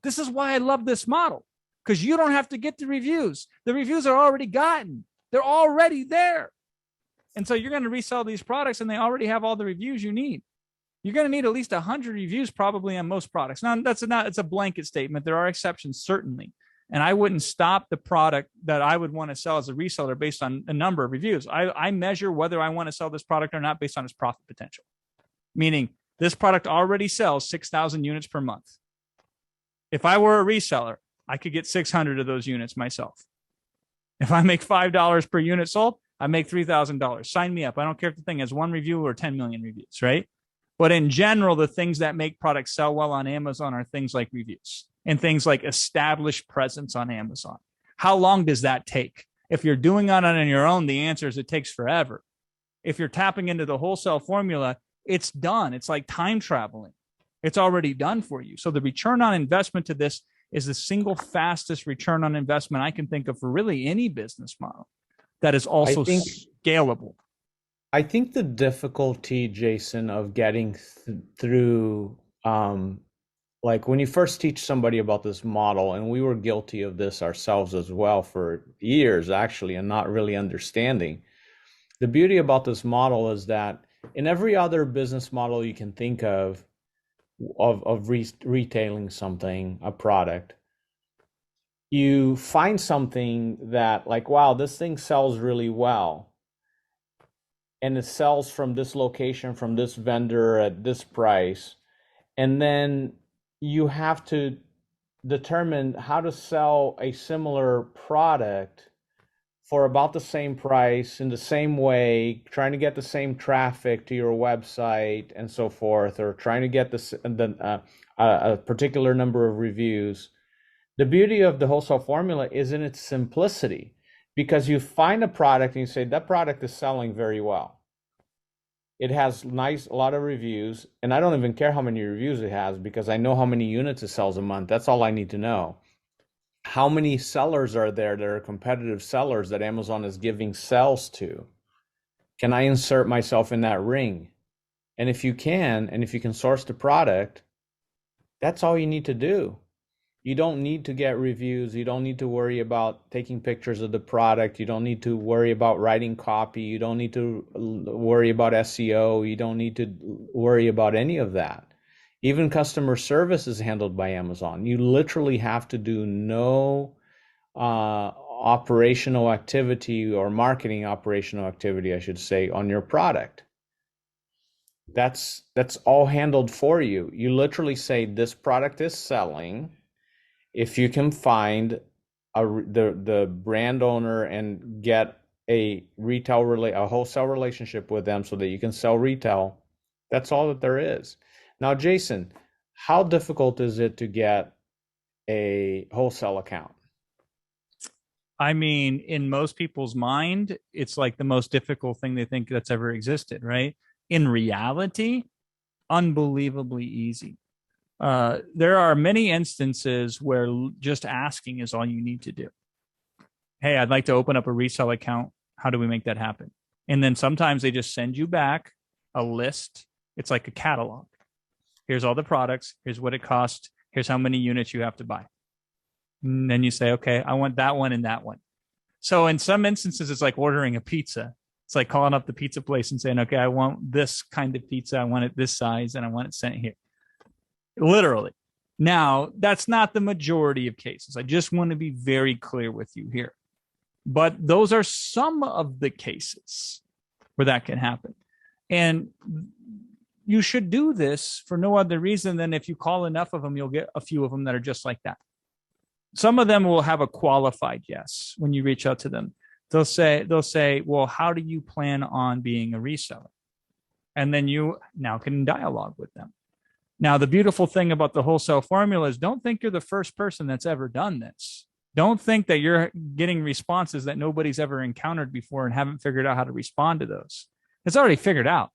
This is why I love this model, because you don't have to get the reviews. The reviews are already gotten. They're already there. And so you're going to resell these products and they already have all the reviews you need. You're going to need at least 100 reviews probably on most products. Now, it's a blanket statement. There are exceptions, certainly. And I wouldn't stop the product that I would want to sell as a reseller based on a number of reviews. I measure whether I want to sell this product or not based on its profit potential. Meaning this product already sells 6,000 units per month. If I were a reseller, I could get 600 of those units myself. If I make $5 per unit sold, I make $3,000. Sign me up. I don't care if the thing has 1 review or 10 million reviews, right? But in general, the things that make products sell well on Amazon are things like reviews and things like established presence on Amazon. How long does that take? If you're doing it on your own, the answer is it takes forever. If you're tapping into the wholesale formula, it's done. It's like time traveling. It's already done for you. So the return on investment to this is the single fastest return on investment I can think of for really any business model that is also scalable. I think the difficulty, Jason, of getting through, like when you first teach somebody about this model, and we were guilty of this ourselves as well for years, actually, and not really understanding. The beauty about this model is that in every other business model you can think of retailing something, a product, you find something that like, wow, this thing sells really well. And it sells from this location, from this vendor at this price. And then you have to determine how to sell a similar product for about the same price in the same way, trying to get the same traffic to your website and so forth, or trying to get a particular number of reviews. The beauty of the wholesale formula is in its simplicity, because you find a product and you say, that product is selling very well. It has a lot of reviews, and I don't even care how many reviews it has because I know how many units it sells a month. That's all I need to know. How many sellers are there that are competitive sellers that Amazon is giving sales to? Can I insert myself in that ring? And if you can, and if you can source the product, that's all you need to do. You don't need to get reviews. You don't need to worry about taking pictures of the product. You don't need to worry about writing copy. You don't need to worry about SEO. You don't need to worry about any of that. Even customer service is handled by Amazon. You literally have to do no operational activity or marketing operational activity, I should say, on your product. That's all handled for you. You literally say, this product is selling. If you can find the brand owner and get a wholesale relationship with them so that you can sell retail, that's all that there is. Now, Jason, how difficult is it to get a wholesale account? I mean, in most people's mind, it's like the most difficult thing they think that's ever existed, right? In reality, unbelievably easy. There are many instances where just asking is all you need to do. Hey, I'd like to open up a resale account. How do we make that happen? And then sometimes they just send you back a list. It's like a catalog. Here's all the products. Here's what it costs. Here's how many units you have to buy. And then you say, okay, I want that one and that one. So in some instances, it's like ordering a pizza. It's like calling up the pizza place and saying, okay, I want this kind of pizza. I want it this size and I want it sent here. Literally. Now, that's not the majority of cases. I just want to be very clear with you here. But those are some of the cases where that can happen. And you should do this for no other reason than if you call enough of them, you'll get a few of them that are just like that. Some of them will have a qualified yes when you reach out to them. They'll say, well, how do you plan on being a reseller? And then you now can dialogue with them. Now, the beautiful thing about the wholesale formula is don't think you're the first person that's ever done this. Don't think that you're getting responses that nobody's ever encountered before and haven't figured out how to respond to those. It's already figured out.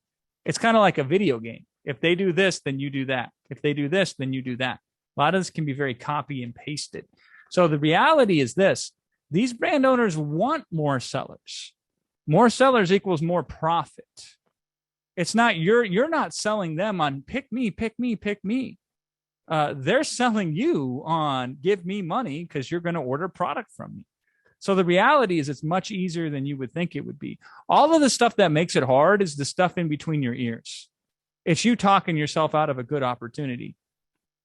It's kind of like a video game. If they do this, then you do that. If they do this, then you do that. A lot of this can be very copy and pasted. So the reality is this: these brand owners want more sellers. More sellers equals more profit. It's not you're not selling them on pick me, pick me, pick me. They're selling you on give me money because you're going to order product from me. So the reality is it's much easier than you would think it would be. All of the stuff that makes it hard is the stuff in between your ears. It's you talking yourself out of a good opportunity.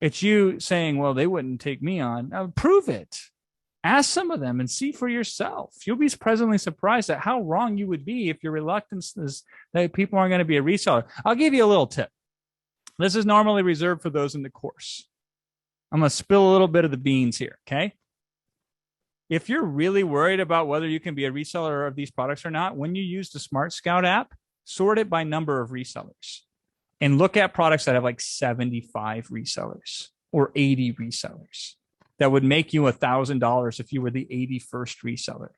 It's you saying, well, they wouldn't take me on. Prove it. Ask some of them and see for yourself. You'll be pleasantly surprised at how wrong you would be if your reluctance is that people aren't going to be a reseller. I'll give you a little tip. This is normally reserved for those in the course. I'm going to spill a little bit of the beans here, okay? If you're really worried about whether you can be a reseller of these products or not, when you use the Smart Scout app, sort it by number of resellers and look at products that have like 75 resellers or 80 resellers. That would make you $1,000 if you were the 81st reseller.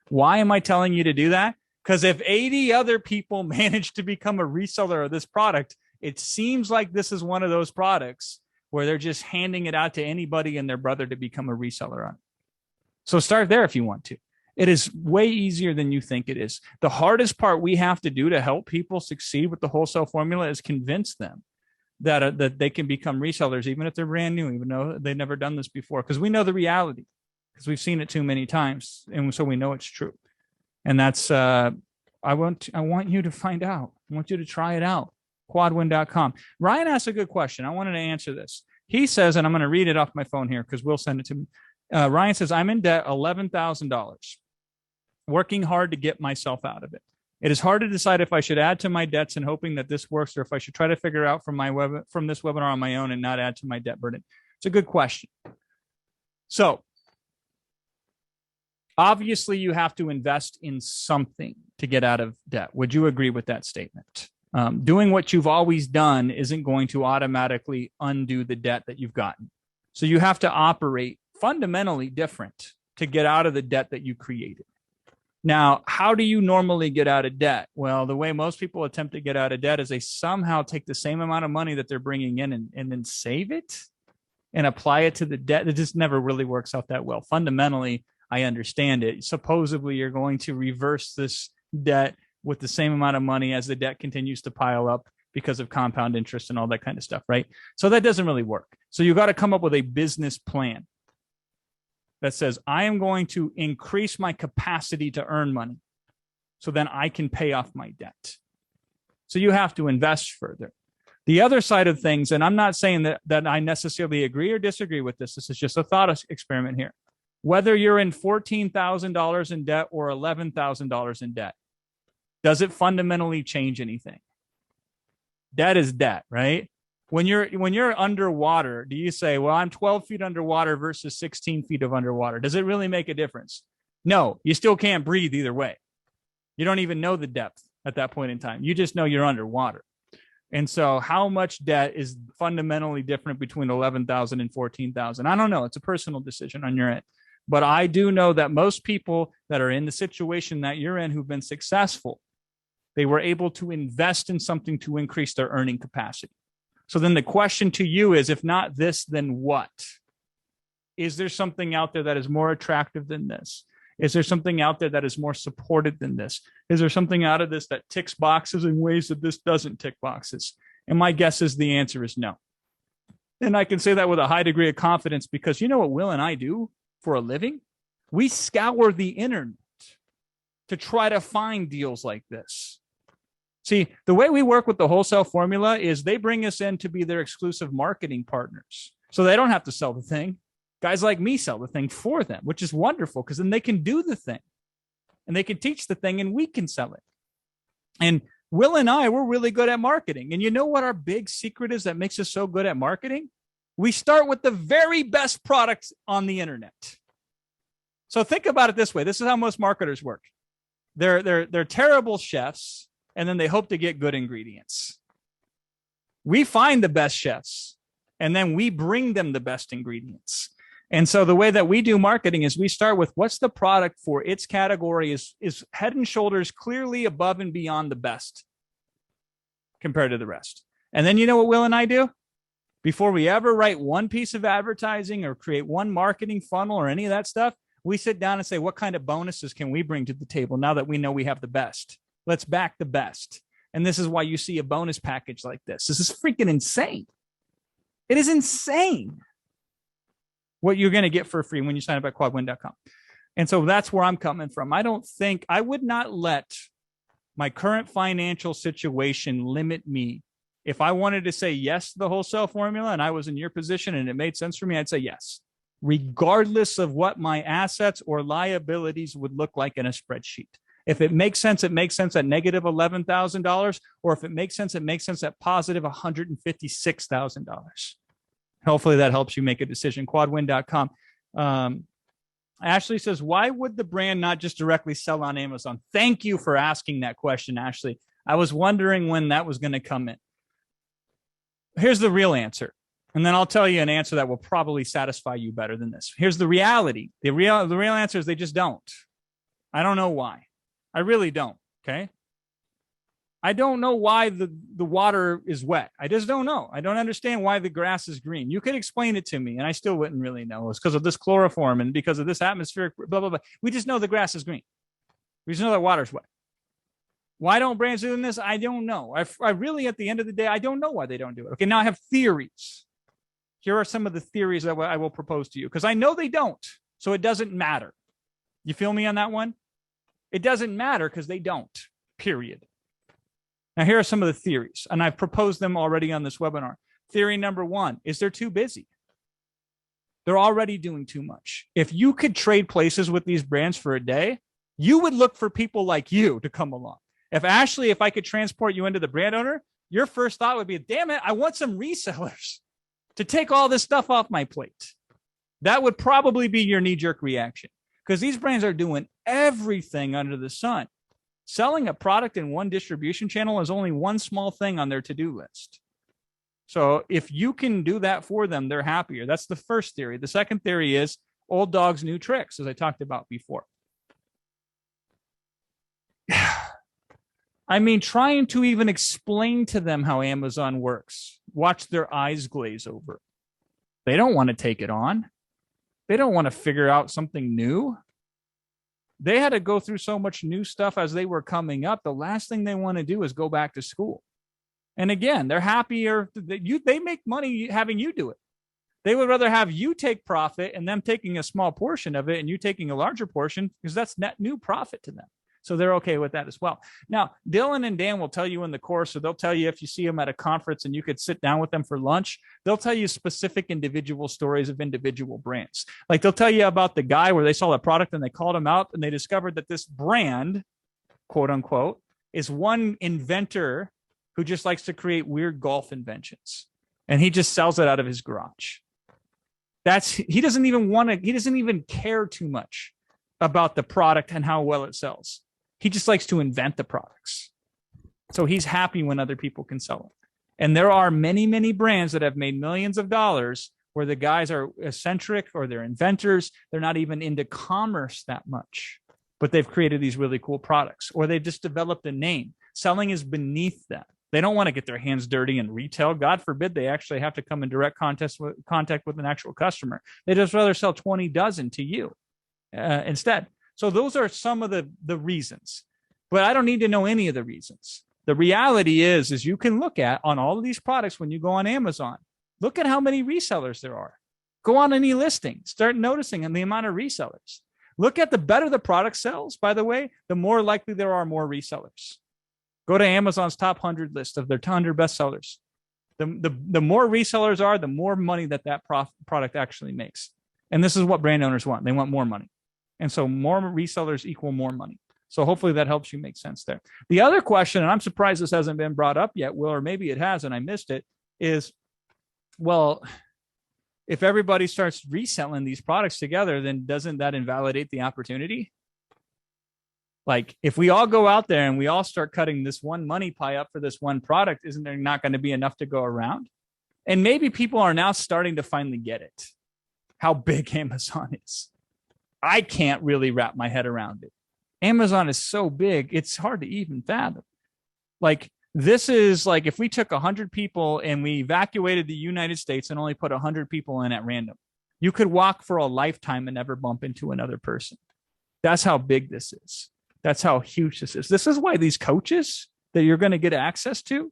Why am I telling you to do that? Because if 80 other people manage to become a reseller of this product, it seems like this is one of those products where they're just handing it out to anybody and their brother to become a reseller on. So start there if you want to. It is way easier than you think it is. The hardest part we have to do to help people succeed with the wholesale formula is convince them that they can become resellers, even if they're brand new, even though they've never done this before, because we know the reality, because we've seen it too many times, and so we know it's true. And that's I want you to find out. I want you to try it out. Quadwin.com. Ryan asked a good question. I wanted to answer this. He says, and I'm going to read it off my phone here because we'll send it to me. Ryan says, I'm in debt $11,000, working hard to get myself out of it. It is hard to decide if I should add to my debts and hoping that this works, or if I should try to figure out from this webinar on my own and not add to my debt burden. It's a good question. So obviously you have to invest in something to get out of debt. Would you agree with that statement? Doing what you've always done isn't going to automatically undo the debt that you've gotten. So you have to operate fundamentally different to get out of the debt that you created. Now, how do you normally get out of debt? Well, the way most people attempt to get out of debt is they somehow take the same amount of money that they're bringing in and then save it and apply it to the debt. It just never really works out that well. Fundamentally, I understand it. Supposedly, you're going to reverse this debt with the same amount of money as the debt continues to pile up because of compound interest and all that kind of stuff, right? So that doesn't really work. So you got to come up with a business plan that says, I am going to increase my capacity to earn money so then I can pay off my debt. So you have to invest further. The other side of things, and I'm not saying that I necessarily agree or disagree with this. This is just a thought experiment here. Whether you're in $14,000 in debt or $11,000 in debt, does it fundamentally change anything? Debt is debt, right? When you're underwater, do you say, well, I'm 12 feet underwater versus 16 feet of underwater? Does it really make a difference? No, you still can't breathe either way. You don't even know the depth at that point in time. You just know you're underwater. And so how much debt is fundamentally different between 11,000 and 14,000? I don't know. It's a personal decision on your end. But I do know that most people that are in the situation that you're in who've been successful, they were able to invest in something to increase their earning capacity. So then the question to you is, if not this, then what? Is there something out there that is more attractive than this? Is there something out there that is more supported than this? Is there something out of this that ticks boxes in ways that this doesn't tick boxes? And my guess is the answer is no. And I can say that with a high degree of confidence because you know what Will and I do for a living? We scour the internet to try to find deals like this. See, the way we work with the wholesale formula is they bring us in to be their exclusive marketing partners. So they don't have to sell the thing. Guys like me sell the thing for them, which is wonderful because then they can do the thing and they can teach the thing and we can sell it. And Will and I, we're really good at marketing. And you know what our big secret is that makes us so good at marketing? We start with the very best products on the internet. So think about it this way. This is how most marketers work. They're terrible chefs, and then they hope to get good ingredients. We find the best chefs, and then we bring them the best ingredients. And so the way that we do marketing is we start with what's the product for its category is head and shoulders clearly above and beyond the best compared to the rest. And then you know what Will and I do? Before we ever write one piece of advertising or create one marketing funnel or any of that stuff, we sit down and say, what kind of bonuses can we bring to the table now that we know we have the best? Let's back the best. And this is why you see a bonus package like this. This is freaking insane. It is insane what you're going to get for free when you sign up at quadwin.com. And so that's where I'm coming from. I would not let my current financial situation limit me. If I wanted to say yes to the wholesale formula and I was in your position and it made sense for me, I'd say yes, regardless of what my assets or liabilities would look like in a spreadsheet. If it makes sense, it makes sense at negative $11,000, or if it makes sense, it makes sense at positive $156,000. Hopefully that helps you make a decision. Quadwin.com. Ashley says, why would the brand not just directly sell on Amazon? Thank you for asking that question, Ashley. I was wondering when that was going to come in. Here's the real answer. And then I'll tell you an answer that will probably satisfy you better than this. Here's the reality. The real answer is they just don't. I don't know why. I really don't. Okay. I don't know why the water is wet. I just don't know. I don't understand why the grass is green. You could explain it to me, and I still wouldn't really know. It's because of this chloroform and because of this atmospheric blah, blah, blah. We just know the grass is green. We just know that water's wet. Why don't brands do this? I don't know. I really, at the end of the day, I don't know why they don't do it. Okay, now I have theories. Here are some of the theories that I will propose to you, because I know they don't, so it doesn't matter. You feel me on that one? It doesn't matter because they don't, period. Now, here are some of the theories, and I've proposed them already on this webinar. Theory number one is they're too busy. They're already doing too much. If you could trade places with these brands for a day, you would look for people like you to come along. If I could transport you into the brand owner, your first thought would be, damn it, I want some resellers to take all this stuff off my plate. That would probably be your knee-jerk reaction, because these brands are doing everything under the sun. Selling a product in one distribution channel is only one small thing on their to-do list. So if you can do that for them, they're happier. That's the first theory. The second theory is old dogs, new tricks, as I talked about before. I mean, trying to even explain to them how Amazon works, watch their eyes glaze over. They don't want to take it on. They don't want to figure out something new. They had to go through so much new stuff as they were coming up. The last thing they want to do is go back to school. And again, they're happier that they make money having you do it. They would rather have you take profit and them taking a small portion of it and you taking a larger portion, because that's net new profit to them. So they're okay with that as well. Now, Dylan and Dan will tell you in the course, so they'll tell you if you see them at a conference and you could sit down with them for lunch, they'll tell you specific individual stories of individual brands. Like they'll tell you about the guy where they saw a product and they called him out and they discovered that this brand, quote unquote, is one inventor who just likes to create weird golf inventions. And he just sells it out of his garage. He doesn't even care too much about the product and how well it sells. He just likes to invent the products. So he's happy when other people can sell them. And there are many, many brands that have made millions of dollars where the guys are eccentric or they're inventors. They're not even into commerce that much, but they've created these really cool products, or they've just developed a name. Selling is beneath them. They don't want to get their hands dirty in retail. God forbid they actually have to come in direct contact with an actual customer. They just rather sell 20 dozen to you instead. So those are some of the reasons, but I don't need to know any of the reasons. The reality is you can look at on all of these products when you go on Amazon, look at how many resellers there are. Go on any listing, start noticing the amount of resellers. Look at the better the product sells, by the way, the more likely there are more resellers. Go to Amazon's top 100 list of their 100 best sellers. The more resellers are, the more money that product actually makes. And this is what brand owners want. They want more money. And so more resellers equal more money. So hopefully that helps you make sense there. The other question, and I'm surprised this hasn't been brought up yet, Will, or maybe it has and I missed it, is, well, if everybody starts reselling these products together, then doesn't that invalidate the opportunity? Like if we all go out there and we all start cutting this one money pie up for this one product, isn't there not going to be enough to go around? And maybe people are now starting to finally get it, how big Amazon is. I can't really wrap my head around it. Amazon is so big, it's hard to even fathom. Like this is like if we took 100 people and we evacuated the United States and only put 100 people in at random, you could walk for a lifetime and never bump into another person. That's how big this is. That's how huge this is. This is why these coaches that you're going to get access to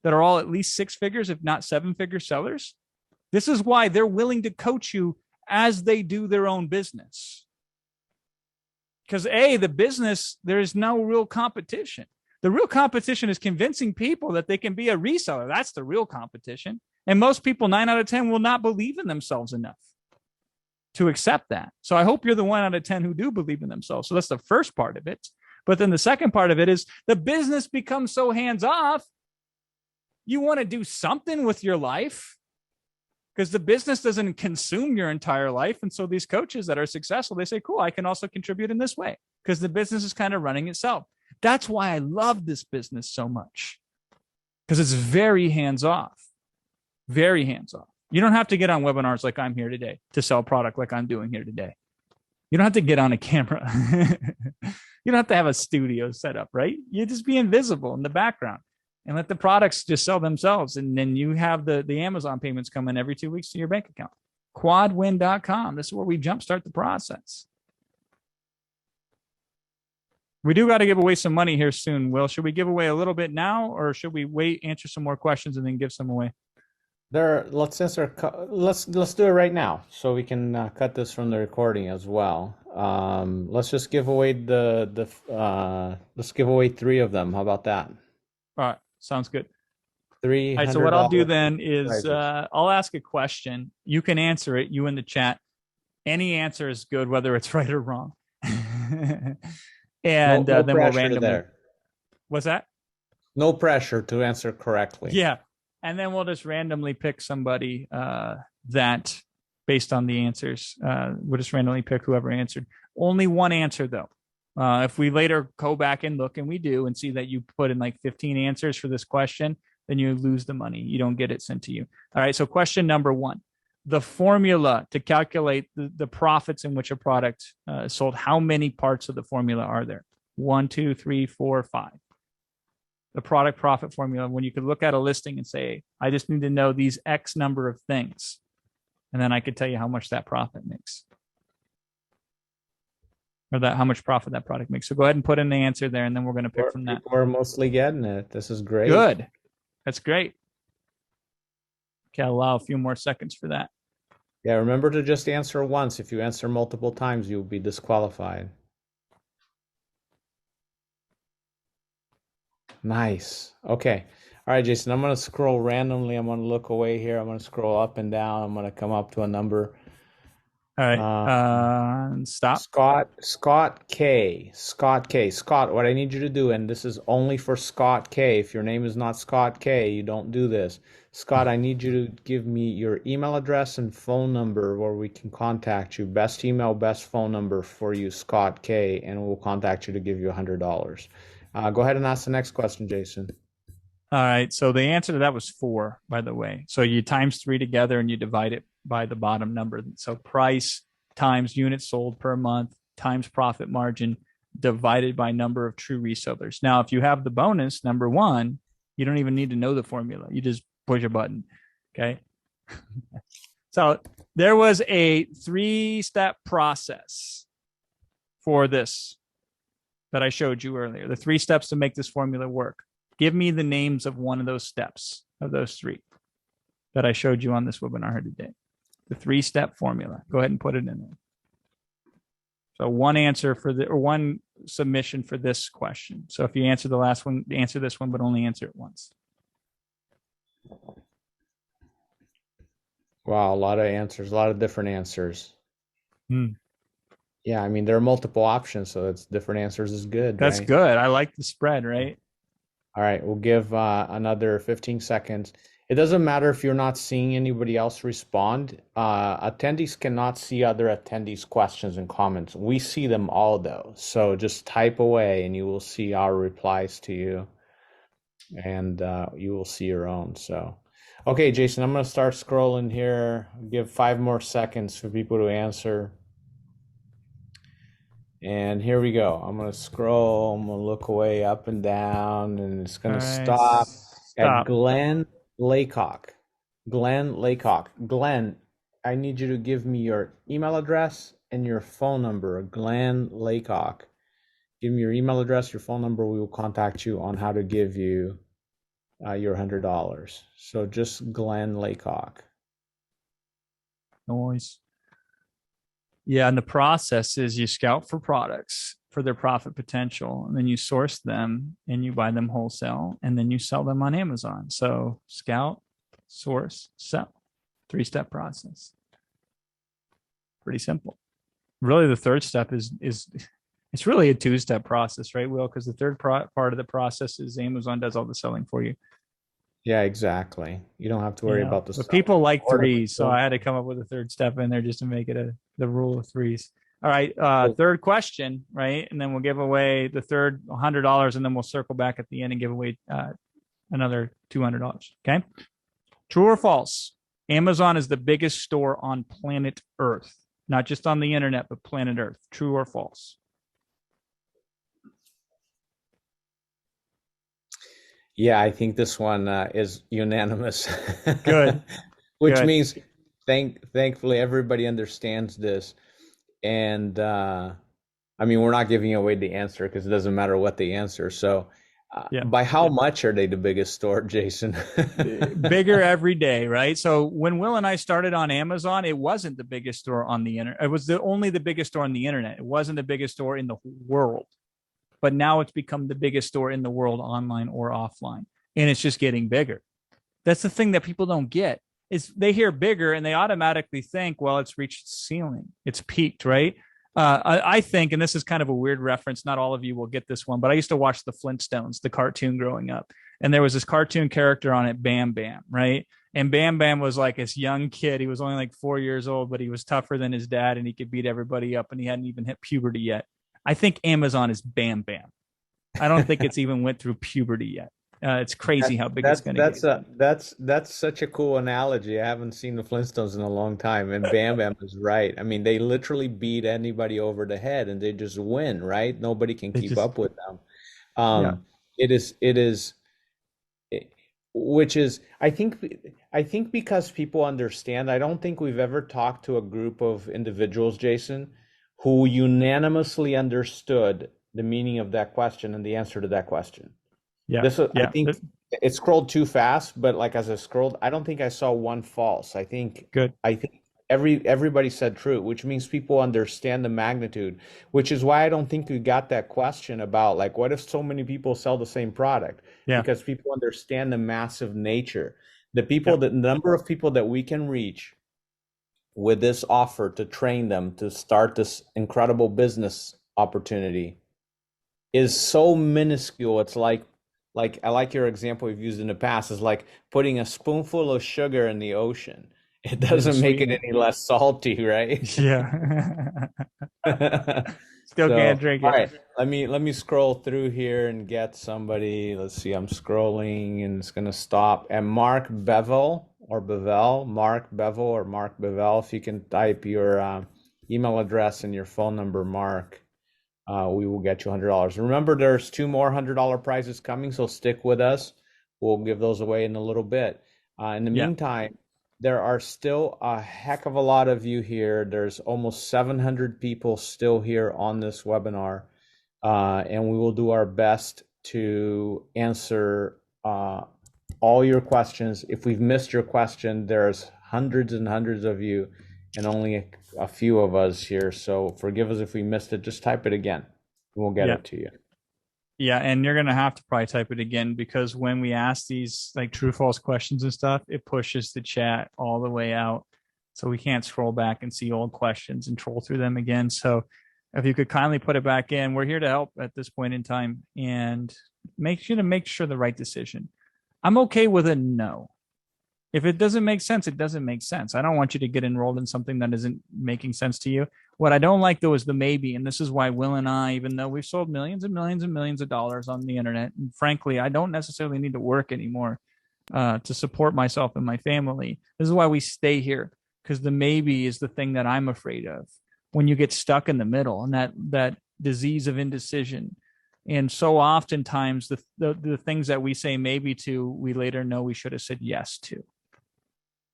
that are all at least 6 figures, if not 7-figure sellers, this is why they're willing to coach you as they do their own business. Because the business, there is no real competition. The real competition is convincing people that they can be a reseller. That's the real competition. And most people, 9 out of 10, will not believe in themselves enough to accept that. So I hope you're the 1 out of 10 who do believe in themselves. So that's the first part of it. But then the second part of it is the business becomes so hands-off. You want to do something with your life because the business doesn't consume your entire life. And so these coaches that are successful, they say, cool, I can also contribute in this way because the business is kind of running itself. That's why I love this business so much, because it's very hands-off, very hands-off. You don't have to get on webinars like I'm here today to sell product like I'm doing here today. You don't have to get on a camera. You don't have to have a studio set up, right? You just be invisible in the background and let the products just sell themselves. And then you have the Amazon payments come in every 2 weeks to your bank account. Quadwin.com. This is where we jumpstart the process. We do got to give away some money here soon, Will. Should we give away a little bit now, or should we wait, answer some more questions, and then give some away? Let's do it right now, so we can cut this from the recording as well. Let's just give away let's give away 3 of them. How about that? All right, sounds good. $300. All right, so what I'll do then is I'll ask a question. You can answer it. You in the chat. Any answer is good, whether it's right or wrong. And no then we'll randomly. There. What's that? No pressure to answer correctly. Yeah. And then we'll just randomly pick somebody that, based on the answers, we'll just randomly pick whoever answered. Only one answer, though. If we later go back and look, and we do, and see that you put in like 15 answers for this question, then you lose the money. You don't get it sent to you. All right. So question number 1. The formula to calculate the profits in which a product is sold. How many parts of the formula are there? 1, 2, 3, 4, 5. The product profit formula, when you could look at a listing and say, I just need to know these X number of things. And then I could tell you how much that profit makes. Or how much profit that product makes. So go ahead and put in the answer there, and then we're going to pick from that. We're mostly getting it. This is great. Good. That's great. Okay, I'll allow a few more seconds for that. Yeah, remember to just answer once. If you answer multiple times, you'll be disqualified. Nice. Okay. All right, Jason, I'm going to scroll randomly. I'm going to look away here. I'm going to scroll up and down. I'm going to come up to a number. All right. Stop. Scott K. Scott, what I need you to do, and this is only for Scott K. If your name is not Scott K, you don't do this. Scott, I need you to give me your email address and phone number where we can contact you. Best email, best phone number for you, Scott K, and we'll contact you to give you $100. Go ahead and ask the next question, Jason. All right. So the answer to that was 4, by the way. So you times 3 together and you divide it by the bottom number. So price times units sold per month times profit margin divided by number of true resellers. Now, if you have the bonus, number 1, you don't even need to know the formula. You just push a button. Okay. So there was a 3-step process for this that I showed you earlier. The 3 steps to make this formula work. Give me the names of one of those steps, of those 3 that I showed you on this webinar here today. The 3-step formula. Go ahead and put it in there. So one submission for this question. So if you answer the last one, answer this one, but only answer it once. Wow, a lot of answers, a lot of different answers. Hmm. Yeah, I mean, there are multiple options, so it's different answers is good. That's right? good. I like the spread, right? All right, we'll give another 15 seconds. It doesn't matter if you're not seeing anybody else respond. Attendees cannot see other attendees' questions and comments. We see them all though. So just type away and you will see our replies to you, and you will see your own. So, okay, Jason, I'm going to start scrolling here. Give 5 more seconds for people to answer. And here we go. I'm going to scroll. I'm going to look away up and down, and it's going to stop at Glenn Laycock. Glenn Laycock. Glenn, I need you to give me your email address and your phone number. Glenn Laycock. Give me your email address, your phone number. We will contact you on how to give you your $100. So just Glenn Laycock. Noise. Yeah, and the process is you scout for products for their profit potential, and then you source them and you buy them wholesale, and then you sell them on Amazon. So scout, source, sell. 3-step process. Pretty simple. Really, the third step is it's really a 2-step process, right, Will? Because the third part of the process is Amazon does all the selling for you. Yeah, exactly. You don't have to worry about the. But people like 3s, so I had to come up with a third step in there just to make it the rule of 3s. All right, third question, right? And then we'll give away the third $100, and then we'll circle back at the end and give away another $200. Okay? True or false? Amazon is the biggest store on planet Earth, not just on the internet, but planet Earth. True or false? Yeah, I think this one is unanimous. Good. Which Good. means thankfully everybody understands this. And I mean, we're not giving away the answer because it doesn't matter what the answer. So by how much are they the biggest store, Jason? Bigger every day, right? So when Will and I started on Amazon, it wasn't the biggest store on the internet. It was only the biggest store on the internet. It wasn't the biggest store in the world. But now it's become the biggest store in the world, online or offline. And it's just getting bigger. That's the thing that people don't get is they hear bigger and they automatically think, well, it's reached its ceiling. It's peaked, right? I think, and this is kind of a weird reference, not all of you will get this one, but I used to watch the Flintstones, the cartoon growing up. And there was this cartoon character on it, Bam Bam, right? And Bam Bam was like this young kid. He was only like 4 years old, but he was tougher than his dad and he could beat everybody up and he hadn't even hit puberty yet. I think Amazon is Bam Bam. I don't think it's even went through puberty yet. It's crazy how big it's going to get. That's such a cool analogy. I haven't seen the Flintstones in a long time, and Bam Bam is right. I mean, they literally beat anybody over the head, and they just win, right? Nobody can keep up with them. It is, which is, I think because people understand. I don't think we've ever talked to a group of individuals, Jason, who unanimously understood the meaning of that question and the answer to that question. I think it scrolled too fast, but like as I scrolled, I don't think I saw one false. I think everybody said true, which means people understand the magnitude, which is why I don't think we got that question about like, what if so many people sell the same product? Because people understand the massive nature. The number of people that we can reach with this offer to train them to start this incredible business opportunity is so minuscule. It's like I like your example we've used in the past, is like putting a spoonful of sugar in the ocean. It doesn't make it any less salty, right? Yeah. Still can't drink it. All right, let me scroll through here and get somebody. Let's see, I'm scrolling and it's gonna stop. And Mark Bevel, Mark Bevel, if you can type your email address and your phone number, Mark, we will get you $100. Remember, there's 2 more $100 prizes coming, so stick with us. We'll give those away in a little bit. In the meantime, there are still a heck of a lot of you here. There's almost 700 people still here on this webinar, and we will do our best to answer all your questions. If we've missed your question, there's hundreds and hundreds of you and only a few of us here. So forgive us if we missed it. Just type it again and we'll get it to you. Yeah, and you're going to have to probably type it again because when we ask these like true false questions and stuff, it pushes the chat all the way out. So we can't scroll back and see old questions and troll through them again. So if you could kindly put it back in, we're here to help at this point in time and make sure the right decision. I'm okay with a no. If it doesn't make sense, it doesn't make sense. I don't want you to get enrolled in something that isn't making sense to you. What I don't like though is the maybe. And this is why Will and I, even though we've sold millions and millions and millions of dollars on the internet, and frankly, I don't necessarily need to work anymore to support myself and my family. This is why we stay here, because the maybe is the thing that I'm afraid of when you get stuck in the middle, and that disease of indecision. And so oftentimes the things that we say maybe to, we later know we should have said yes to.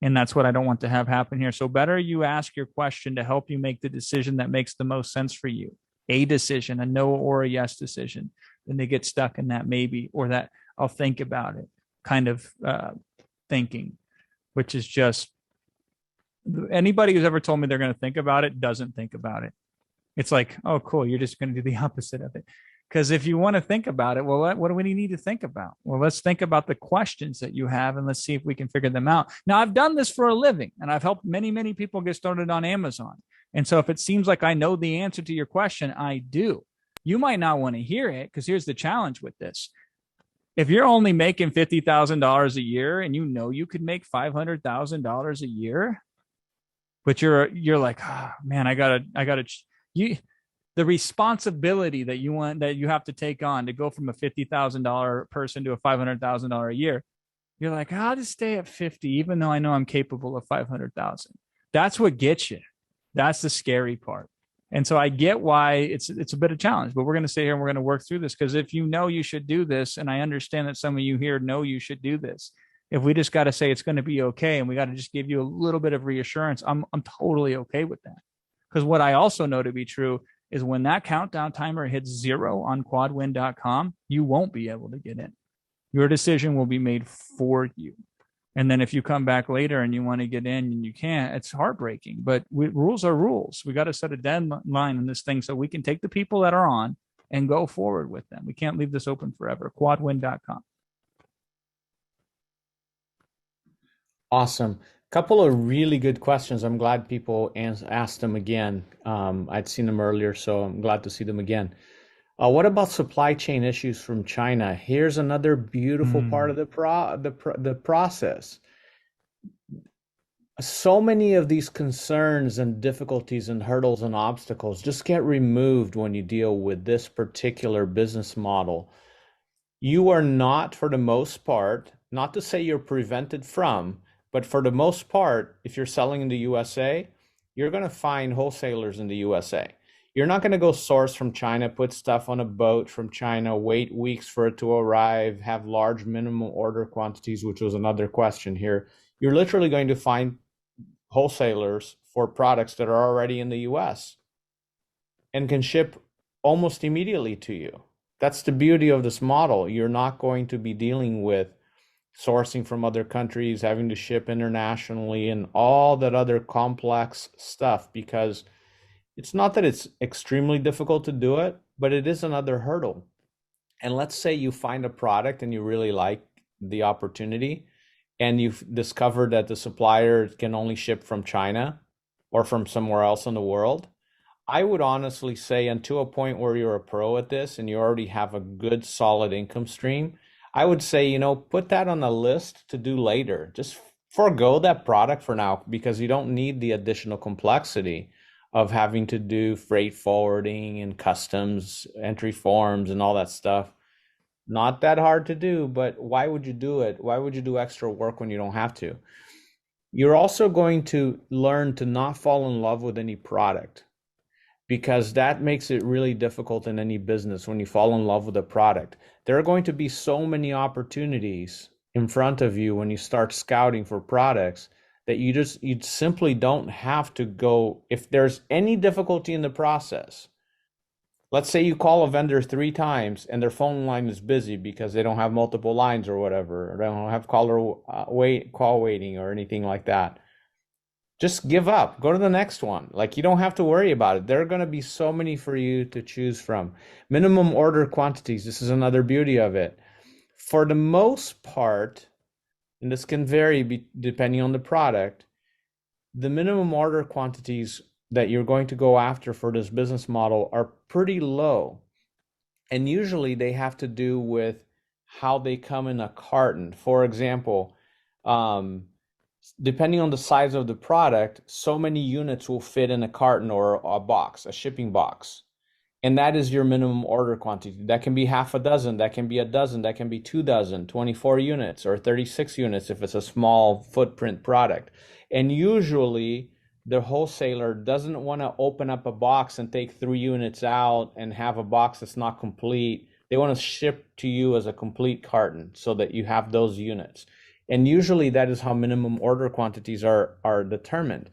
And that's what I don't want to have happen here. So better you ask your question to help you make the decision that makes the most sense for you, a decision, a no or a yes decision, than to get stuck in that maybe or that I'll think about it kind of thinking, which is just, anybody who's ever told me they're going to think about it doesn't think about it. It's like, oh, cool, you're just going to do the opposite of it. Because if you want to think about it, well, what do we need to think about? Well, let's think about the questions that you have and let's see if we can figure them out. Now, I've done this for a living and I've helped many, many people get started on Amazon. And so if it seems like I know the answer to your question, I do. You might not want to hear it, because here's the challenge with this. If you're only making $50,000 a year and you know you could make $500,000 a year, but you're like, oh, man, the responsibility that you have to take on to go from a $50,000 person to a $500,000 a year, you're like, I'll just stay at 50, even though I know I'm capable of 500,000. That's what gets you. That's the scary part. And so I get why it's a bit of a challenge, but we're going to sit here and we're going to work through this, because if you know you should do this, and I understand that some of you here know you should do this, if we just got to say it's going to be okay and we got to just give you a little bit of reassurance, I'm totally okay with that. Because what I also know to be true is when that countdown timer hits 0 on quadwin.com, you won't be able to get in. Your decision will be made for you. And then if you come back later and you want to get in and you can't, it's heartbreaking. But rules are rules. We got to set a deadline in this thing so we can take the people that are on and go forward with them. We can't leave this open forever. Quadwin.com. Awesome. Couple of really good questions. I'm glad people asked them again. I'd seen them earlier, so I'm glad to see them again. What about supply chain issues from China? Here's another beautiful part of the process. So many of these concerns and difficulties and hurdles and obstacles just get removed when you deal with this particular business model. You are not, for the most part, not to say you're prevented from, but for the most part, if you're selling in the USA, you're going to find wholesalers in the USA. You're not going to go source from China, put stuff on a boat from China, wait weeks for it to arrive, have large minimum order quantities, which was another question here. You're literally going to find wholesalers for products that are already in the US and can ship almost immediately to you. That's the beauty of this model. You're not going to be dealing with sourcing from other countries, having to ship internationally, and all that other complex stuff, because it's not that it's extremely difficult to do it, but it is another hurdle. And let's say you find a product and you really like the opportunity, and you've discovered that the supplier can only ship from China or from somewhere else in the world. I would honestly say, until a point where you're a pro at this and you already have a good solid income stream, I would say, put that on the list to do later. Just forego that product for now, because you don't need the additional complexity of having to do freight forwarding and customs entry forms and all that stuff. Not that hard to do, but why would you do it? Why would you do extra work when you don't have to? You're also going to learn to not fall in love with any product, because that makes it really difficult in any business when you fall in love with a product. There are going to be so many opportunities in front of you when you start scouting for products that you simply don't have to go. If there's any difficulty in the process, let's say you call a vendor 3 times and their phone line is busy because they don't have multiple lines or whatever, or they don't have call waiting or anything like that. Just give up, go to the next one. Like, you don't have to worry about it. There are going to be so many for you to choose from. Minimum order quantities. This is another beauty of it. For the most part, and this can vary depending on the product, the minimum order quantities that you're going to go after for this business model are pretty low. And usually they have to do with how they come in a carton. For example, Depending on the size of the product, so many units will fit in a carton or a box, a shipping box. And that is your minimum order quantity. That can be half a dozen, that can be a dozen, that can be 2 dozen, 24 units or 36 units if it's a small footprint product. And usually the wholesaler doesn't want to open up a box and take 3 units out and have a box that's not complete. They want to ship to you as a complete carton so that you have those units. And usually that is how minimum order quantities are determined.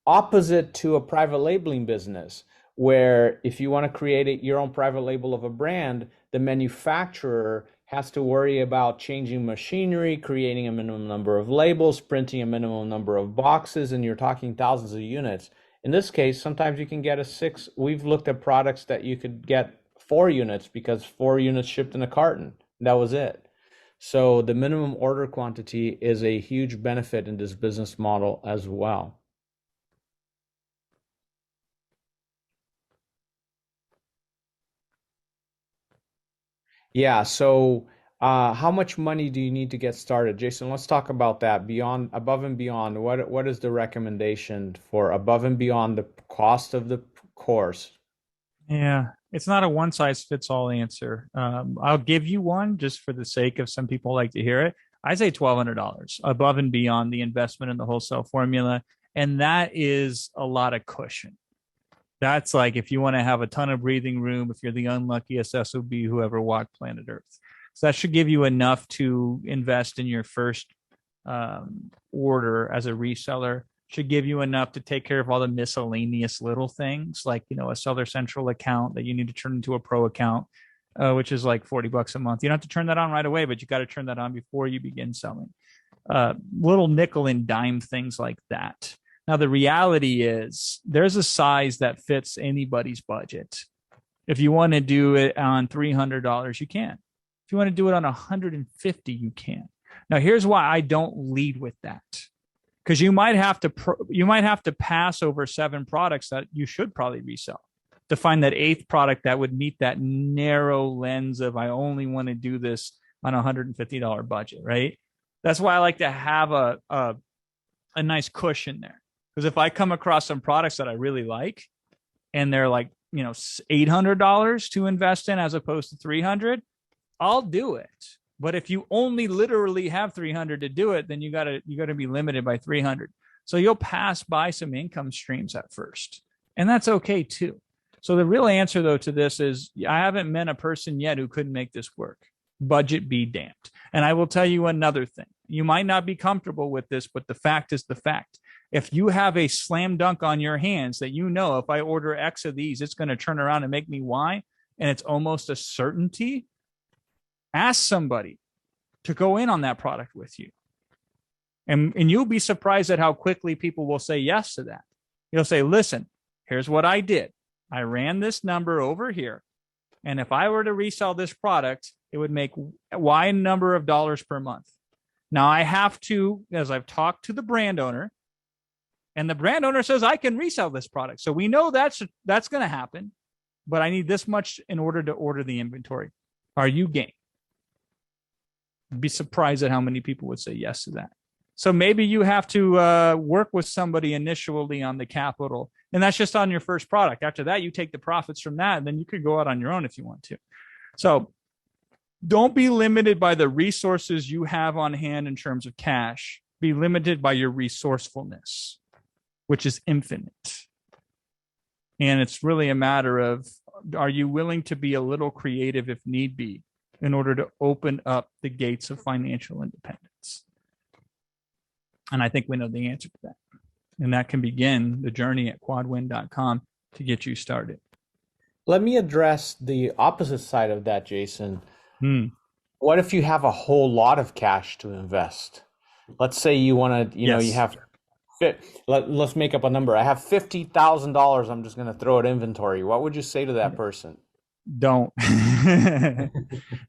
Opposite to a private labeling business, where if you want to create your own private label of a brand, the manufacturer has to worry about changing machinery, creating a minimum number of labels, printing a minimum number of boxes, and you're talking thousands of units. In this case, sometimes you can get a 6. We've looked at products that you could get 4 units because 4 units shipped in a carton. That was it. So the minimum order quantity is a huge benefit in this business model as well. Yeah, so how much money do you need to get started? Jason, let's talk about that. Beyond, above and beyond, what is the recommendation for above and beyond the cost of the course? Yeah, it's not a one size fits all answer. I'll give you one just for the sake of some people like to hear it. I say $1,200 above and beyond the investment in the wholesale formula. And that is a lot of cushion. That's like if you want to have a ton of breathing room, if you're the unluckiest SOB who ever walked planet Earth. So that should give you enough to invest in your first order as a reseller. Should give you enough to take care of all the miscellaneous little things like, a Seller Central account that you need to turn into a pro account, which is like $40 a month. You don't have to turn that on right away, but you got to turn that on before you begin selling. Little nickel and dime things like that. Now, the reality is there's a size that fits anybody's budget. If you want to do it on $300, you can. If you want to do it on $150, you can. Now, here's why I don't lead with that. Because you might have to pass over 7 products that you should probably resell to find that 8th product that would meet that narrow lens of I only want to do this on a $150 budget, right? That's why I like to have a nice cushion there. Because if I come across some products that I really like and they're like, $800 to invest in as opposed to $300, I'll do it. But if you only literally have $300 to do it, then you gotta be limited by $300. So you'll pass by some income streams at first, and that's okay too. So the real answer though to this is I haven't met a person yet who couldn't make this work. Budget be damned. And I will tell you another thing. You might not be comfortable with this, but the fact is the fact. If you have a slam dunk on your hands that if I order X of these, it's going to turn around and make me Y, and it's almost a certainty, ask somebody to go in on that product with you. And you'll be surprised at how quickly people will say yes to that. You'll say, listen, here's what I did. I ran this number over here. And if I were to resell this product, it would make Y number of dollars per month. Now I have to, as I've talked to the brand owner, and the brand owner says, I can resell this product. So we know that's going to happen, but I need this much in order to order the inventory. Are you game? Be surprised at how many people would say yes to that. So maybe you have to work with somebody initially on the capital, and that's just on your first product. After that, you take the profits from that, and then you could go out on your own if you want to. So don't be limited by the resources you have on hand in terms of cash. Be limited by your resourcefulness, which is infinite. And it's really a matter of, are you willing to be a little creative if need be in order to open up the gates of financial independence? And I think we know the answer to that. And that can begin the journey at quadwin.com to get you started. Let me address the opposite side of that, Jason. What if you have a whole lot of cash to invest? Let's say you want to, you have, let's make up a number. I have $50,000. I'm just going to throw at inventory. What would you say to that person? Don't.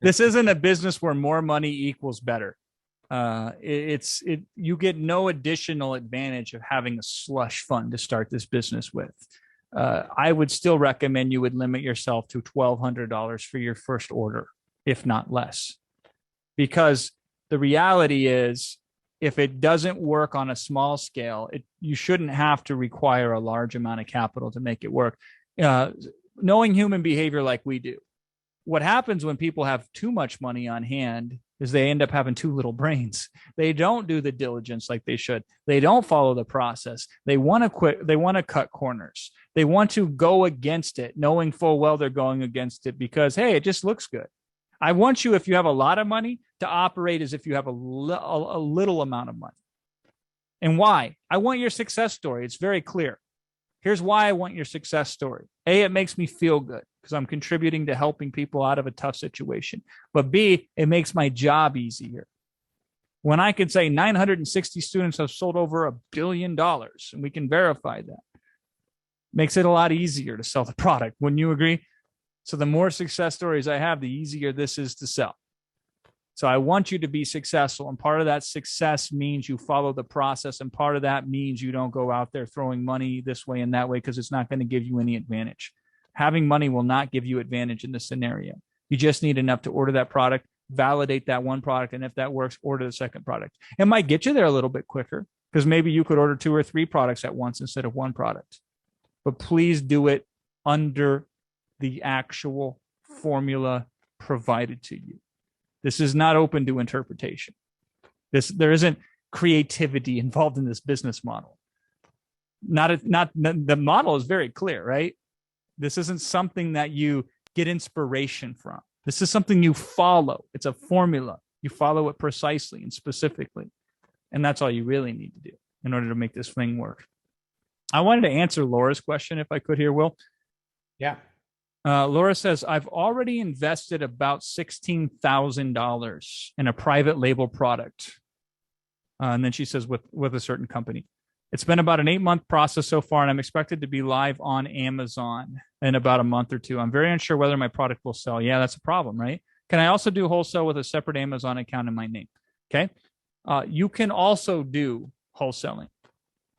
This isn't a business where more money equals better. You get no additional advantage of having a slush fund to start this business with. I would still recommend you would limit yourself to $1,200 for your first order, if not less, because the reality is if it doesn't work on a small scale, you shouldn't have to require a large amount of capital to make it work. Knowing human behavior like we do, what happens when people have too much money on hand is they end up having too little brains. They don't do the diligence like they should. They don't follow the process. They want to quit. They want to cut corners. They want to go against it, knowing full well they're going against it because, hey, it just looks good. I want you, if you have a lot of money, to operate as if you have a little amount of money. And why? I want your success story. It's very clear. Here's why I want your success story. A, it makes me feel good because I'm contributing to helping people out of a tough situation. But B, it makes my job easier. When I can say 960 students have sold over $1 billion, and we can verify that, makes it a lot easier to sell the product. Wouldn't you agree? So the more success stories I have, the easier this is to sell. So I want you to be successful. And part of that success means you follow the process. And part of that means you don't go out there throwing money this way and that way because it's not going to give you any advantage. Having money will not give you advantage in this scenario. You just need enough to order that product, validate that one product. And if that works, order the second product. It might get you there a little bit quicker because maybe you could order 2 or 3 products at once instead of one product. But please do it under the actual formula provided to you. This is not open to interpretation. There isn't creativity involved in this business model. The model is very clear, right? This isn't something that you get inspiration from. This is something you follow. It's a formula. You follow it precisely and specifically. And that's all you really need to do in order to make this thing work. I wanted to answer Laura's question if I could here, Will. Yeah. Laura says, I've already invested about $16,000 in a private label product. And then she says, with a certain company. It's been about an 8-month process so far, and I'm expected to be live on Amazon in about a month or 2. I'm very unsure whether my product will sell. Yeah, that's a problem, right? Can I also do wholesale with a separate Amazon account in my name? Okay. You can also do wholesaling.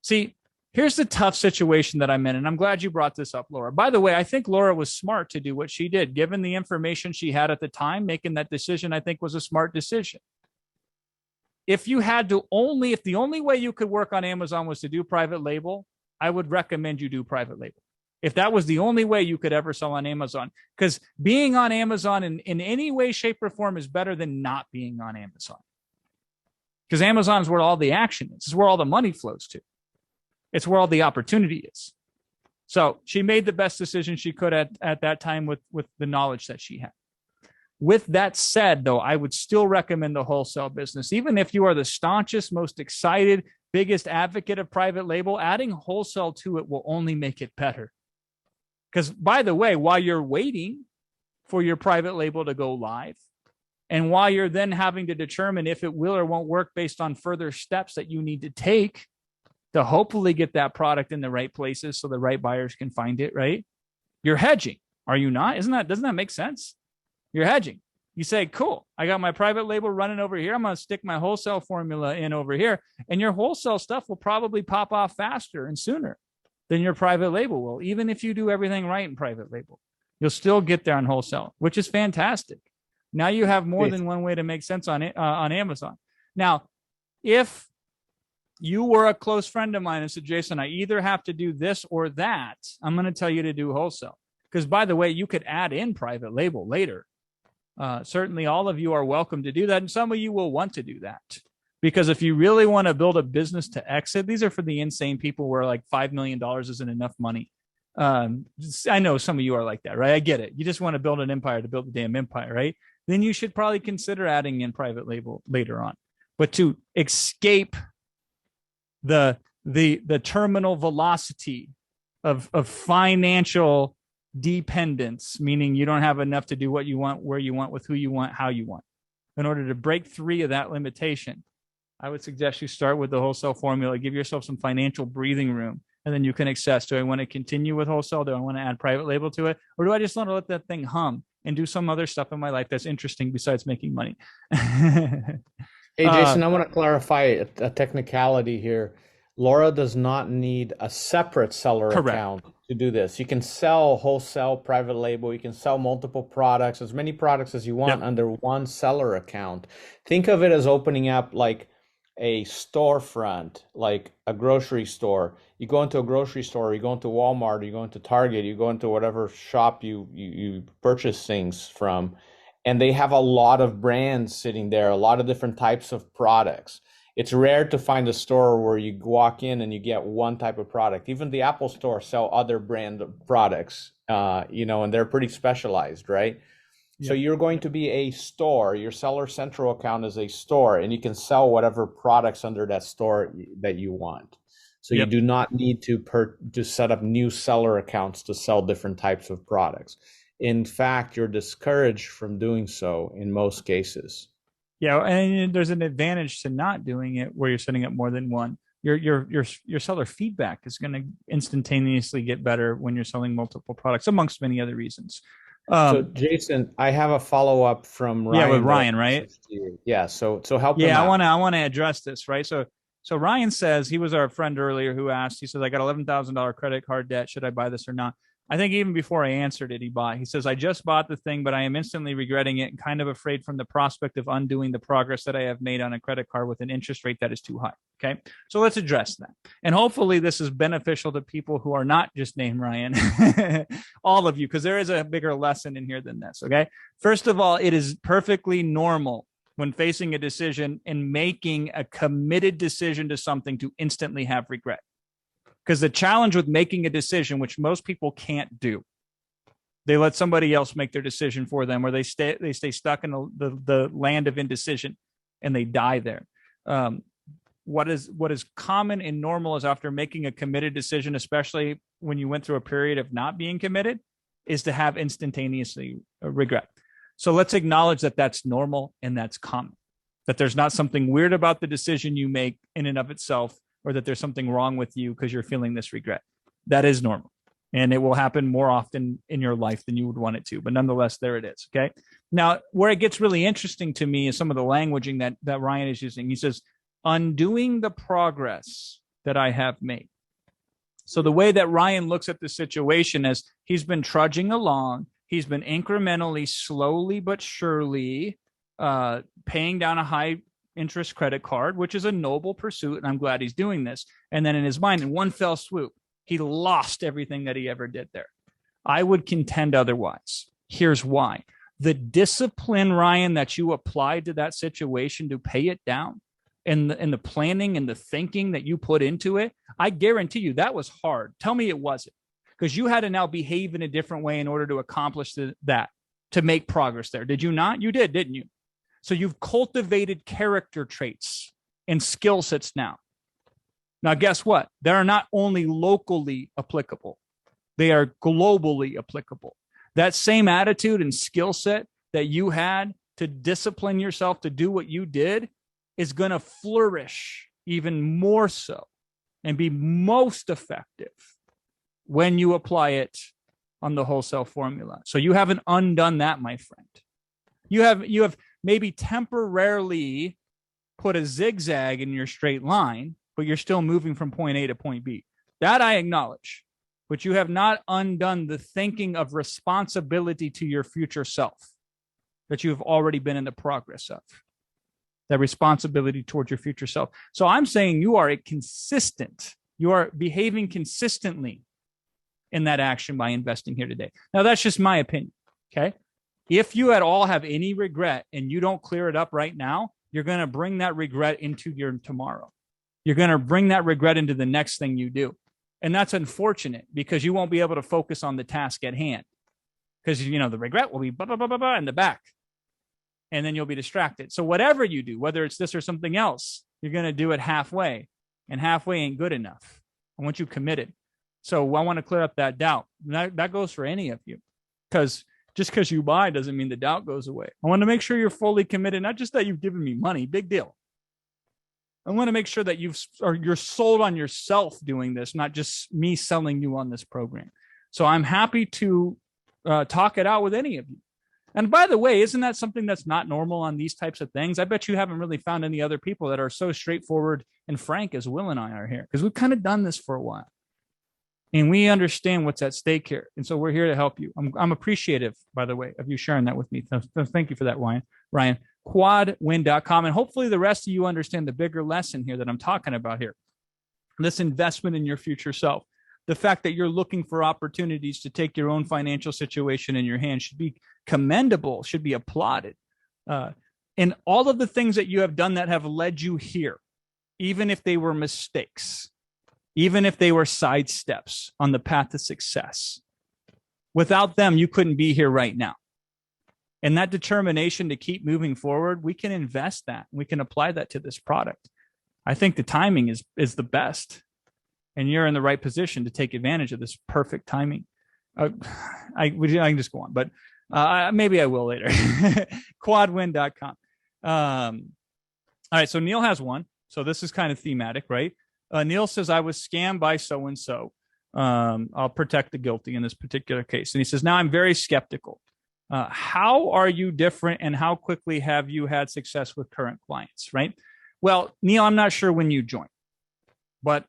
See, here's the tough situation that I'm in, and I'm glad you brought this up, Laura. By the way, I think Laura was smart to do what she did. Given the information she had at the time, making that decision, I think, was a smart decision. If the only way you could work on Amazon was to do private label, I would recommend you do private label. If that was the only way you could ever sell on Amazon, because being on Amazon in any way, shape, or form is better than not being on Amazon. Because Amazon is where all the action is. It's where all the money flows to. It's where all the opportunity is. So she made the best decision she could at that time with the knowledge that she had. With that said, though, I would still recommend the wholesale business. Even if you are the staunchest, most excited, biggest advocate of private label, adding wholesale to it will only make it better. Because, by the way, while you're waiting for your private label to go live, and while you're then having to determine if it will or won't work based on further steps that you need to take to hopefully get that product in the right places so the right buyers can find it, right? You're hedging, are you not? Doesn't that make sense? You're hedging. You say, cool, I got my private label running over here. I'm going to stick my wholesale formula in over here. And your wholesale stuff will probably pop off faster and sooner than your private label will. Even if you do everything right in private label, you'll still get there on wholesale, which is fantastic. Now you have more than one way to make sense on Amazon. Now, if you were a close friend of mine and said, Jason, I either have to do this or that, I'm going to tell you to do wholesale. Because, by the way, you could add in private label later. Certainly all of you are welcome to do that. And some of you will want to do that. Because if you really want to build a business to exit, these are for the insane people where like $5 million isn't enough money. I know some of you are like that, right? I get it. You just want to build an empire to build a damn empire, right? Then you should probably consider adding in private label later on. But to escape the terminal velocity of financial dependence, meaning you don't have enough to do what you want, where you want, with who you want, how you want. In order to break 3 of that limitation, I would suggest you start with the wholesale formula, give yourself some financial breathing room, and then you can assess, do I want to continue with wholesale? Do I want to add private label to it? Or do I just want to let that thing hum and do some other stuff in my life that's interesting besides making money? Hey, Jason, I want to clarify a technicality here. Laura does not need a separate seller account to do this. You can sell wholesale, private label. You can sell multiple products, as many products as you want under one seller account. Think of it as opening up like a storefront, like a grocery store. You go into a grocery store, you go into Walmart, you go into Target, you go into whatever shop you purchase things from, and they have a lot of brands sitting there, a lot of different types of products. It's rare to find a store where you walk in and you get one type of product. Even the Apple store sell other brand products, and they're pretty specialized, right? So you're going to be a store. Your Seller Central account is a store, and you can sell whatever products under that store that you want. So you do not need to set up new seller accounts to sell different types of products. In fact, you're discouraged from doing so in most cases. Yeah, and there's an advantage to not doing it where you're setting up more than one. Your seller feedback is going to instantaneously get better when you're selling multiple products, amongst many other reasons. So Jason, I have a follow-up from Ryan. Yeah, with Ryan, right? Yeah, so help him Yeah, out. I want to address this, right? So Ryan says, he was our friend earlier who asked, he says, I got $11,000 credit card debt. Should I buy this or not? I think even before I answered it, he says, I just bought the thing, but I am instantly regretting it and kind of afraid from the prospect of undoing the progress that I have made on a credit card with an interest rate that is too high. Okay. So let's address that. And hopefully this is beneficial to people who are not just named Ryan, all of you, because there is a bigger lesson in here than this. Okay. First of all, it is perfectly normal when facing a decision and making a committed decision to something to instantly have regret. Because the challenge with making a decision, which most people can't do, they let somebody else make their decision for them, or they stay stuck in the land of indecision and they die there. What is common and normal is after making a committed decision, especially when you went through a period of not being committed, is to have instantaneously regret. So let's acknowledge that that's normal and that's common, that there's not something weird about the decision you make in and of itself, or that there's something wrong with you because you're feeling this regret. That is normal. And it will happen more often in your life than you would want it to. But nonetheless, there it is. Okay. Now, where it gets really interesting to me is some of the languaging that Ryan is using. He says, undoing the progress that I have made. So the way that Ryan looks at the situation is he's been trudging along. He's been incrementally, slowly but surely paying down a high interest credit card, which is a noble pursuit, and I'm glad he's doing this. And then in his mind, in one fell swoop, he lost everything that he ever did there. I would contend otherwise. Here's why. The discipline, Ryan, that you applied to that situation to pay it down, and the planning and the thinking that you put into it, I guarantee you that was hard. Tell me it wasn't, because you had to now behave in a different way in order to accomplish that, to make progress there. Did you not? You did, didn't you? So you've cultivated character traits and skill sets now. Now, guess what? They're not only locally applicable, they are globally applicable. That same attitude and skill set that you had to discipline yourself to do what you did is going to flourish even more so and be most effective when you apply it on the wholesale formula. So you haven't undone that, my friend. You have maybe temporarily put a zigzag in your straight line, but you're still moving from point A to point B. That I acknowledge. But you have not undone the thinking of responsibility to your future self that you've already been in the progress of. That responsibility towards your future self. So I'm saying you are consistent. You are behaving consistently in that action by investing here today. Now, that's just my opinion. Okay. If you at all have any regret and you don't clear it up right now, you're going to bring that regret into your tomorrow. You're going to bring that regret into the next thing you do. And that's unfortunate because you won't be able to focus on the task at hand because, the regret will be blah, blah, blah, blah, blah in the back. And then you'll be distracted. So whatever you do, whether it's this or something else, you're going to do it halfway, and halfway ain't good enough. I want you committed. So I want to clear up that doubt. That goes for any of you, because just because you buy doesn't mean the doubt goes away. I want to make sure you're fully committed, not just that you've given me money, big deal. I want to make sure that you're sold on yourself doing this, not just me selling you on this program. So I'm happy to talk it out with any of you. And by the way, isn't that something that's not normal on these types of things? I bet you haven't really found any other people that are so straightforward and frank as Will and I are here, because we've kind of done this for a while. And we understand what's at stake here. And so we're here to help you. I'm appreciative, by the way, of you sharing that with me. So thank you for that, Ryan. quadwin.com. And hopefully the rest of you understand the bigger lesson here that I'm talking about here. This investment in your future self. The fact that you're looking for opportunities to take your own financial situation in your hands should be commendable, should be applauded. And all of the things that you have done that have led you here, even if they were mistakes, even if they were sidesteps on the path to success, without them, you couldn't be here right now. And that determination to keep moving forward, we can invest that. We can apply that to this product. I think the timing is the best. And you're in the right position to take advantage of this perfect timing. I can just go on, but maybe I will later. Quadwin.com. All right, so Neil has one. So this is kind of thematic, right? Neil says, I was scammed by so-and-so. I'll protect the guilty in this particular case. And he says, now I'm very skeptical. How are you different and how quickly have you had success with current clients, right? Well, Neil, I'm not sure when you joined, but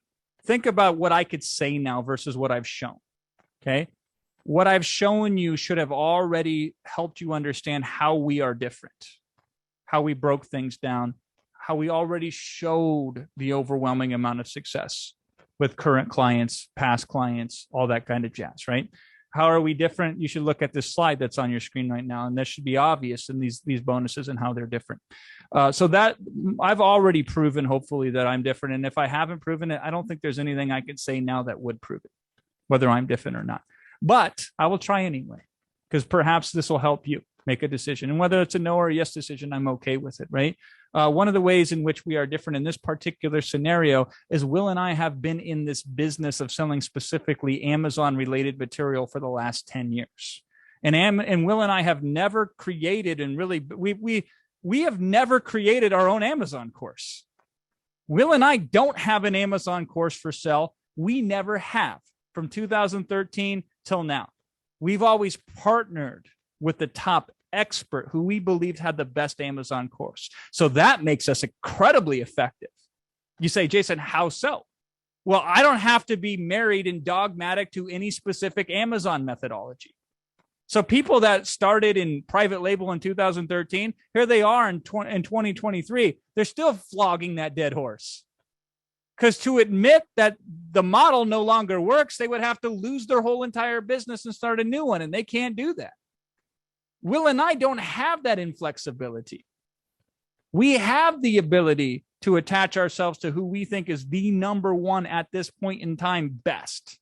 think about what I could say now versus what I've shown, okay? What I've shown you should have already helped you understand how we are different, how we broke things down, how we already showed the overwhelming amount of success with current clients, past clients, all that kind of jazz, right? How are we different? You should look at this slide that's on your screen right now, and this should be obvious in these bonuses and how they're different. So that I've already proven, hopefully, that I'm different. And if I haven't proven it, I don't think there's anything I could say now that would prove it, whether I'm different or not. But I will try anyway, because perhaps this will help you make a decision. And whether it's a no or a yes decision, I'm okay with it, right? One of the ways in which we are different in this particular scenario is Will and I have been in this business of selling specifically Amazon-related material for the last 10 years. And Will and I have never created, and really, we have never created our own Amazon course. Will and I don't have an Amazon course for sale. We never have from 2013 till now. We've always partnered with the top expert who we believed had the best Amazon course. So that makes us incredibly effective. You say, Jason, how so? Well, I don't have to be married and dogmatic to any specific Amazon methodology. So people that started in private label in 2013, here they are in 2023. They're still flogging that dead horse. Because to admit that the model no longer works, they would have to lose their whole entire business and start a new one, and they can't do that. Will and I don't have that inflexibility. We have the ability to attach ourselves to who we think is the number one at this point in time, best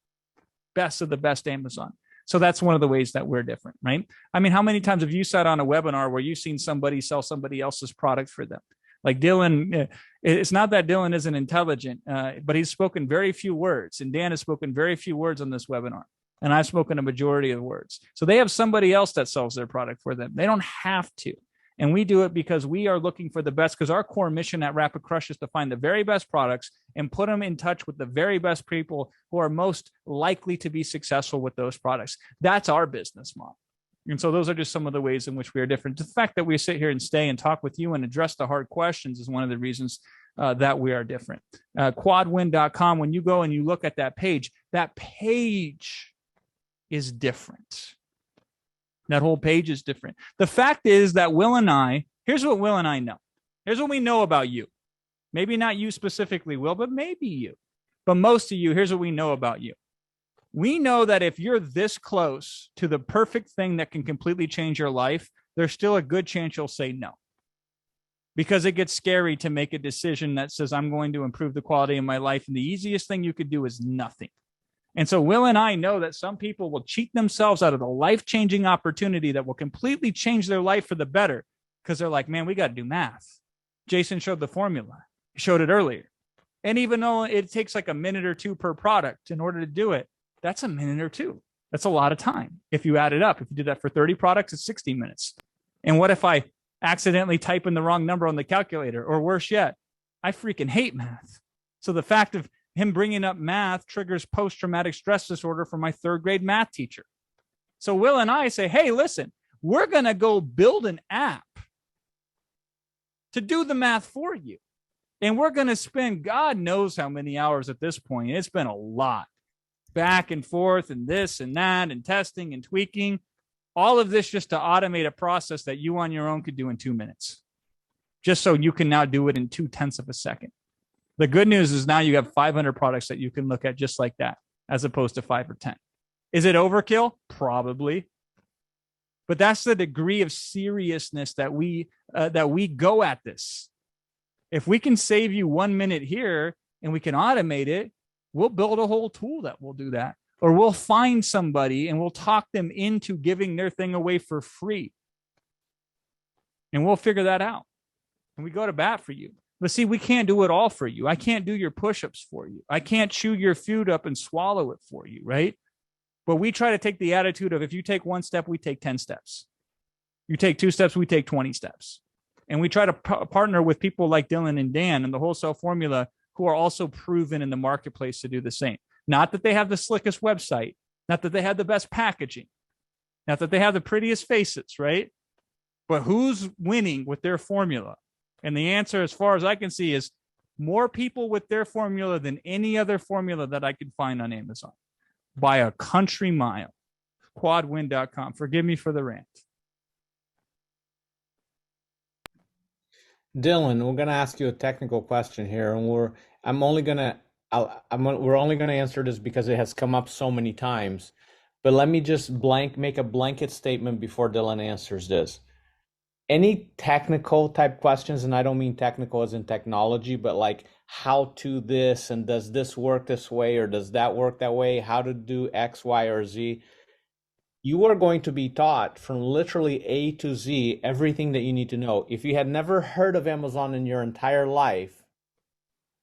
of the best Amazon. So that's one of the ways that we're different, right? I mean, how many times have you sat on a webinar where you've seen somebody sell somebody else's product for them? Like Dylan, it's not that Dylan isn't intelligent, but he's spoken very few words. And Dan has spoken very few words on this webinar. And I've spoken a majority of words. So they have somebody else that sells their product for them. They don't have to. And we do it because we are looking for the best, because our core mission at Rapid Crush is to find the very best products and put them in touch with the very best people who are most likely to be successful with those products. That's our business model. And so those are just some of the ways in which we are different. The fact that we sit here and stay and talk with you and address the hard questions is one of the reasons that we are different. Quadwin.com, when you go and you look at that page is different. That whole page is different. The fact is that Will and I, here's what Will and I know. Here's what we know about you. Maybe not you specifically, Will, but maybe you. But most of you, here's what we know about you. We know that if you're this close to the perfect thing that can completely change your life, there's still a good chance you'll say no. Because it gets scary to make a decision that says, I'm going to improve the quality of my life. And the easiest thing you could do is nothing. And so Will and I know that some people will cheat themselves out of the life-changing opportunity that will completely change their life for the better, because they're like, man, we got to do math. Jason showed the formula. He showed it earlier. And even though it takes like a minute or two per product in order to do it, that's a minute or two. That's a lot of time. If you add it up, if you did that for 30 products, it's 60 minutes. And what if I accidentally type in the wrong number on the calculator? Or worse yet, I freaking hate math. So the fact of him bringing up math triggers post-traumatic stress disorder for my third grade math teacher. So Will and I say, hey, listen, we're going to go build an app to do the math for you. And we're going to spend God knows how many hours at this point. It's been a lot. Back and forth and this and that and testing and tweaking. All of this just to automate a process that you on your own could do in 2 minutes. just so you can now do it in 0.2 of a second. The good news is now you have 500 products that you can look at just like that, as opposed to 5 or 10. Is it overkill? Probably. But that's the degree of seriousness that we go at this. If we can save you 1 minute here and we can automate it, we'll build a whole tool that will do that. Or we'll find somebody and we'll talk them into giving their thing away for free. And we'll figure that out. And we go to bat for you. But see, we can't do it all for you. I can't do your push-ups for you. I can't chew your food up and swallow it for you, right? But we try to take the attitude of, if you take 1 step, we take 10 steps. You take 2 steps, we take 20 steps. And we try to partner with people like Dylan and Dan and the Wholesale Formula, who are also proven in the marketplace to do the same. Not that they have the slickest website, not that they have the best packaging, not that they have the prettiest faces, right? But who's winning with their formula? And the answer, as far as I can see, is more people with their formula than any other formula that I could find on Amazon by a country mile. Quadwin.com. Forgive me for the rant. Dylan, we're going to ask you a technical question here, and we're only going to answer this because it has come up so many times. But let me just make a blanket statement before Dylan answers this. Any technical type questions, and I don't mean technical as in technology, but like how to this, and does this work this way, or does that work that way, how to do X, Y, or Z, you are going to be taught from literally A to Z everything that you need to know. If you had never heard of Amazon in your entire life,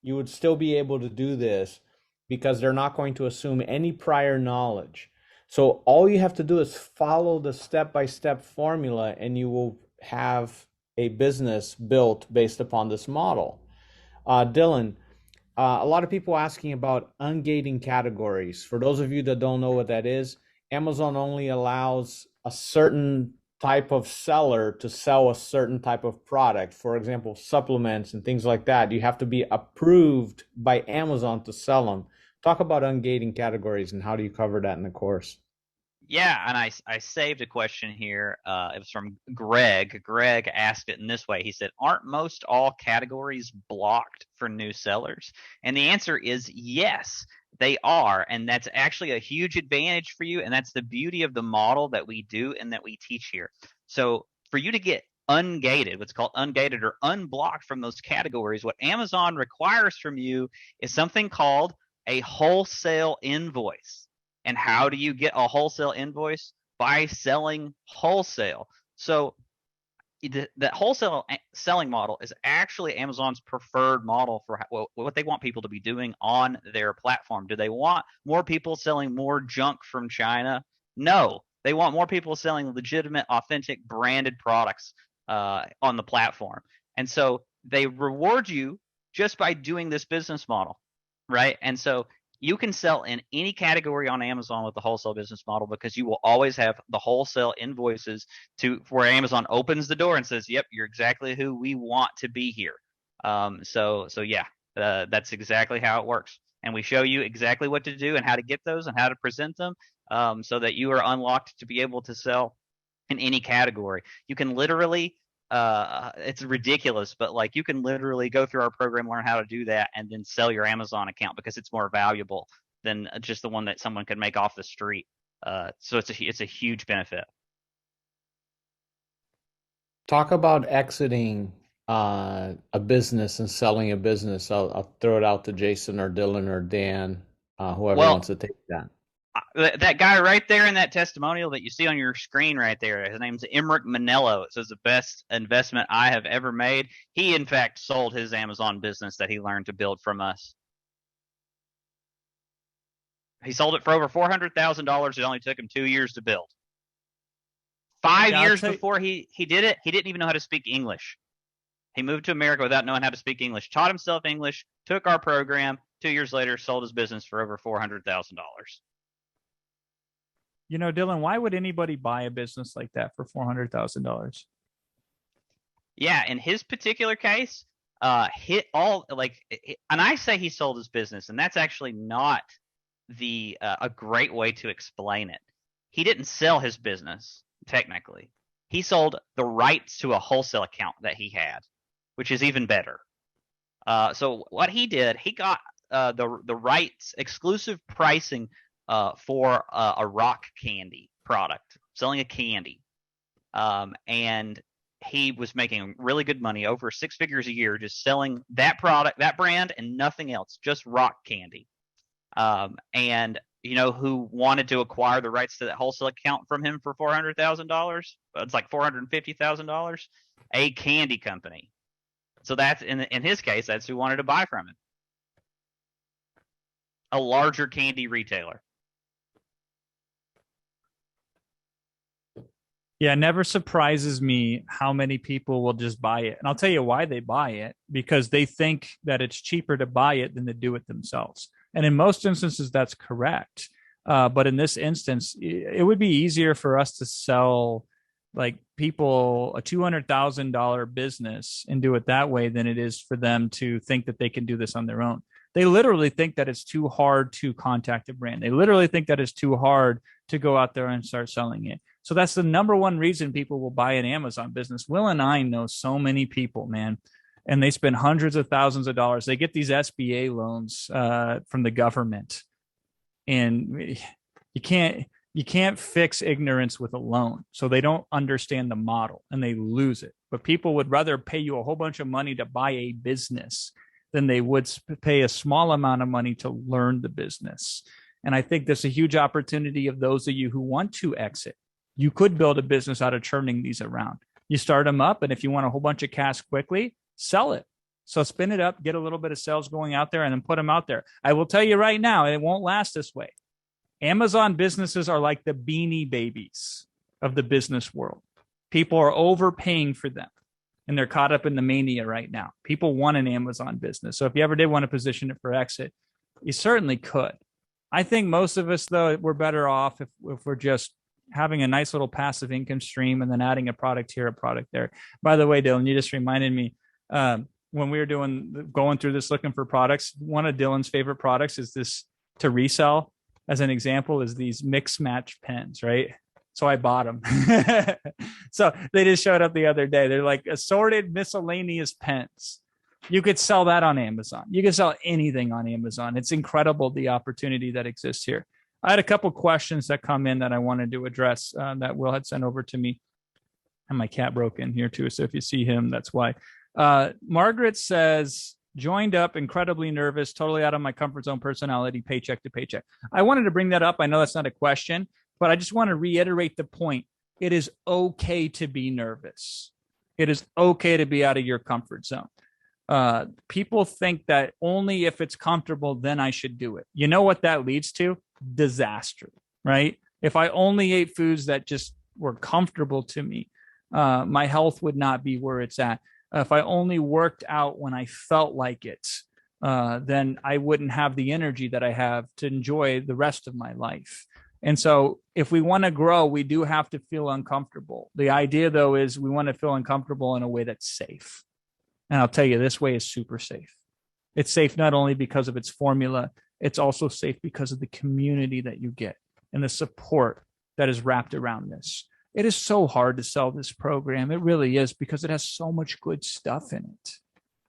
you would still be able to do this because they're not going to assume any prior knowledge. So all you have to do is follow the step-by-step formula, and you will have a business built based upon this model. Dylan, a lot of people asking about ungating categories. For those of you that don't know what that is, Amazon only allows a certain type of seller to sell a certain type of product. For example, supplements and things like that. You have to be approved by Amazon to sell them. Talk about ungating categories and how do you cover that in the course? Yeah, and I saved a question here. It was from Greg. Greg asked it in this way. He said, aren't most all categories blocked for new sellers? And the answer is yes, they are. And that's actually a huge advantage for you. And that's the beauty of the model that we do and that we teach here. So for you to get ungated, what's called ungated or unblocked from those categories, what Amazon requires from you is something called a wholesale invoice. And how do you get a wholesale invoice? By selling wholesale. So the wholesale selling model is actually Amazon's preferred model for what they want people to be doing on their platform. Do they want more people selling more junk from China? No, they want more people selling legitimate, authentic, branded products on the platform. And so they reward you just by doing this business model, right? And so you can sell in any category on Amazon with the wholesale business model because you will always have the wholesale invoices where Amazon opens the door and says, yep, you're exactly who we want to be here. So yeah, that's exactly how it works. And we show you exactly what to do and how to get those and how to present them so that you are unlocked to be able to sell in any category. You can literally it's ridiculous, but like you can literally go through our program, learn how to do that, and then sell your Amazon account because it's more valuable than just the one that someone could make off the street. So it's a huge benefit. Talk about exiting a business and selling a business. I'll throw it out to Jason or Dylan or Dan, whoever wants to take that. That guy right there in that testimonial that you see on your screen right there, his name's Emmerich Manello. It says the best investment I have ever made. He, in fact, sold his Amazon business that he learned to build from us. He sold it for over $400,000. It only took him 2 years to build. 5 years before he did it, he didn't even know how to speak English. He moved to America without knowing how to speak English, taught himself English, took our program. 2 years later, sold his business for over $400,000. You know, Dylan, why would anybody buy a business like that for $400,000? Yeah, in his particular case, and I say he sold his business, and that's actually not a great way to explain it. He didn't sell his business technically. He sold the rights to a wholesale account that he had, which is even better. So what he did, he got the rights, exclusive pricing for a rock candy product, selling a candy, and he was making really good money, over 6 figures a year, just selling that product, that brand, and nothing else, just rock candy. And you know who wanted to acquire the rights to that wholesale account from him for $400,000? It's like $450,000. A candy company. So that's in his case, that's who wanted to buy from him. A larger candy retailer. Yeah, it never surprises me how many people will just buy it. And I'll tell you why they buy it, because they think that it's cheaper to buy it than to do it themselves. And in most instances, that's correct. But in this instance, it would be easier for us to sell like people a $200,000 business and do it that way than it is for them to think that they can do this on their own. They literally think that it's too hard to contact a brand. They literally think that it's too hard to go out there and start selling it. So that's the number one reason people will buy an Amazon business. Will and I know so many people, man, and they spend hundreds of thousands of dollars. They get these SBA loans from the government, and you can't fix ignorance with a loan. So they don't understand the model and they lose it. But people would rather pay you a whole bunch of money to buy a business than they would pay a small amount of money to learn the business. And I think there's a huge opportunity of those of you who want to exit. You could build a business out of churning these around. You start them up, and if you want a whole bunch of cash quickly, sell it. So spin it up, get a little bit of sales going out there, and then put them out there. I will tell you right now, it won't last this way. Amazon businesses are like the Beanie Babies of the business world. People are overpaying for them, and they're caught up in the mania right now. People want an Amazon business. So if you ever did want to position it for exit, you certainly could. I think most of us, though, we're better off if we're just having a nice little passive income stream and then adding a product here, a product there. By the way, Dylan, you just reminded me, when we were going through this, looking for products, one of Dylan's favorite products is this to resell. As an example, is these mix match pens, right? So I bought them. So they just showed up the other day. They're like assorted miscellaneous pens. You could sell that on Amazon. You can sell anything on Amazon. It's incredible, the opportunity that exists here. I had a couple questions that come in that I wanted to address that Will had sent over to me. And my cat broke in here too. So if you see him, that's why. Margaret says, joined up, incredibly nervous, totally out of my comfort zone personality, paycheck to paycheck. I wanted to bring that up. I know that's not a question, but I just want to reiterate the point. It is okay to be nervous. It is okay to be out of your comfort zone. People think that only if it's comfortable, then I should do it. You know what that leads to? Disaster, right? If I only ate foods that just were comfortable to me, my health would not be where it's at. If I only worked out when I felt like it, then I wouldn't have the energy that I have to enjoy the rest of my life. And so if we want to grow, we do have to feel uncomfortable. The idea, though, is we want to feel uncomfortable in a way that's safe. And I'll tell you, this way is super safe. It's safe not only because of its formula, it's also safe because of the community that you get and the support that is wrapped around this. It is so hard to sell this program. It really is, because it has so much good stuff in it.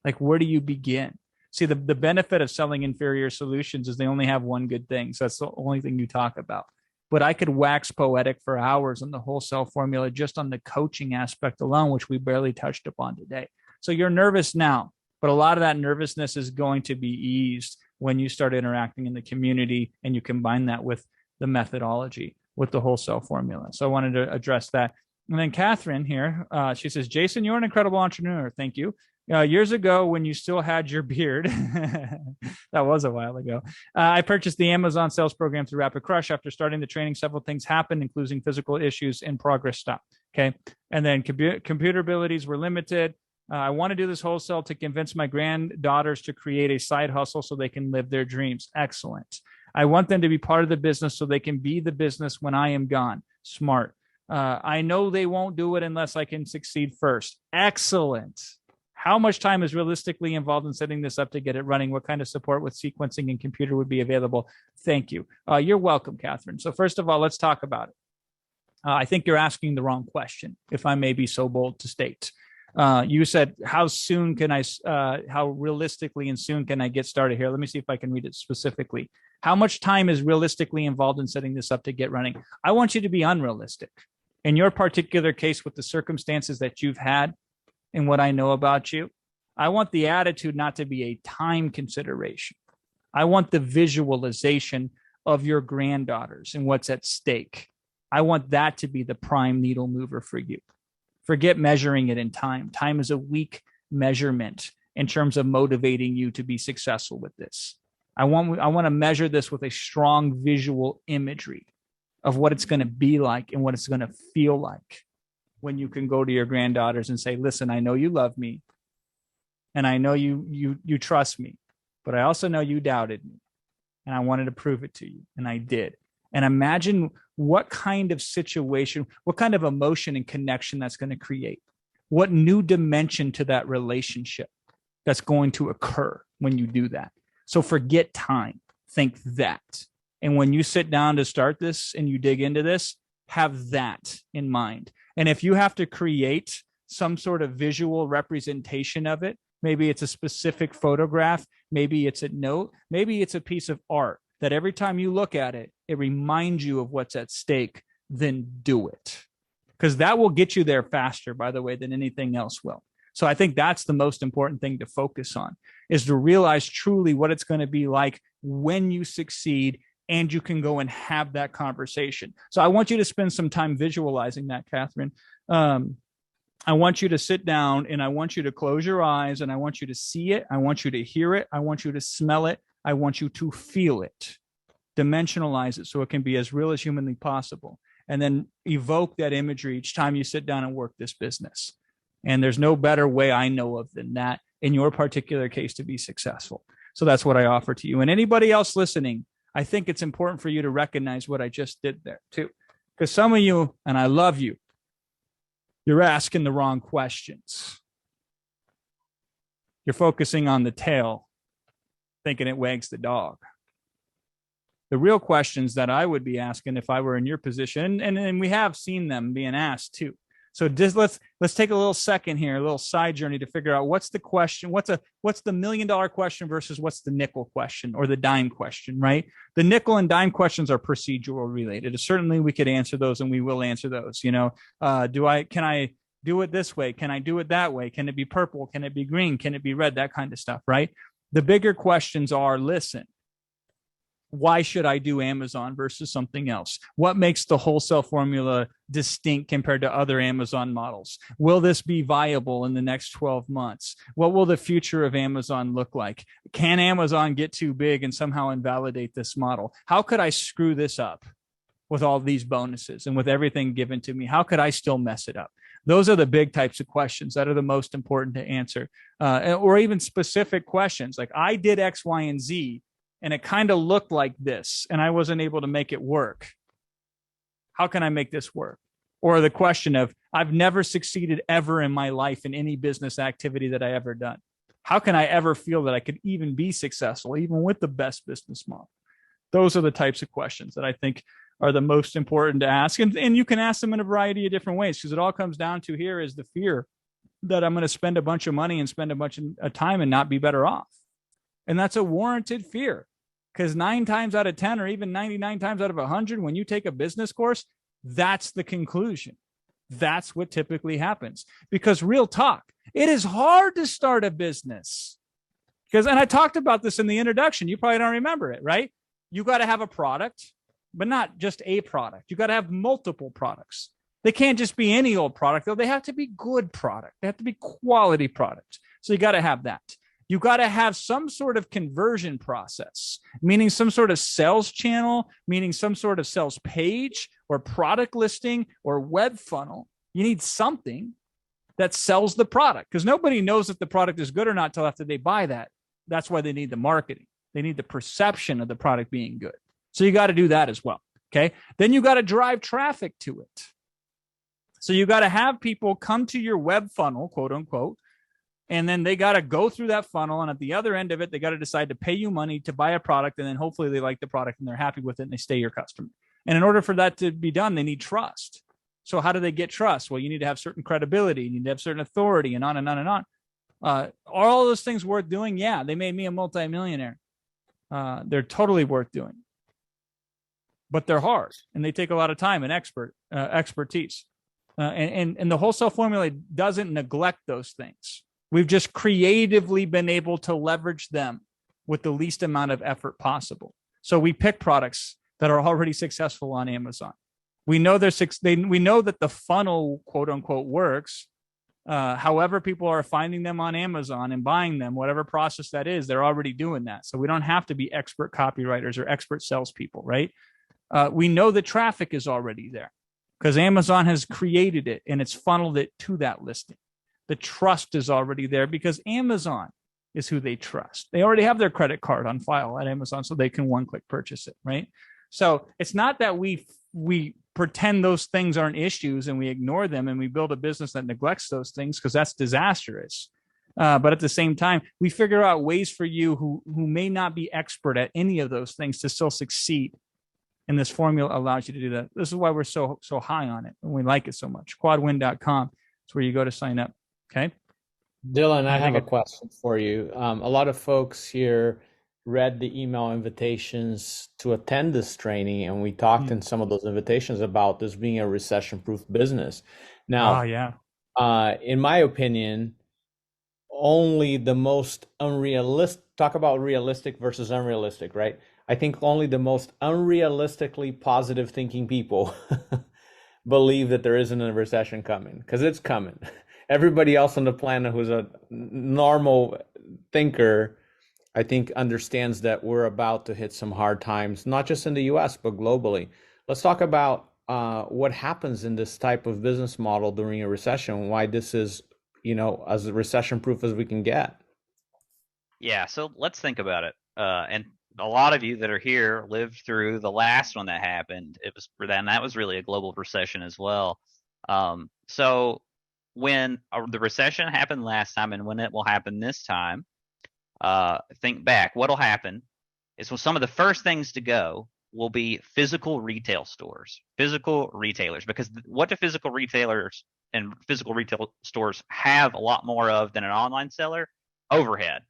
Like, where do you begin? See, the benefit of selling inferior solutions is they only have one good thing. So that's the only thing you talk about. But I could wax poetic for hours on the wholesale formula, just on the coaching aspect alone, which we barely touched upon today. So you're nervous now, but a lot of that nervousness is going to be eased when you start interacting in the community and you combine that with the methodology, with the wholesale formula. So I wanted to address that. And then Catherine here, she says, Jason, you're an incredible entrepreneur. Thank you. Years ago, when you still had your beard, that was a while ago, I purchased the Amazon sales program through Rapid Crush. After starting the training, several things happened, including physical issues and progress stopped. Okay. And then computer abilities were limited. I want to do this wholesale to convince my granddaughters to create a side hustle so they can live their dreams. Excellent. I want them to be part of the business so they can be the business when I am gone. Smart. I know they won't do it unless I can succeed first. Excellent. How much time is realistically involved in setting this up to get it running? What kind of support with sequencing and computer would be available? Thank you. You're welcome, Catherine. So first of all, let's talk about it. I think you're asking the wrong question, if I may be so bold to state. You said, how soon can I, how realistically and soon can I get started here? Let me see if I can read it specifically. How much time is realistically involved in setting this up to get running? I want you to be unrealistic. In your particular case, with the circumstances that you've had and what I know about you, I want the attitude not to be a time consideration. I want the visualization of your granddaughters and what's at stake. I want that to be the prime needle mover for you. Forget measuring it in time. Time is a weak measurement in terms of motivating you to be successful with this. I want to measure this with a strong visual imagery of what it's going to be like and what it's going to feel like when you can go to your granddaughters and say, listen, I know you love me and I know you trust me, but I also know you doubted me and I wanted to prove it to you. And I did. And imagine what kind of situation, what kind of emotion and connection that's going to create, what new dimension to that relationship that's going to occur when you do that. So forget time, think that. And when you sit down to start this and you dig into this, have that in mind. And if you have to create some sort of visual representation of it, maybe it's a specific photograph, maybe it's a note, maybe it's a piece of art that every time you look at it, it reminds you of what's at stake, then do it. Because that will get you there faster, by the way, than anything else will. So I think that's the most important thing to focus on, is to realize truly what it's going to be like when you succeed and you can go and have that conversation. So I want you to spend some time visualizing that, Catherine. I want you to sit down and I want you to close your eyes and I want you to see it. I want you to hear it. I want you to smell it. I want you to feel it, dimensionalize it so it can be as real as humanly possible. And then evoke that imagery each time you sit down and work this business. And there's no better way I know of than that in your particular case to be successful. So that's what I offer to you. And anybody else listening, I think it's important for you to recognize what I just did there too. Because some of you, and I love you, you're asking the wrong questions. You're focusing on the tail, thinking it wags the dog. The real questions that I would be asking if I were in your position, and we have seen them being asked too. So just let's take a little second here, a little side journey to figure out what's the question, what's the $1 million question versus what's the nickel question or the dime question, right? The nickel and dime questions are procedural related. Certainly we could answer those and we will answer those. You know, can I do it this way? Can I do it that way? Can it be purple? Can it be green? Can it be red? That kind of stuff, right? The bigger questions are, listen, why should I do Amazon versus something else? What makes the wholesale formula distinct compared to other Amazon models? Will this be viable in the next 12 months? What will the future of Amazon look like? Can Amazon get too big and somehow invalidate this model? How could I screw this up with all these bonuses and with everything given to me? How could I still mess it up? Those are the big types of questions that are the most important to answer, or even specific questions like, I did X, Y, and Z, and it kind of looked like this, and I wasn't able to make it work. How can I make this work? Or the question of, I've never succeeded ever in my life in any business activity that I ever done. How can I ever feel that I could even be successful, even with the best business model? Those are the types of questions that I think are the most important to ask. And you can ask them in a variety of different ways, because it all comes down to here is the fear that I'm going to spend a bunch of money and spend a bunch of time and not be better off. And that's a warranted fear. Because 9 times out of 10, or even 99 times out of 100, when you take a business course, that's the conclusion. That's what typically happens. Because real talk, it is hard to start a business. And I talked about this in the introduction. You probably don't remember it, right? You got to have a product, but not just a product. You got to have multiple products. They can't just be any old product, though. They have to be good product. They have to be quality product. So you got to have that. You got to have some sort of conversion process, meaning some sort of sales channel, meaning some sort of sales page or product listing or web funnel. You need something that sells the product, because nobody knows if the product is good or not until after they buy that. That's why they need the marketing. They need the perception of the product being good. So you got to do that as well. Okay. Then you got to drive traffic to it. So you got to have people come to your web funnel, quote unquote, and then they got to go through that funnel. And at the other end of it, they got to decide to pay you money to buy a product. And then hopefully they like the product and they're happy with it and they stay your customer. And in order for that to be done, they need trust. So how do they get trust? Well, you need to have certain credibility, you need to have certain authority, and on and on and on. Are all those things worth doing? Yeah, they made me a multimillionaire. They're totally worth doing, but they're hard and they take a lot of time and expertise. And the wholesale formula doesn't neglect those things. We've just creatively been able to leverage them with the least amount of effort possible. So we pick products that are already successful on Amazon. We know we know that the funnel, quote unquote, works. However, people are finding them on Amazon and buying them, whatever process that is, they're already doing that. So we don't have to be expert copywriters or expert salespeople, right? We know the traffic is already there because Amazon has created it and it's funneled it to that listing. The trust is already there because Amazon is who they trust. They already have their credit card on file at Amazon, so they can one-click purchase it, right? So it's not that we pretend those things aren't issues and we ignore them and we build a business that neglects those things, because that's disastrous. But at the same time, we figure out ways for you who may not be expert at any of those things to still succeed. And this formula allows you to do that. This is why we're so high on it and we like it so much. Quadwin.com is where you go to sign up. Okay. Dylan, I have a question for you. A lot of folks here read the email invitations to attend this training, and we talked in some of those invitations about this being a recession-proof business. Now, in my opinion, only the most unrealistic, talk about realistic versus unrealistic, right? I think only the most unrealistically positive thinking people believe that there isn't a recession coming, because it's coming. Everybody else on the planet who's a normal thinker, I think, understands that we're about to hit some hard times, not just in the US, but globally. Let's talk about what happens in this type of business model during a recession, why this is, as recession-proof as we can get. Yeah, so let's think about it. And a lot of you that are here lived through the last one that happened. And that was really a global recession as well. So when the recession happened last time and when it will happen this time, think back. What'll happen is some of the first things to go will be physical retail stores, physical retailers, because what do physical retailers and physical retail stores have a lot more of than an online seller? Overhead,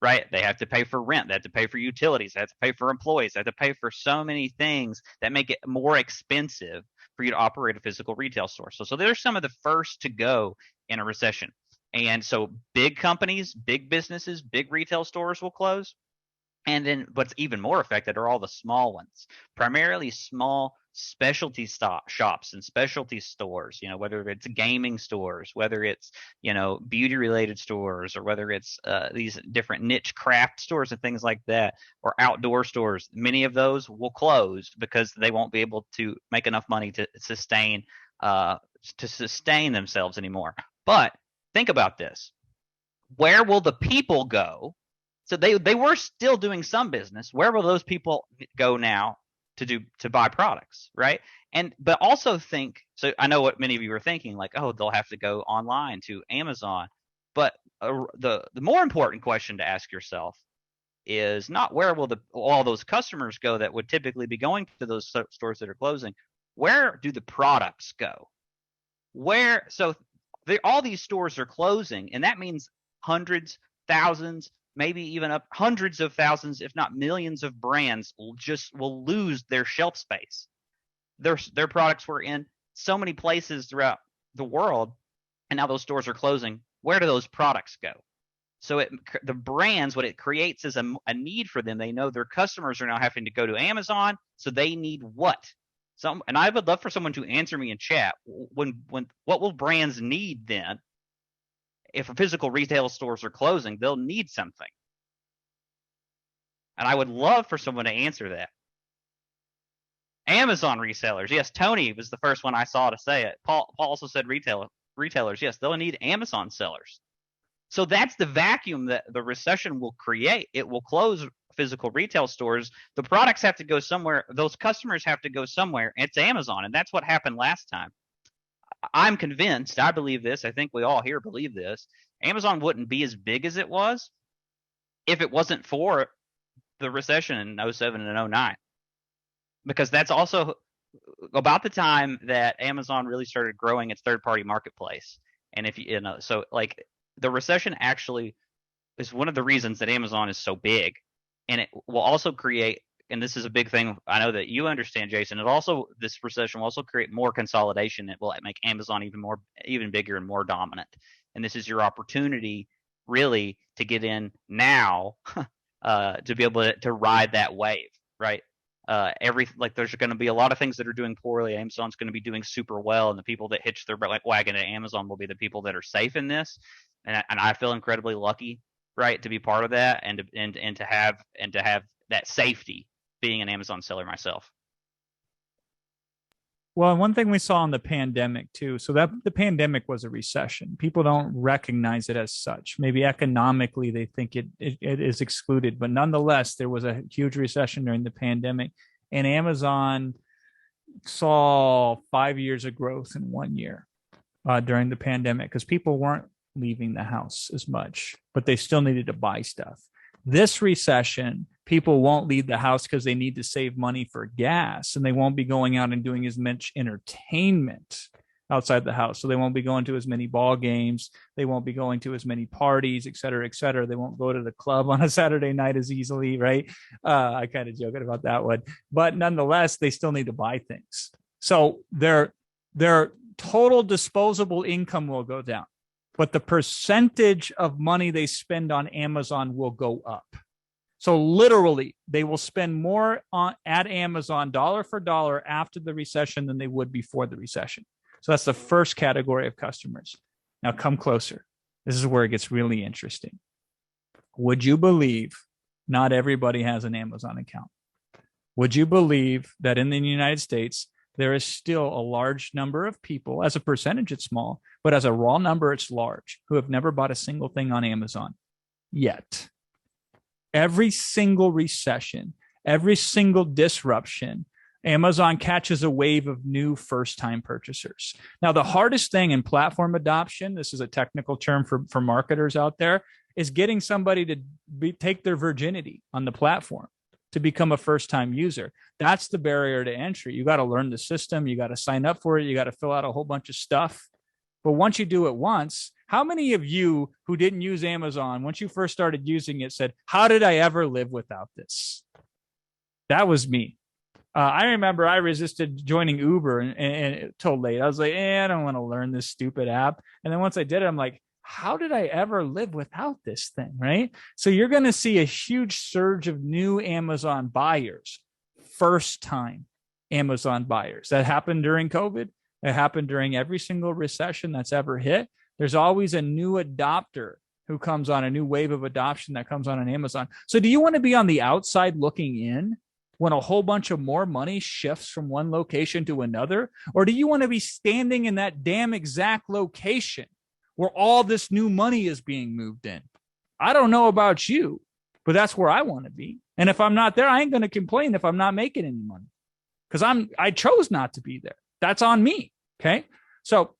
right? They have to pay for rent. They have to pay for utilities. They have to pay for employees. They have to pay for so many things that make it more expensive for you to operate a physical retail store. So they're some of the first to go in a recession. And so big companies, big businesses, big retail stores will close. And then what's even more affected are all the small ones, primarily small specialty shops and specialty stores, whether it's gaming stores, whether it's, beauty related stores, or whether it's these different niche craft stores and things like that, or outdoor stores. Many of those will close because they won't be able to make enough money to sustain themselves anymore. But think about this. Where will the people go? So they were still doing some business. Where will those people go now to buy products, right? But also think, so I know what many of you are thinking, like, oh, they'll have to go online to Amazon. But the more important question to ask yourself is not where will all those customers go that would typically be going to those stores that are closing. Where do the products go? All these stores are closing, and that means hundreds, thousands, maybe even up hundreds of thousands, if not millions of brands will lose their shelf space. Their products were in so many places throughout the world, and now those stores are closing. Where do those products go? So the brands, what it creates is a need for them. They know their customers are now having to go to Amazon, so they need what? And I would love for someone to answer me in chat. What will brands need then? If physical retail stores are closing, they'll need something. And I would love for someone to answer that. Amazon resellers. Yes, Tony was the first one I saw to say it. Paul also said retailers. Yes, they'll need Amazon sellers. So that's the vacuum that the recession will create. It will close physical retail stores. The products have to go somewhere. Those customers have to go somewhere. It's Amazon, and that's what happened last time. I'm convinced, I believe this, I think we all here believe this, Amazon wouldn't be as big as it was if it wasn't for the recession in 07 and 09. Because that's also about the time that Amazon really started growing its third-party marketplace. And if you know, so like the recession actually is one of the reasons that Amazon is so big, and it will also create, and this is a big thing I know that you understand, Jason. This recession will also create more consolidation. It will make Amazon even bigger and more dominant. And this is your opportunity, really, to get in now, to be able to ride that wave, right? There's going to be a lot of things that are doing poorly. Amazon's going to be doing super well, and the people that hitch their wagon at Amazon will be the people that are safe in this. And I feel incredibly lucky, right, to be part of that, and to have that safety being an Amazon seller myself. Well, one thing we saw in the pandemic too, so that the pandemic was a recession. People don't recognize it as such. Maybe economically they think it is excluded, but nonetheless, there was a huge recession during the pandemic, and Amazon saw 5 years of growth in 1 year during the pandemic because people weren't leaving the house as much, but they still needed to buy stuff. This recession, people won't leave the house because they need to save money for gas, and they won't be going out and doing as much entertainment outside the house. So they won't be going to as many ball games. They won't be going to as many parties, et cetera, et cetera. They won't go to the club on a Saturday night as easily, right? I kind of joking about that one, but nonetheless, they still need to buy things. So their total disposable income will go down, but the percentage of money they spend on Amazon will go up. So literally, they will spend more at Amazon dollar for dollar after the recession than they would before the recession. So that's the first category of customers. Now come closer. This is where it gets really interesting. Would you believe not everybody has an Amazon account? Would you believe that in the United States, there is still a large number of people, as a percentage it's small, but as a raw number it's large, who have never bought a single thing on Amazon yet? Every single recession, every single disruption, Amazon catches a wave of new first-time purchasers. Now, the hardest thing in platform adoption, this is a technical term for marketers out there, is getting somebody to take their virginity on the platform to become a first-time user. That's the barrier to entry. You got to learn the system. You got to sign up for it. You got to fill out a whole bunch of stuff. But once you do it once, how many of you who didn't use Amazon, once you first started using it, said, how did I ever live without this? That was me. I remember I resisted joining Uber and till late. I was like, I don't want to learn this stupid app. And then once I did it, I'm like, how did I ever live without this thing, right? So you're going to see a huge surge of new Amazon buyers, first-time Amazon buyers. That happened during COVID. It happened during every single recession that's ever hit. There's always a new adopter who comes on, a new wave of adoption that comes on Amazon. So do you want to be on the outside looking in when a whole bunch of more money shifts from one location to another? Or do you want to be standing in that damn exact location where all this new money is being moved in? I don't know about you, but that's where I want to be. And if I'm not there, I ain't going to complain if I'm not making any money, because I chose not to be there. That's on me. Okay. So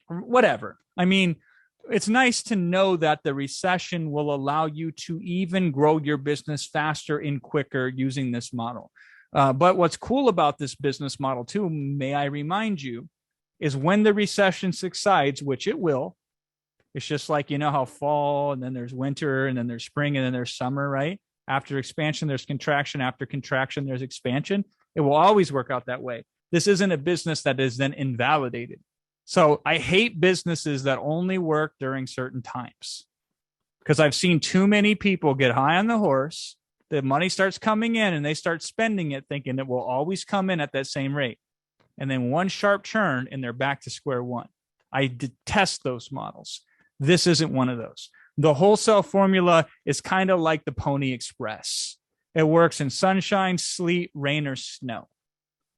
whatever. I mean, it's nice to know that the recession will allow you to even grow your business faster and quicker using this model. But what's cool about this business model too, may I remind you, is when the recession subsides, which it will. It's just like, you know how fall, and then there's winter, and then there's spring, and then there's summer, right? After expansion, there's contraction. After contraction, there's expansion. It will always work out that way. This isn't a business that is then invalidated. So I hate businesses that only work during certain times, because I've seen too many people get high on the horse. The money starts coming in and they start spending it thinking it will always come in at that same rate. And then one sharp churn and they're back to square one. I detest those models. This isn't one of those. The wholesale formula is kind of like the Pony Express. It works in sunshine, sleet, rain, or snow.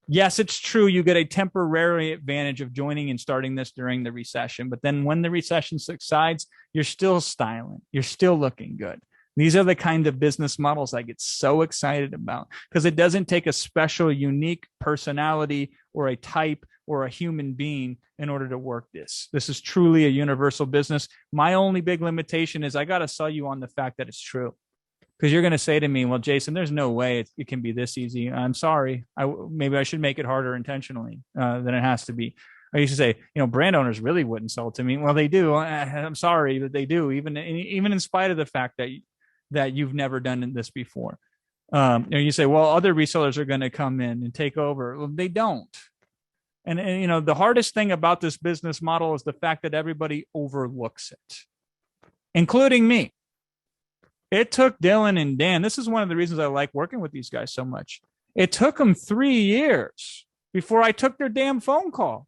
Yes, it's true. You get a temporary advantage of joining and starting this during the recession. But then when the recession subsides, you're still styling. You're still looking good. These are the kind of business models I get so excited about, because it doesn't take a special, unique personality or a type or a human being in order to work this. This is truly a universal business. My only big limitation is I got to sell you on the fact that it's true. because you're going to say to me, well, Jason, there's no way it can be this easy. I'm sorry. Maybe I should make it harder intentionally than it has to be. I used to say, brand owners really wouldn't sell to me. Well, they do. I'm sorry, but they do, even in spite of the fact that you've never done this before. You say, well, other resellers are going to come in and take over. Well, they don't. And the hardest thing about this business model is the fact that everybody overlooks it, including me. It took Dylan and Dan. This is one of the reasons I like working with these guys so much. It took them 3 years before I took their damn phone call.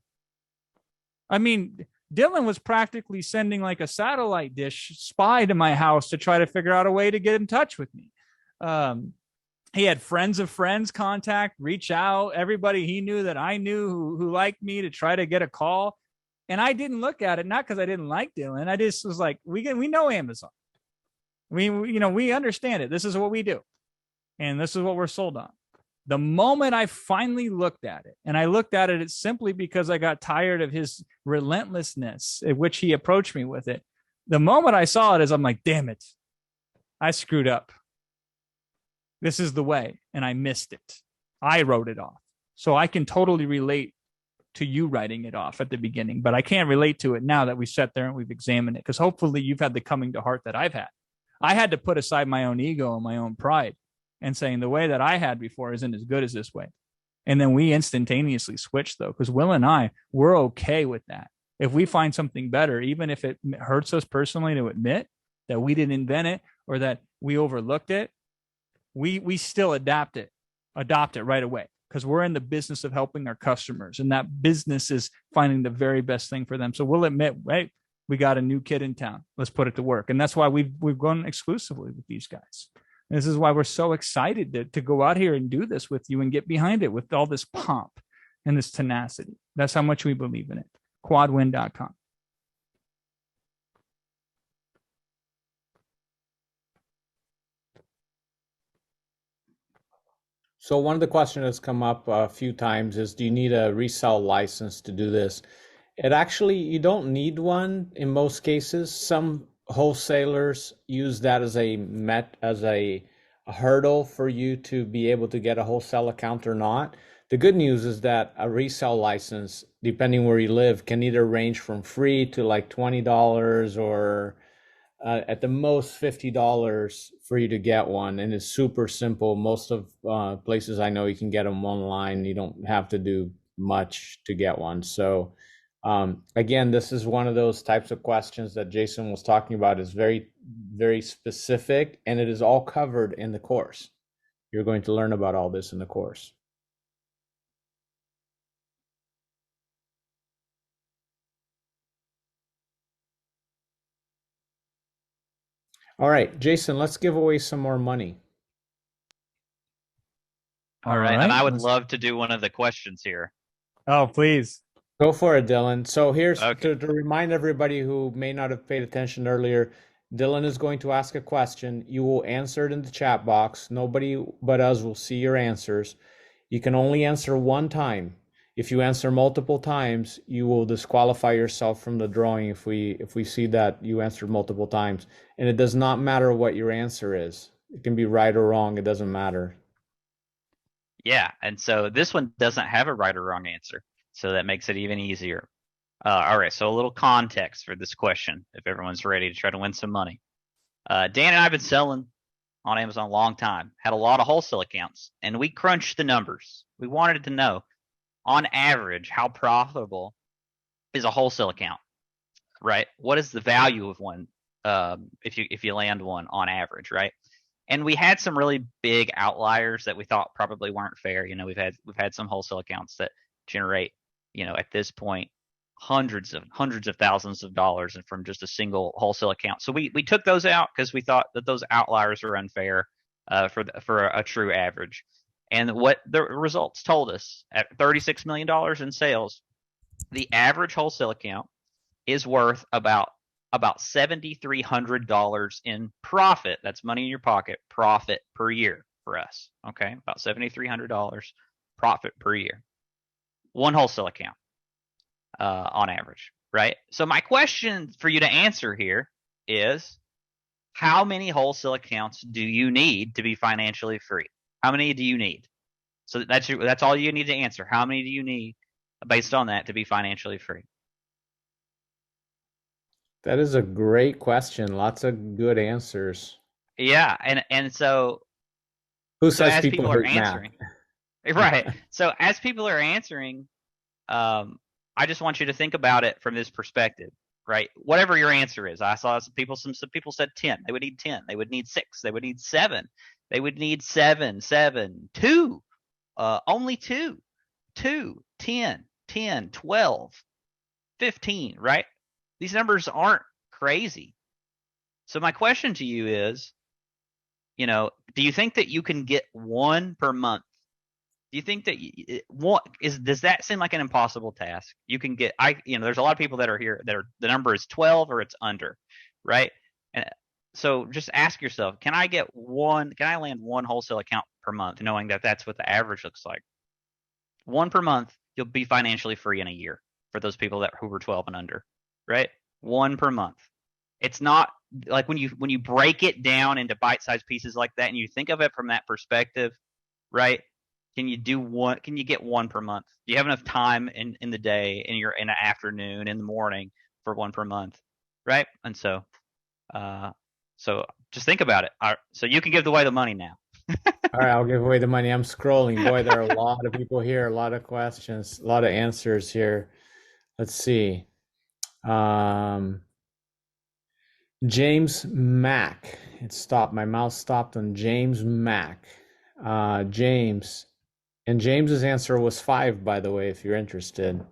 I mean, Dylan was practically sending like a satellite dish spy to my house to try to figure out a way to get in touch with me. He had friends of friends contact, reach out, everybody he knew that I knew who liked me to try to get a call. And I didn't look at it, not because I didn't like Dylan. I just was like, we know Amazon. We understand it. This is what we do. And this is what we're sold on. The moment I finally looked at it, and I looked at it simply because I got tired of his relentlessness at which he approached me with it. The moment I saw it is I'm like, damn it, I screwed up. This is the way, and I missed it. I wrote it off. So I can totally relate to you writing it off at the beginning, but I can't relate to it now that we sat there and we've examined it, because hopefully you've had the coming to heart that I've had. I had to put aside my own ego and my own pride and saying the way that I had before isn't as good as this way. And then we instantaneously switched, though, because Will and I, we're okay with that. If we find something better, even if it hurts us personally to admit that we didn't invent it or that we overlooked it, we still adopt it right away, because we're in the business of helping our customers, and that business is finding the very best thing for them. So we'll admit, hey, we got a new kid in town. Let's put it to work. And that's why we've gone exclusively with these guys. And this is why we're so excited to go out here and do this with you and get behind it with all this pomp and this tenacity. That's how much we believe in it. Quadwin.com. So one of the questions that's come up a few times is, do you need a resale license to do this? You don't need one in most cases. Some wholesalers use that as a hurdle for you to be able to get a wholesale account or not. The good news is that a resale license, depending where you live, can either range from free to like $20 or at the most $50 for you to get one, and it's super simple. Most of places I know you can get them online. You don't have to do much to get one. So again, this is one of those types of questions that Jason was talking about. Is very, very specific, and it is all covered in the course. You're going to learn about all this in the course. All right, Jason, let's give away some more money. All right. And I would love to do one of the questions here. Oh, please. Go for it, Dylan. So here's to remind everybody who may not have paid attention earlier, Dylan is going to ask a question. You will answer it in the chat box. Nobody but us will see your answers. You can only answer one time. If you answer multiple times, you will disqualify yourself from the drawing if we see that you answered multiple times. And it does not matter what your answer is. It can be right or wrong. It doesn't matter. Yeah, and so this one doesn't have a right or wrong answer, so that makes it even easier. All right, so a little context for this question, if everyone's ready to try to win some money. Dan and I have been selling on Amazon a long time, had a lot of wholesale accounts, and we crunched the numbers. We wanted to know, on average, how profitable is a wholesale account, right? What is the value of one if you land one on average, right? And we had some really big outliers that we thought probably weren't fair. We've had some wholesale accounts that generate, at this point, hundreds of thousands of dollars from just a single wholesale account. So we took those out because we thought that those outliers were unfair for a true average. And what the results told us, at $36 million in sales, the average wholesale account is worth about $7,300 in profit. That's money in your pocket, profit per year for us. Okay, about $7,300 profit per year. One wholesale account on average, right? So my question for you to answer here is, how many wholesale accounts do you need to be financially free? How many do you need? So that's all you need to answer. How many do you need based on that to be financially free? That is a great question. Lots of good answers. Yeah, and so Who so says as people people are hate math? answering, right? So as people are answering, I just want you to think about it from this perspective, right? Whatever your answer is, I saw some people said 10. They would need 10. They would need 6. They would need 7. They would need 7, 7, 2, only 2, 2, 10, 10, 12, 15, right? These numbers aren't crazy. So my question to you is, do you think that you can get one per month? Do you think that does that seem like an impossible task? You can get, there's a lot of people that are here that are, the number is 12 or it's under, right? And so just ask yourself, can I land one wholesale account per month, knowing that that's what the average looks like? One per month, you'll be financially free in a year for those people who were 12 and under, right? One per month. It's not like when you break it down into bite-sized pieces like that and you think of it from that perspective, right? Can you get one per month? Do you have enough time in the day, in the afternoon, in the morning for one per month, right? And so just think about it. All right, so you can give away the money now. All right, I'll give away the money. I'm scrolling. Boy, there are a lot of people here, a lot of questions, a lot of answers here. Let's see. James Mack. It stopped. My mouse stopped on James Mack. James's answer was 5, by the way, if you're interested.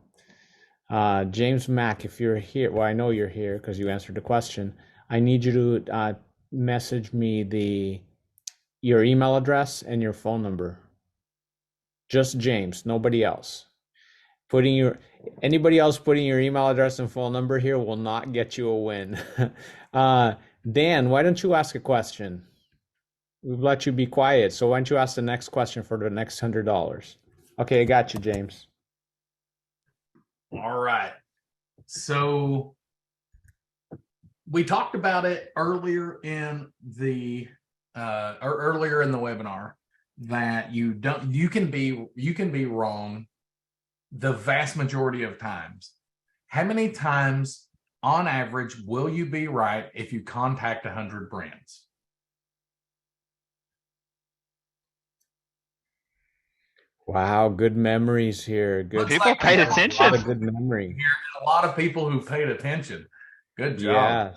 James Mack, if you're here, well, I know you're here because you answered the question. I need you to message me your email address and your phone number. Just James, nobody else. Anybody else putting your email address and phone number here will not get you a win. Dan, why don't you ask a question? We've let you be quiet, so why don't you ask the next question for the next $100? Okay, I got you, James. All right. So we talked about it earlier in the webinar that you can be wrong the vast majority of times. How many times on average will you be right if you contact 100 brands? Wow, good memories here. Good. People paid attention. A lot of good memory. A lot of people who paid attention. Good job.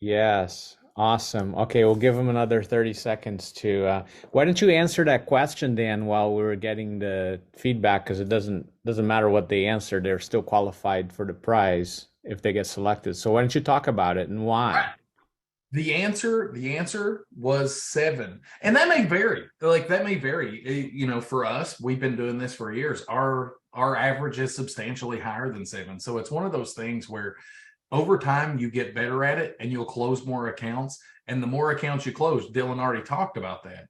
Yes. Awesome. Okay, we'll give them another 30 seconds to. Why don't you answer that question, Dan, while we were getting the feedback? Because it doesn't matter what they answer; they're still qualified for the prize if they get selected. So why don't you talk about it and why? Right. The answer was 7, and that may vary. For us, we've been doing this for years. Our average is substantially higher than 7. So it's one of those things where over time you get better at it and you'll close more accounts. And the more accounts you close, Dylan already talked about that.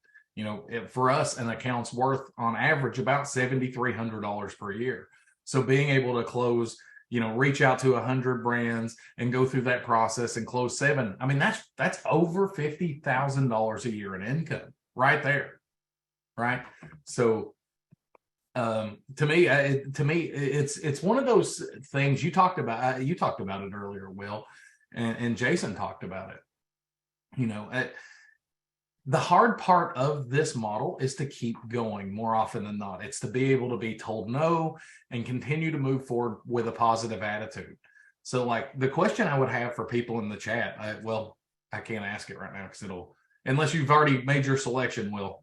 For us, an account's worth on average about $7,300 per year. So being able to close, reach out to 100 brands and go through that process and close 7. I mean, that's over $50,000 a year in income right there. Right. So to me, it's one of those things you talked about it earlier, Will, and Jason talked about it. The hard part of this model is to keep going more often than not. It's to be able to be told no and continue to move forward with a positive attitude. So like the question I would have for people in the chat, I can't ask it right now because unless you've already made your selection, Will.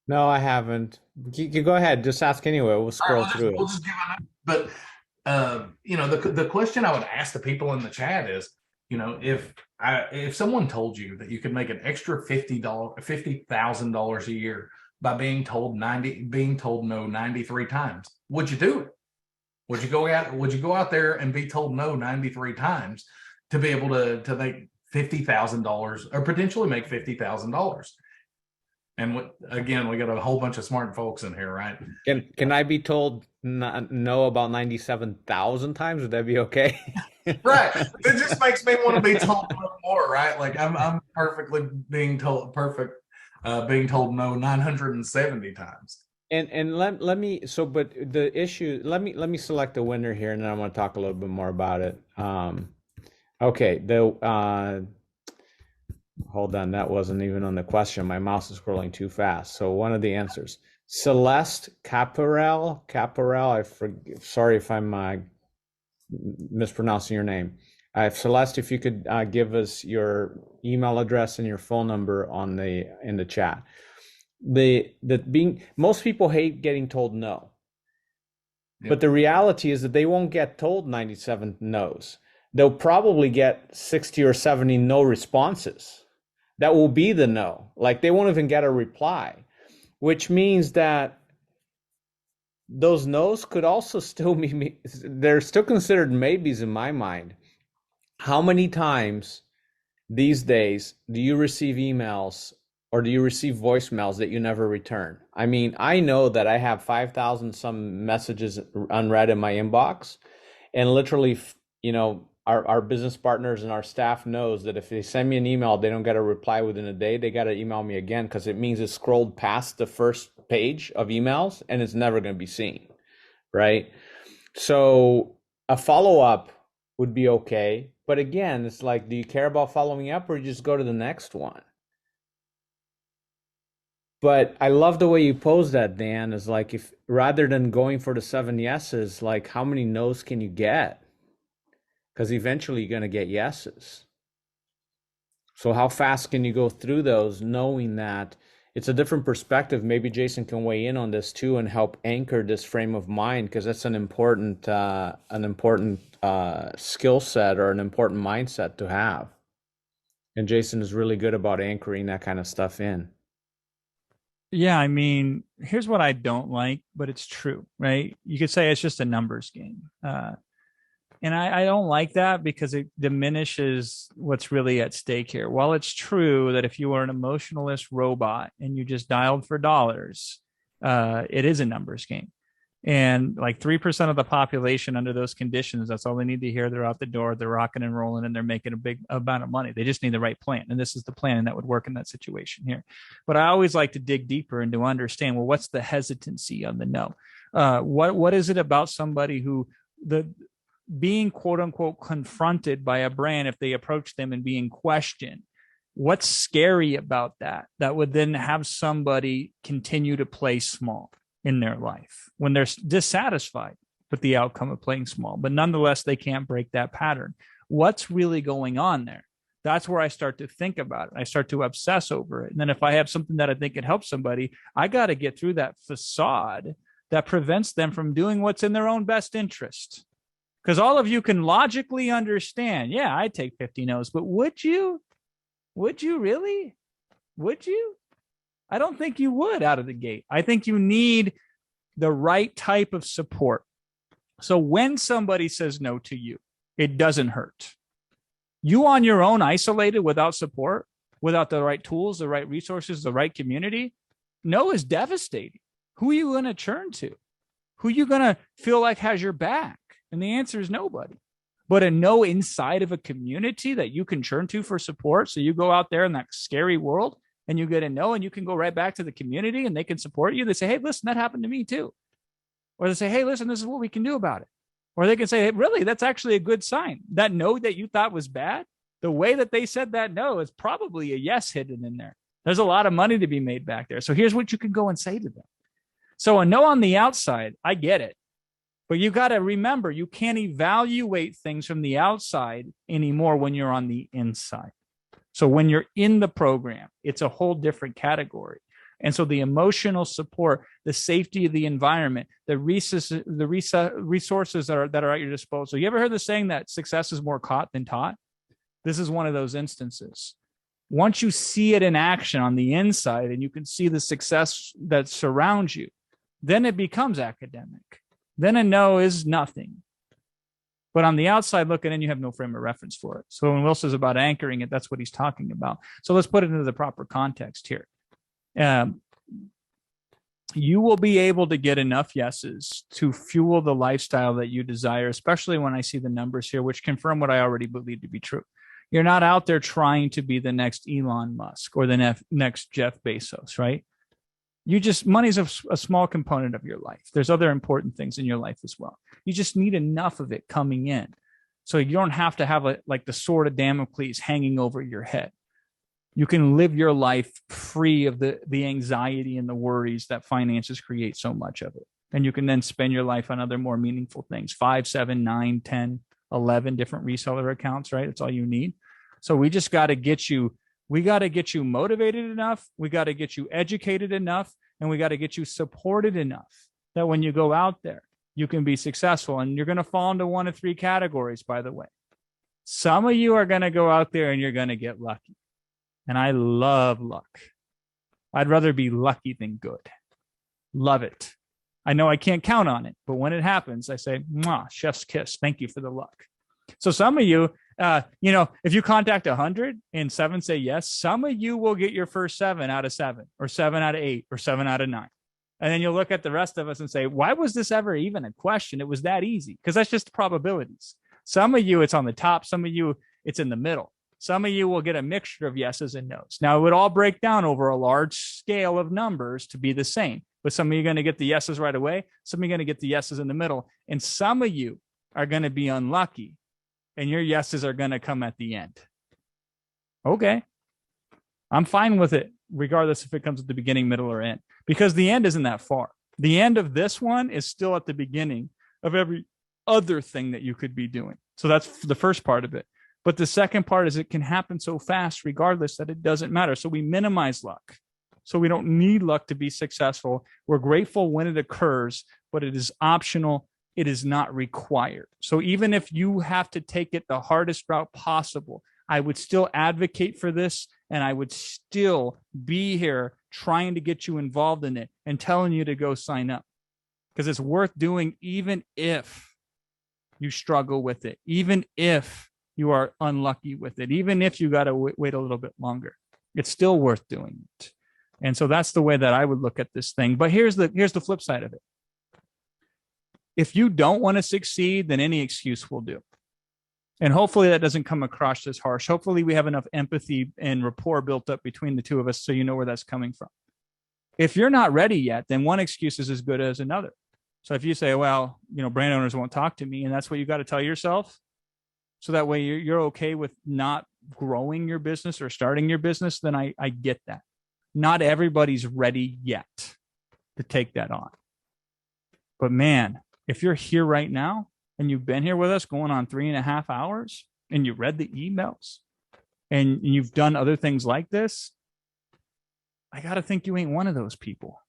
No, I haven't. You go ahead. Just ask anyway. We'll scroll through it. Just give it. But the question I would ask the people in the chat is, if someone told you that you could make an extra $50,000 a year by being told no 93 times, would you do it? Would you go out there and be told no 93 times to be able to make $50,000 or potentially make $50,000? And again, we got a whole bunch of smart folks in here, right? Can I be told no about 97,000 times? Would that be okay? Right. It just makes me want to be told more, right? Like I'm perfectly being told being told no 970 times. And let me but the issue, let me select a winner here, and then I'm going to talk a little bit more about it. Okay, hold on, that wasn't even on the question. My mouse is scrolling too fast. So one of the answers, Celeste Caparel, sorry if I'm mispronouncing your name. Celeste, if you could give us your email address and your phone number in the chat. Most people hate getting told no. Yep. But the reality is that they won't get told 97 no's. They'll probably get 60 or 70 no responses. That will be the no. Like they won't even get a reply, which means that those no's could also still be, they're still considered maybes in my mind. How many times these days do you receive emails or do you receive voicemails that you never return? I mean, I know that I have 5,000 some messages unread in my inbox, and literally, our business partners and our staff knows that if they send me an email, they don't get a reply within a day, they got to email me again, because it means it's scrolled past the first page of emails and it's never going to be seen, right? So a follow-up would be okay. But again, it's like, do you care about following up, or you just go to the next one? But I love the way you pose that, Dan, is like, if rather than going for the 7 yeses, like how many no's can you get? Because eventually you're going to get yeses. So how fast can you go through those, knowing that it's a different perspective? Maybe Jason can weigh in on this too and help anchor this frame of mind, because that's an important skill set or an important mindset to have. And Jason is really good about anchoring that kind of stuff in. Yeah, I mean, here's what I don't like, but it's true, right? You could say it's just a numbers game. And I don't like that, because it diminishes what's really at stake here. While it's true that if you are an emotionalist robot and you just dialed for dollars, it is a numbers game. And like 3% of the population under those conditions, that's all they need to hear. They're out the door, they're rocking and rolling, and they're making a big amount of money. They just need the right plan. And this is the plan that would work in that situation here. But I always like to dig deeper and to understand, well, what's the hesitancy on the no? What is it about somebody who being quote unquote confronted by a brand, if they approach them and being questioned, what's scary about that would then have somebody continue to play small in their life when they're dissatisfied with the outcome of playing small, but nonetheless, they can't break that pattern? What's really going on there? That's where I start to think about it. I start to obsess over it. And then if I have something that I think could help somebody, I got to get through that facade that prevents them from doing what's in their own best interest. Because all of you can logically understand, yeah, I'd take 50 no's, but would you? Would you really? Would you? I don't think you would out of the gate. I think you need the right type of support. So when somebody says no to you, it doesn't hurt. You on your own, isolated, without support, without the right tools, the right resources, the right community, no is devastating. Who are you going to turn to? Who are you going to feel like has your back? And the answer is nobody. But a no inside of a community that you can turn to for support. So you go out there in that scary world and you get a no, and you can go right back to the community and they can support you. They say, hey, listen, that happened to me too. Or they say, hey, listen, this is what we can do about it. Or they can say, hey, really, that's actually a good sign. That no that you thought was bad, the way that they said that no is probably a yes hidden in there. There's a lot of money to be made back there. So here's what you can go and say to them. So a no on the outside, I get it. But you got to remember, you can't evaluate things from the outside anymore when you're on the inside. So when you're in the program, it's a whole different category. And so the emotional support, the safety of the environment, the resources that are at your disposal. You ever heard the saying that success is more caught than taught? This is one of those instances. Once you see it in action on the inside and you can see the success that surrounds you, then it becomes academic. Then a no is nothing. But on the outside looking in, you have no frame of reference for it. So when Will says about anchoring it, that's what he's talking about. So let's put it into the proper context here. You will be able to get enough yeses to fuel the lifestyle that you desire, especially when I see the numbers here, which confirm what I already believe to be true. You're not out there trying to be the next Elon Musk or the next Jeff Bezos, right? Money's a small component of your life. There's other important things in your life as well. You just need enough of it coming in. So you don't have to have like the sword of Damocles hanging over your head. You can live your life free of the anxiety and the worries that finances create so much of it. And you can then spend your life on other more meaningful things, 5, 7, 9, 10, 11 different reseller accounts, right? That's all you need. So we just got to get you, motivated enough. We got to get you educated enough, and we got to get you supported enough that when you go out there, you can be successful. And you're going to fall into one of 3 categories, by the way. Some of you are going to go out there and you're going to get lucky. And I love luck. I'd rather be lucky than good. Love it. I know I can't count on it, but when it happens, I say, mwah, chef's kiss. Thank you for the luck. So some of you, if you contact 100 and 7 say yes, some of you will get your first 7 out of 7 or 7 out of 8 or 7 out of 9. And then you'll look at the rest of us and say, why was this ever even a question? It was that easy, because that's just probabilities. Some of you, it's on the top. Some of you, it's in the middle. Some of you will get a mixture of yeses and nos. Now, it would all break down over a large scale of numbers to be the same. But some of you are going to get the yeses right away. Some of you are going to get the yeses in the middle. And some of you are going to be unlucky, and your yeses are going to come at the end. Okay. I'm fine with it, regardless if it comes at the beginning, middle, or end, because the end isn't that far. The end of this one is still at the beginning of every other thing that you could be doing. So that's the first part of it. But the second part is it can happen so fast, regardless, that it doesn't matter. So we minimize luck. So we don't need luck to be successful. We're grateful when it occurs, but it is optional. It is not required. So even if you have to take it the hardest route possible, I would still advocate for this, and I would still be here trying to get you involved in it and telling you to go sign up, because it's worth doing, even if you struggle with it, even if you are unlucky with it, even if you got to wait a little bit longer. It's still worth doing it. And so that's the way that I would look at this thing. But here's the flip side of it. If you don't want to succeed, then any excuse will do. And hopefully that doesn't come across as harsh. Hopefully we have enough empathy and rapport built up between the two of us so you know where that's coming from. If you're not ready yet, then one excuse is as good as another. So if you say, well, brand owners won't talk to me, and that's what you got to tell yourself, so that way you're okay with not growing your business or starting your business, then I get that. Not everybody's ready yet to take that on. But man, if you're here right now and you've been here with us going on 3.5 hours, and you read the emails and you've done other things like this, I got to think you ain't one of those people.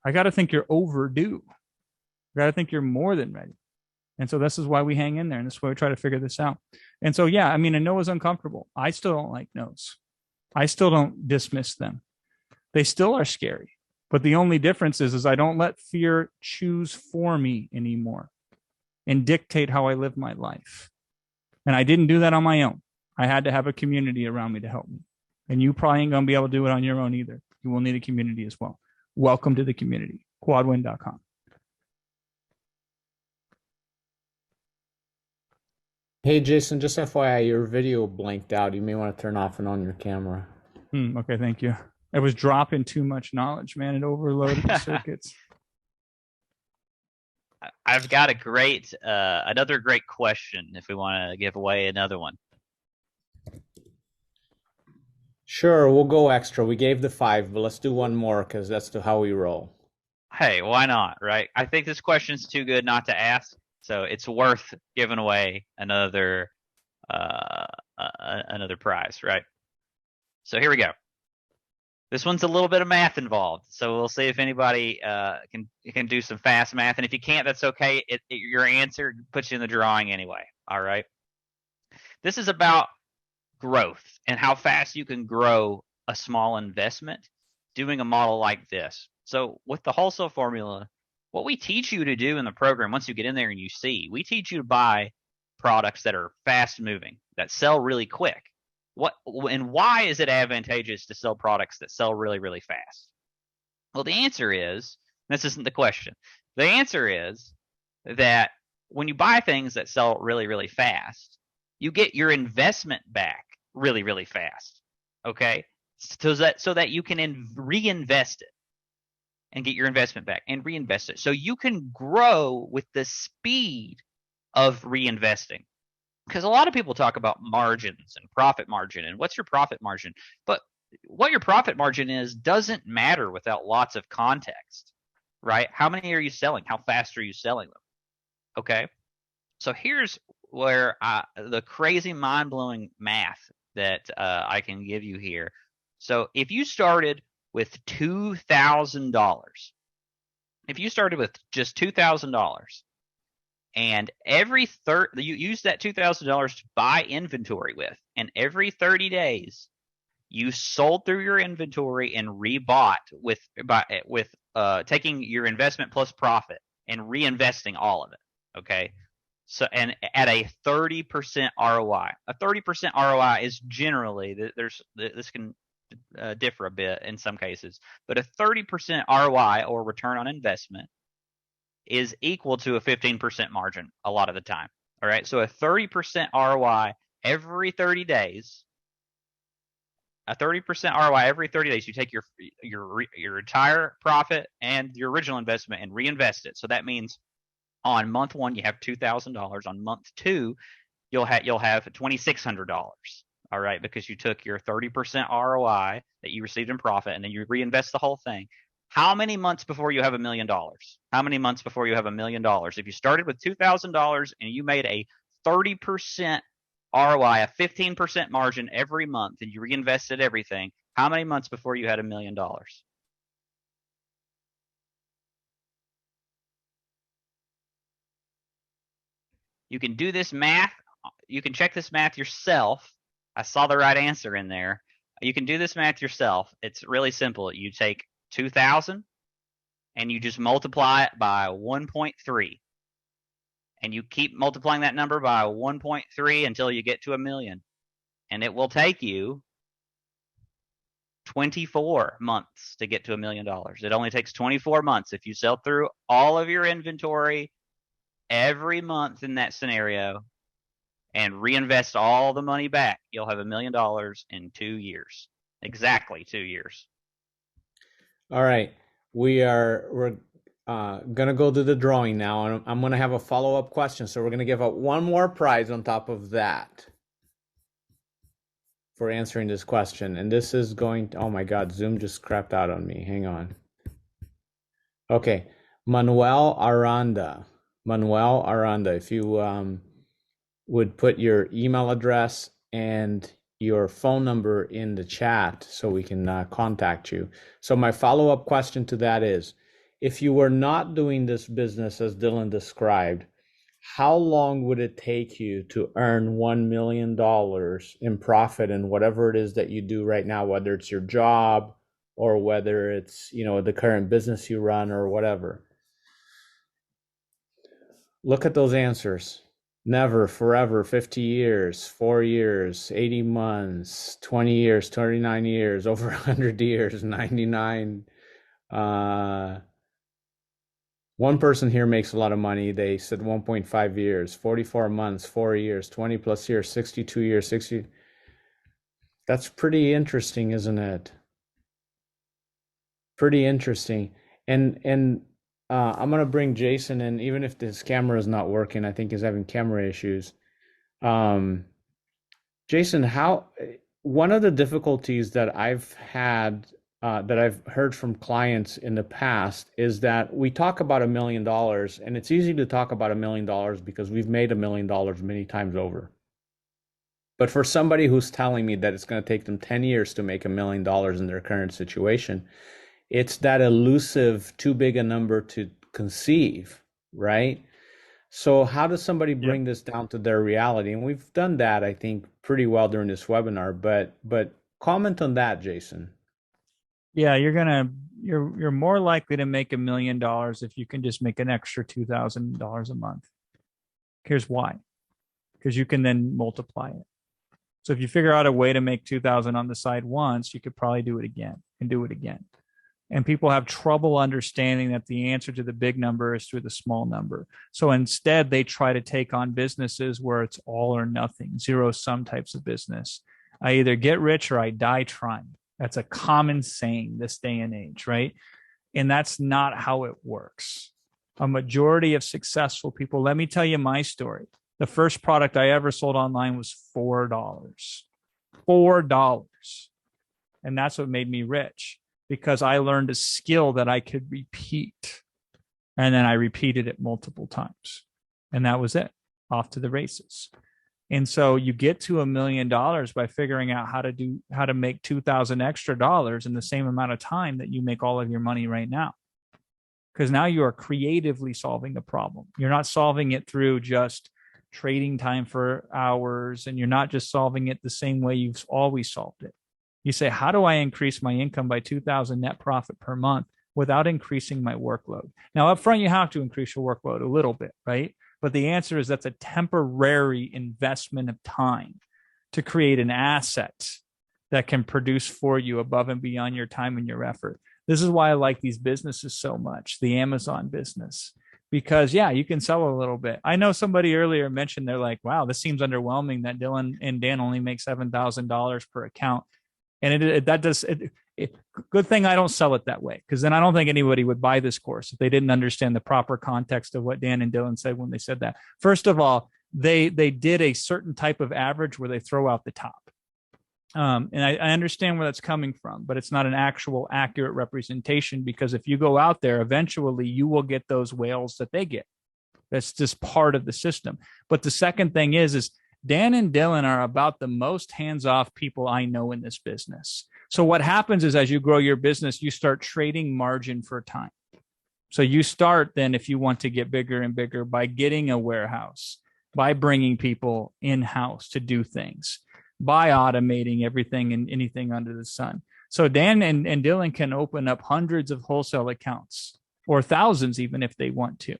I got to think you're overdue. I got to think you're more than ready. And so this is why we hang in there, and this is why we try to figure this out. And so, yeah, I mean, a no is uncomfortable. I still don't like no's. I still don't dismiss them. They still are scary. But the only difference is I don't let fear choose for me anymore and dictate how I live my life. And I didn't do that on my own. I had to have a community around me to help me. And you probably ain't going to be able to do it on your own either. You will need a community as well. Welcome to the community, quadwin.com. Hey, Jason, just FYI, your video blanked out. You may want to turn off and on your camera. Okay, thank you. I was dropping too much knowledge, man. It overloaded the circuits. I've got another great question if we want to give away another one. Sure, we'll go extra. We gave the 5, but let's do one more because that's how we roll. Hey, why not, right? I think this question's too good not to ask. So it's worth giving away another prize, right? So here we go. This one's a little bit of math involved, so we'll see if anybody can do some fast math. And if you can't, that's okay. Your answer puts you in the drawing anyway. All right. This is about growth and how fast you can grow a small investment doing a model like this. So with the wholesale formula, what we teach you to do in the program, once you get in there and we teach you to buy products that are fast moving, that sell really quick. and why is it advantageous to sell products that sell really, really fast? Well, the answer is, this isn't the question. The answer is that when you buy things that sell really, really fast, you get your investment back really, really fast. Okay? So that you can reinvest it and get your investment back and reinvest it. So you can grow with the speed of reinvesting. Because a lot of people talk about margins and profit margin and what's your profit margin. But what your profit margin is doesn't matter without lots of context, right? How many are you selling? How fast are you selling them? Okay. So here's where the crazy mind-blowing math that I can give you here. So if you started with $2,000, if you started with just $2,000, and you use that $2,000 to buy inventory with, and every 30 days you sold through your inventory and rebought with taking your investment plus profit and reinvesting all of it. Okay, so and at a 30% ROI. A 30% ROI is generally this can differ a bit in some cases, but a 30% ROI or return on investment is equal to a 15% margin a lot of the time. All right. So a 30% ROI every 30 days, a 30% ROI every 30 days, you take your entire profit and your original investment and reinvest it. So that means on month 1, you have $2,000. On month 2, you'll have $2,600. All right. Because you took your 30% ROI that you received in profit and then you reinvest the whole thing. How many months before you have $1 million? How many months before you have $1 million? If you started with $2,000 and you made a 30% ROI, a 15% margin every month, and you reinvested everything, how many months before you had $1 million? You can do this math. You can check this math yourself. I saw the right answer in there. You can do this math yourself. It's really simple. You take 2,000 and you just multiply it by 1.3, and you keep multiplying that number by 1.3 until you get to $1 million, and it will take you 24 months to get to $1 million. It only takes 24 months. If you sell through all of your inventory every month in that scenario and reinvest all the money back, you'll have $1 million in 2 years. Exactly 2 years. All right, we're gonna go to the drawing now, and I'm gonna have a follow-up question. So we're gonna give out one more prize on top of that for answering this question. And this is going to, oh my God, Zoom just crapped out on me. Hang on. Okay, Manuel Aranda, if you would put your email address and your phone number in the chat so we can contact you. So my follow-up question to that is, if you were not doing this business as Dylan described, how long would it take you to earn $1 million in profit in whatever it is that you do right now, whether it's your job or whether it's, the current business you run or whatever? Look at those answers. Never, forever, 50 years, 4 years, 80 months, 20 years, 29 years, over 100 years, 99. One person here makes a lot of money. They said 1.5 years, 44 months, 4 years, 20 plus years, 62 years, 60. That's pretty interesting, isn't it? Pretty interesting. And I'm going to bring Jason in, even if this camera is not working. I think he's having camera issues. Jason, one of the difficulties that I've had, that I've heard from clients in the past, is that we talk about $1 million, and it's easy to talk about $1 million because we've made $1 million many times over. But for somebody who's telling me that it's going to take them 10 years to make $1 million in their current situation, it's that elusive, too big a number to conceive, right? So how does somebody bring this down to their reality? And we've done that, I think, pretty well during this webinar, but comment on that, Jason. Yeah, you're more likely to make $1 million if you can just make an extra $2,000 a month. Here's why. Because you can then multiply it. So if you figure out a way to make 2,000 on the side once, you could probably do it again and do it again. And people have trouble understanding that the answer to the big number is through the small number. So instead, they try to take on businesses where it's all or nothing, zero sum types of business. I either get rich or I die trying. That's a common saying this day and age, right? And that's not how it works. A majority of successful people, let me tell you my story. The first product I ever sold online was $4. $4. And that's what made me rich, because I learned a skill that I could repeat. And then I repeated it multiple times. And that was it. Off to the races. And so you get to $1 million by figuring out how to make 2,000 extra dollars in the same amount of time that you make all of your money right now. Because now you are creatively solving a problem. You're not solving it through just trading time for hours, and you're not just solving it the same way you've always solved it. You say, how do I increase my income by 2,000 net profit per month without increasing my workload? Now, up front, you have to increase your workload a little bit, right? But the answer is that's a temporary investment of time to create an asset that can produce for you above and beyond your time and your effort. This is why I like these businesses so much, the Amazon business, because yeah, you can sell a little bit. I know somebody earlier mentioned, they're like, wow, this seems underwhelming that Dylan and Dan only make $7,000 per account. And good thing I don't sell it that way, because then I don't think anybody would buy this course if they didn't understand the proper context of what Dan and Dylan said when they said that. First of all, they did a certain type of average where they throw out the top. And I understand where that's coming from, but it's not an actual accurate representation, because if you go out there, eventually you will get those whales that they get. That's just part of the system. But the second thing is Dan and Dylan are about the most hands-off people I know in this business. So what happens is, as you grow your business, you start trading margin for time. So you start then, if you want to get bigger and bigger, by getting a warehouse, by bringing people in-house to do things, by automating everything and anything under the sun. So Dan and Dylan can open up hundreds of wholesale accounts, or thousands even if they want to,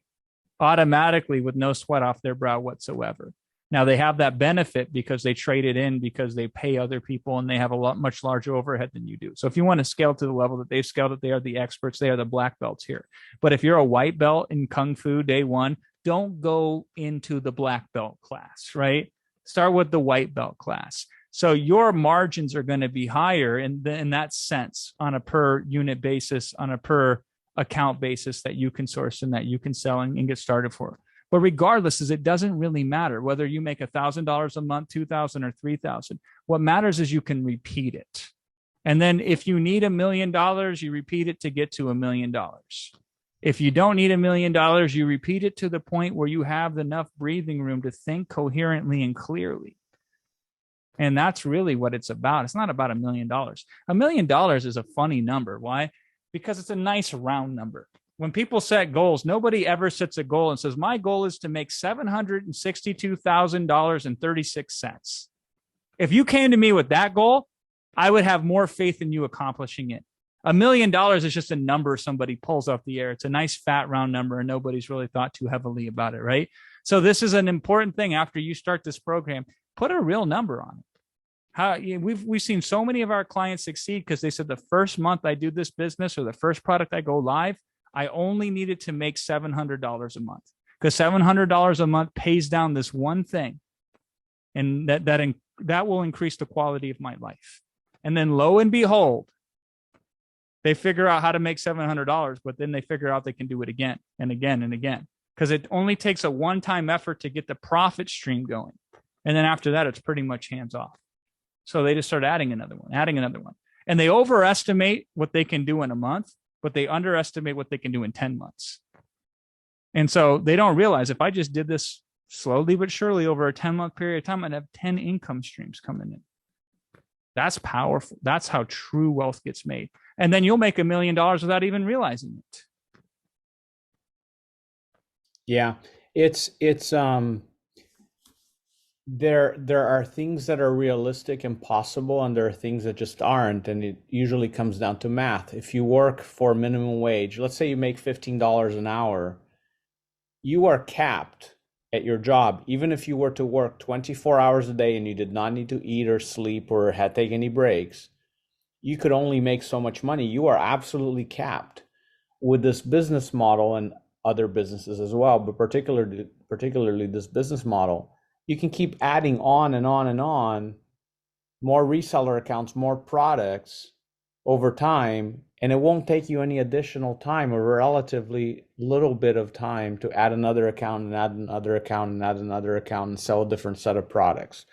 automatically with no sweat off their brow whatsoever. Now they have that benefit because they trade it in, because they pay other people and they have a much larger overhead than you do. So if you want to scale to the level that they've scaled it, they are the experts. They are the black belts here. But if you're a white belt in Kung Fu day one, don't go into the black belt class, right? Start with the white belt class. So your margins are going to be higher in that sense, on a per unit basis, on a per account basis that you can source and that you can sell and get started for. But regardless, it doesn't really matter whether you make $1,000 a month, 2,000 or 3,000. What matters is you can repeat it. And then if you need $1 million, you repeat it to get to $1 million. If you don't need $1 million, you repeat it to the point where you have enough breathing room to think coherently and clearly. And that's really what it's about. It's not about $1 million. $1 million is a funny number. Why? Because it's a nice round number. When people set goals, nobody ever sets a goal and says, my goal is to make $762,000.36. If you came to me with that goal, I would have more faith in you accomplishing it. $1 million is just a number somebody pulls off the air. It's a nice fat round number, and nobody's really thought too heavily about it, right? So this is an important thing. After you start this program, put a real number on it. We've seen so many of our clients succeed because they said, the first month I do this business, or the first product I go live, I only needed to make $700 a month, because $700 a month pays down this one thing, and that will increase the quality of my life. And then lo and behold, they figure out how to make $700, but then they figure out they can do it again and again and again, because it only takes a one-time effort to get the profit stream going. And then after that, it's pretty much hands off. So they just start adding another one. And they overestimate what they can do in a month, but they underestimate what they can do in 10 months. And so they don't realize, if I just did this slowly but surely over a 10-month period of time, I'd have 10 income streams coming in. That's powerful. That's how true wealth gets made. And then you'll make $1 million without even realizing it. Yeah, there are things that are realistic and possible, and there are things that just aren't, and it usually comes down to math. If you work for minimum wage, let's say you make $15 an hour, you are capped at your job, even if you were to work 24 hours a day and you did not need to eat or sleep or had take any breaks, you could only make so much money. You are absolutely capped. With this business model and other businesses as well, but particularly this business model, you can keep adding on and on and on, more reseller accounts, more products over time, and it won't take you any additional time or relatively little bit of time to add another account and add another account and add another account and sell a different set of products.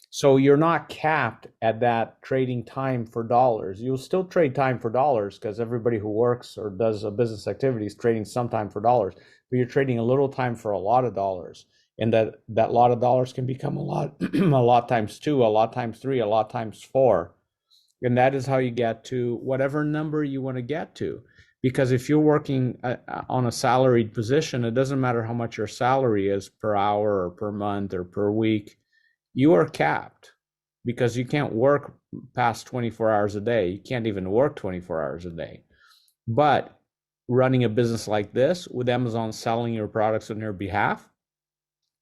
So you're not capped at that trading time for dollars. You'll still trade time for dollars because everybody who works or does a business activity is trading some time for dollars, but you're trading a little time for a lot of dollars. And that lot of dollars can become a lot, a lot times two, a lot times three, a lot times four. And that is how you get to whatever number you want to get to. Because if you're working on a salaried position, it doesn't matter how much your salary is per hour or per month or per week. You are capped because you can't work past 24 hours a day. You can't even work 24 hours a day. But running a business like this with Amazon selling your products on your behalf,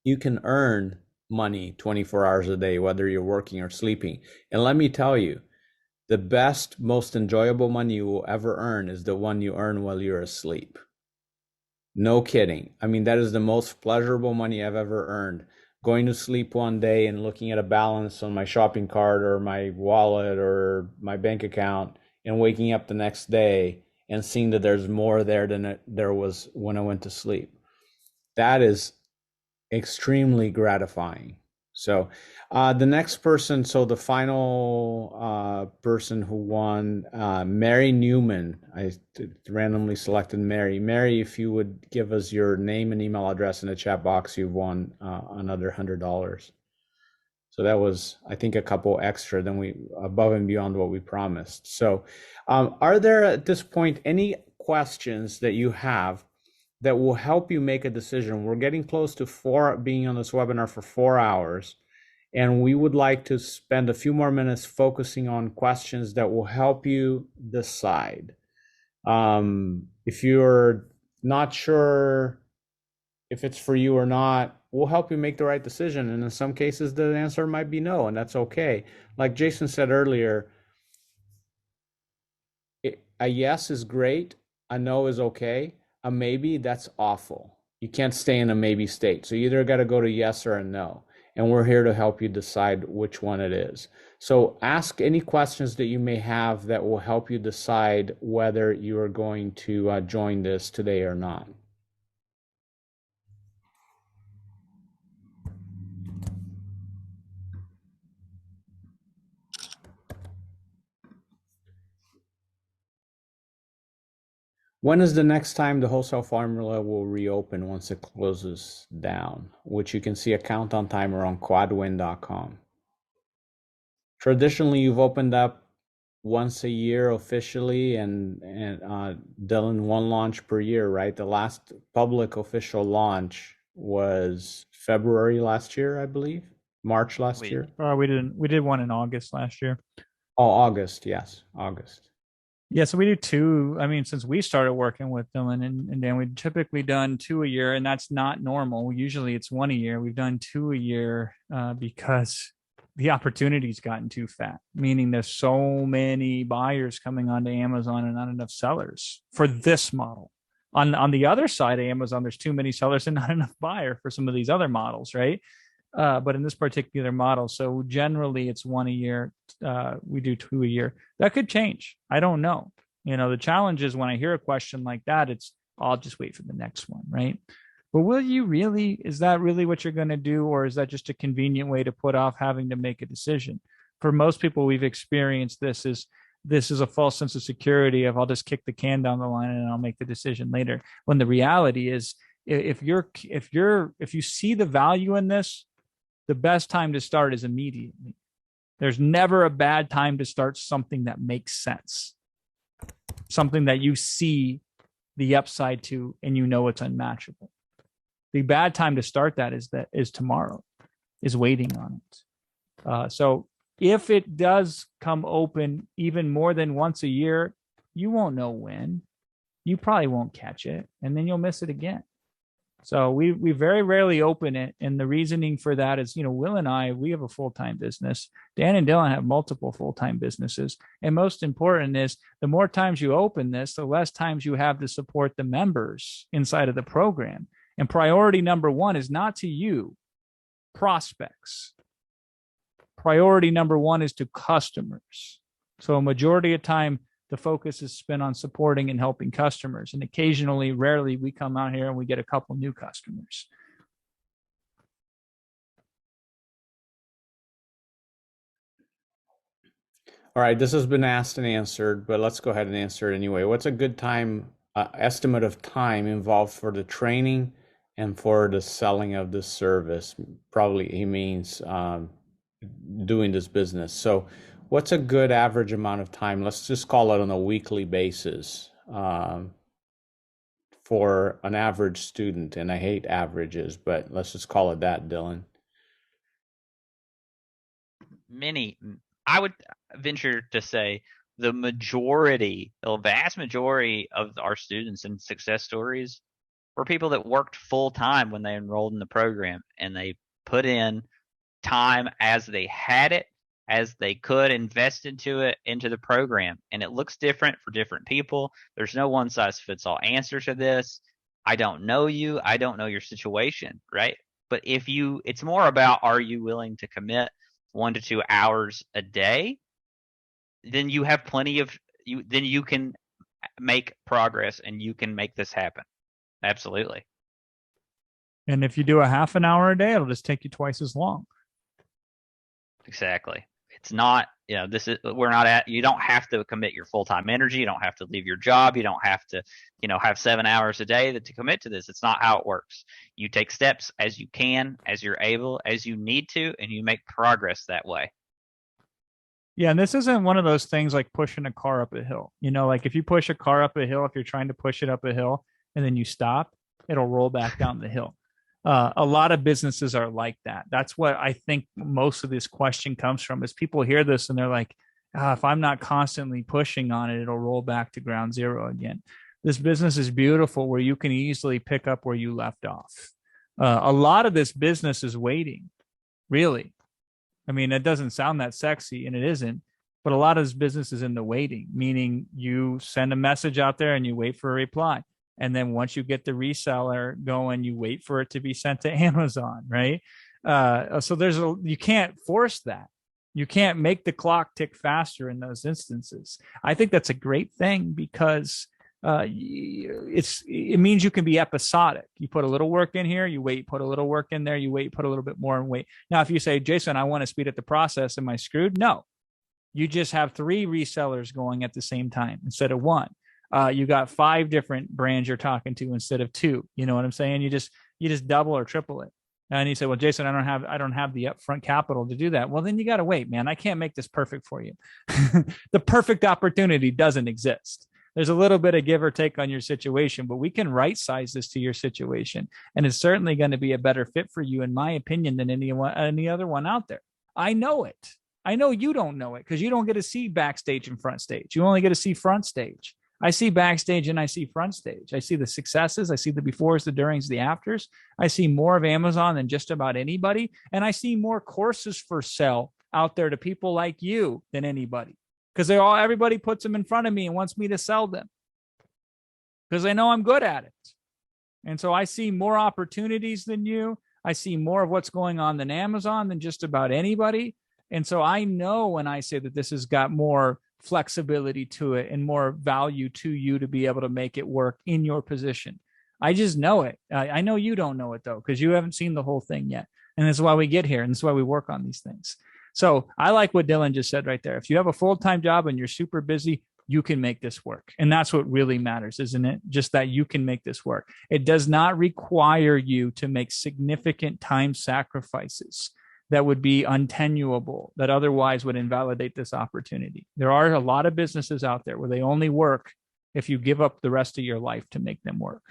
you can earn money 24 hours a day, whether you're working or sleeping. And let me tell you, the best, most enjoyable money you will ever earn is the one you earn while you're asleep. No kidding. I mean, that is the most pleasurable money I've ever earned. Going to sleep one day and looking at a balance on my shopping cart or my wallet or my bank account and waking up the next day and seeing that there's more there than there was when I went to sleep. That is extremely gratifying. So the next person, so the final person who won, Mary Newman. I randomly selected Mary. Mary, if you would give us your name and email address in the chat box, you've won another $100. So that was, I think, a couple extra than above and beyond what we promised. So are there at this point any questions that you have that will help you make a decision? We're getting close to being on this webinar for 4 hours, and we would like to spend a few more minutes focusing on questions that will help you decide. If you're not sure if it's for you or not, we'll help you make the right decision. And in some cases, the answer might be no, and that's okay. Like Jason said earlier, a yes is great, a no is okay. A maybe, that's awful. You can't stay in a maybe state. So you either got to go to yes or a no. And we're here to help you decide which one it is. So ask any questions that you may have that will help you decide whether you are going to join this today or not. When is the next time the wholesale formula will reopen once it closes down, which you can see a countdown timer on quadwin.com. Traditionally, you've opened up once a year officially and done one launch per year, right? The last public official launch was February last year, I believe. March last year. We did one in August last year. Oh, August, yes, August. Yeah, so we do two. I mean, since we started working with Dylan and Dan, we've typically done 2 a year, and that's not normal. Usually it's 1 a year. We've done 2 a year because the opportunity's gotten too fat, meaning there's so many buyers coming onto Amazon and not enough sellers for this model. On the other side of Amazon, there's too many sellers and not enough buyer for some of these other models, right? But in this particular model, so generally it's 1 a year. We do 2 a year. That could change. I don't know. The challenge is when I hear a question like that, I'll just wait for the next one, right? But is that really what you're going to do? Or is that just a convenient way to put off having to make a decision? For most people, we've experienced this is a false sense of security of I'll just kick the can down the line and I'll make the decision later. When the reality is, if you see the value in this, the best time to start is immediately. There's never a bad time to start something that makes sense, something that you see the upside to and it's unmatchable. The bad time to start that is tomorrow, is waiting on it. So if it does come open even more than once a year, you won't know when. You probably won't catch it, and then you'll miss it again. So we very rarely open it. And the reasoning for that is, Will and I, we have a full-time business. Dan and Dylan have multiple full-time businesses. And most important is the more times you open this, the less times you have to support the members inside of the program. And priority number one is not to you, prospects. Priority number one is to customers. So a majority of time, the focus is spent on supporting and helping customers. And occasionally, rarely, we come out here and we get a couple new customers. All right, this has been asked and answered, but let's go ahead and answer it anyway. What's a good time estimate of time involved for the training and for the selling of this service? Probably he means doing this business. So what's a good average amount of time? Let's just call it on a weekly basis for an average student. And I hate averages, but let's just call it that, Dylan. I would venture to say the vast majority of our students and success stories were people that worked full time when they enrolled in the program, and they put in time as they had it, as they could invest into the program. And it looks different for different people. There's no one size fits all answer to this. I don't know you. I don't know your situation, right? But it's more about, are you willing to commit 1 to 2 hours a day? Then you have then you can make progress and you can make this happen. Absolutely. And if you do a half an hour a day, it'll just take you twice as long. Exactly. It's not, you don't have to commit your full-time energy. You don't have to leave your job. You don't have to, have 7 hours a day to commit to this. It's not how it works. You take steps as you can, as you're able, as you need to, and you make progress that way. Yeah. And this isn't one of those things like pushing a car up a hill. Like if you push a car up a hill, if you're trying to push it up a hill and then you stop, it'll roll back down the hill. A lot of businesses are like that. That's what I think most of this question comes from, is people hear this and they're like, if I'm not constantly pushing on it, it'll roll back to ground zero again. This business is beautiful where you can easily pick up where you left off. A lot of this business is waiting, really. I mean, it doesn't sound that sexy, and it isn't, but a lot of this business is in the waiting, meaning you send a message out there and you wait for a reply. And then once you get the reseller going, you wait for it to be sent to Amazon, right? So you can't force that. You can't make the clock tick faster in those instances. I think that's a great thing because it means you can be episodic. You put a little work in here, you wait, put a little work in there, you wait, put a little bit more and wait. Now, if you say, Jason, I want to speed up the process, am I screwed? No, you just have 3 resellers going at the same time instead of 1. You got 5 different brands you're talking to instead of 2. You know what I'm saying? You just double or triple it. And you say, well, Jason, I don't have the upfront capital to do that. Well, then you got to wait, man. I can't make this perfect for you. The perfect opportunity doesn't exist. There's a little bit of give or take on your situation, but we can right size this to your situation. And it's certainly going to be a better fit for you, in my opinion, than any other one out there. I know it. I know you don't know it because you don't get to see backstage and front stage. You only get to see front stage. I see backstage and I see front stage. I see the successes. I see the befores, the durings, the afters. I see more of Amazon than just about anybody. And I see more courses for sale out there to people like you than anybody, because everybody puts them in front of me and wants me to sell them because they know I'm good at it. And so I see more opportunities than you. I see more of what's going on than Amazon than just about anybody. And so I know when I say that this has got more flexibility to it and more value to you to be able to make it work in your position. I just know it. I know you don't know it though, because you haven't seen the whole thing yet. And that's why we get here. And that's why we work on these things. So I like what Dylan just said right there. If you have a full-time job and you're super busy, you can make this work. And that's what really matters, isn't it? Just that you can make this work. It does not require you to make significant time sacrifices that would be untenable, that otherwise would invalidate this opportunity. There are a lot of businesses out there where they only work if you give up the rest of your life to make them work.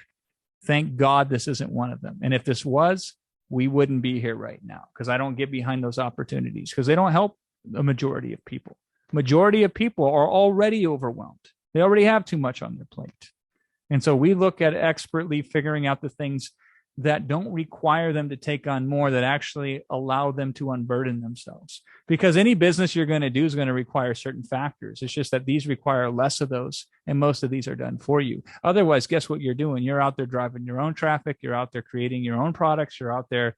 Thank God this isn't one of them. And if this was, we wouldn't be here right now, because I don't get behind those opportunities because they don't help the majority of people. Majority of people are already overwhelmed. They already have too much on their plate. And so we look at expertly figuring out the things that don't require them to take on more, that actually allow them to unburden themselves. Because any business you're going to do is going to require certain factors. It's just that these require less of those, and most of these are done for you. Otherwise, guess what you're doing? You're out there driving your own traffic. You're out there creating your own products. You're out there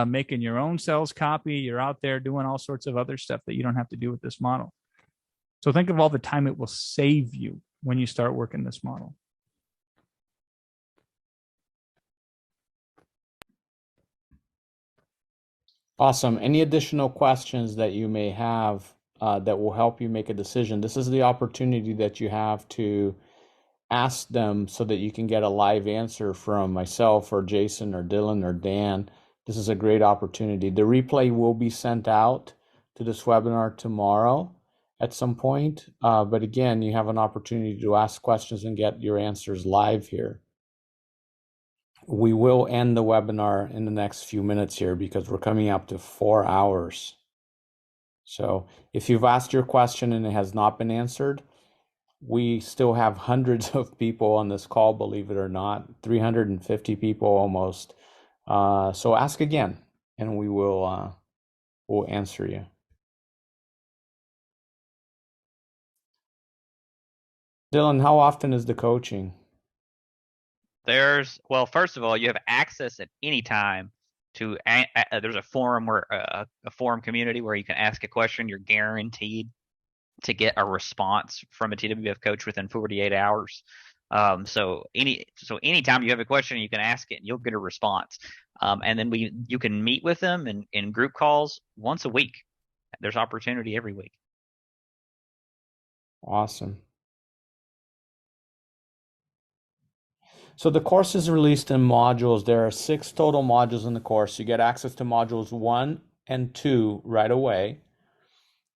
making your own sales copy. You're out there doing all sorts of other stuff that you don't have to do with this model. So think of all the time it will save you when you start working this model. Awesome. Any additional questions that you may have that will help you make a decision? This is the opportunity that you have to ask them so that you can get a live answer from myself or Jason or Dylan or Dan. This is a great opportunity. The replay will be sent out to this webinar tomorrow at some point. But again, you have an opportunity to ask questions and get your answers live here. We will end the webinar in the next few minutes here because we're coming up to 4 hours. So if you've asked your question and it has not been answered, we still have hundreds of people on this call, believe it or not, 350 people almost. So ask again and we will we'll answer you. Dylan, how often is the coaching? Well, first of all, you have access at any time to there's a forum where a forum community where you can ask a question. You're guaranteed to get a response from a TWF coach within 48 hours. So anytime you have a question, you can ask it and you'll get a response. And then you can meet with them in group calls once a week. There's opportunity every week. Awesome. So the course is released in modules. There are 6 total modules in the course. You get access to modules 1 and 2 right away.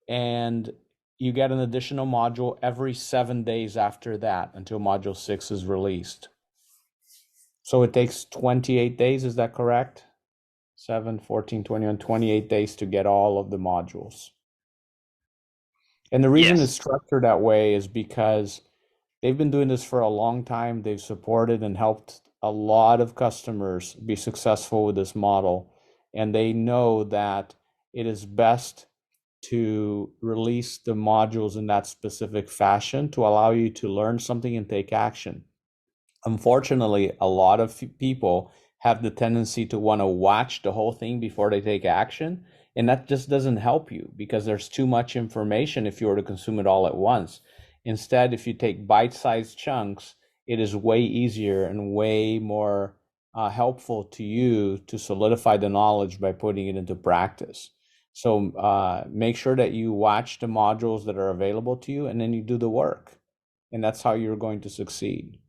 And you get an additional module every 7 days after that until module 6 is released. So it takes 28 days, is that correct? 7, 14, 21, 28 days to get all of the modules. And the reason it's structured that way is because they've been doing this for a long time. They've supported and helped a lot of customers be successful with this model. And they know that it is best to release the modules in that specific fashion to allow you to learn something and take action. Unfortunately, a lot of people have the tendency to want to watch the whole thing before they take action. And that just doesn't help you because there's too much information if you were to consume it all at once. Instead, if you take bite-sized chunks, it is way easier and way more helpful to you to solidify the knowledge by putting it into practice. So make sure that you watch the modules that are available to you and then you do the work. And that's how you're going to succeed.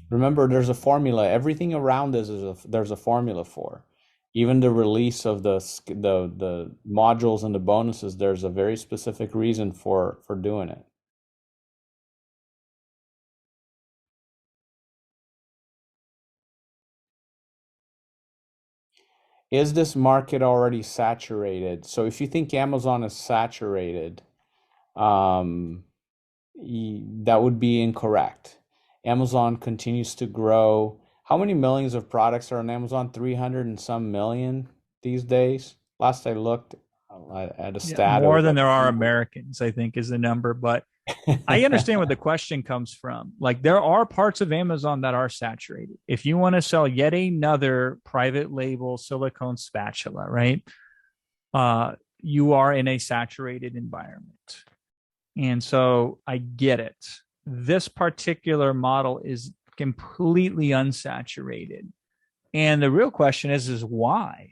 Remember, there's a formula. Everything around this there's a formula for. Even the release of the modules and the bonuses, there's a very specific reason for doing it. Is this market already saturated? So if you think Amazon is saturated, that would be incorrect. Amazon continues to grow. How many millions of products are on Amazon? 300 and some million these days. Last I looked at a stat. More than there are Americans, I think, is the number. But I understand where the question comes from. Like, there are parts of Amazon that are saturated. If you want to sell yet another private label silicone spatula, right? You are in a saturated environment. And so I get it. This particular model is completely unsaturated. And the real question is why?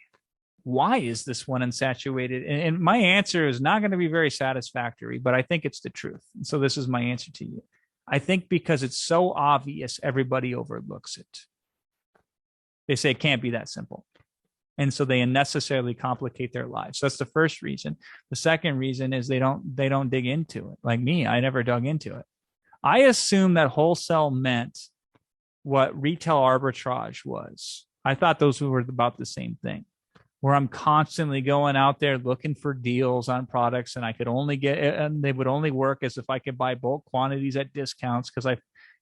Why is this one unsaturated? And my answer is not going to be very satisfactory, but I think it's the truth. And so this is my answer to you. I think because it's so obvious, everybody overlooks it. They say it can't be that simple. And so they unnecessarily complicate their lives. So that's the first reason. The second reason is they don't dig into it. Like me, I never dug into it. I assumed that wholesale meant what retail arbitrage was. I thought those were about the same thing, where I'm constantly going out there looking for deals on products, and I could only get, and they would only work as if I could buy bulk quantities at discounts because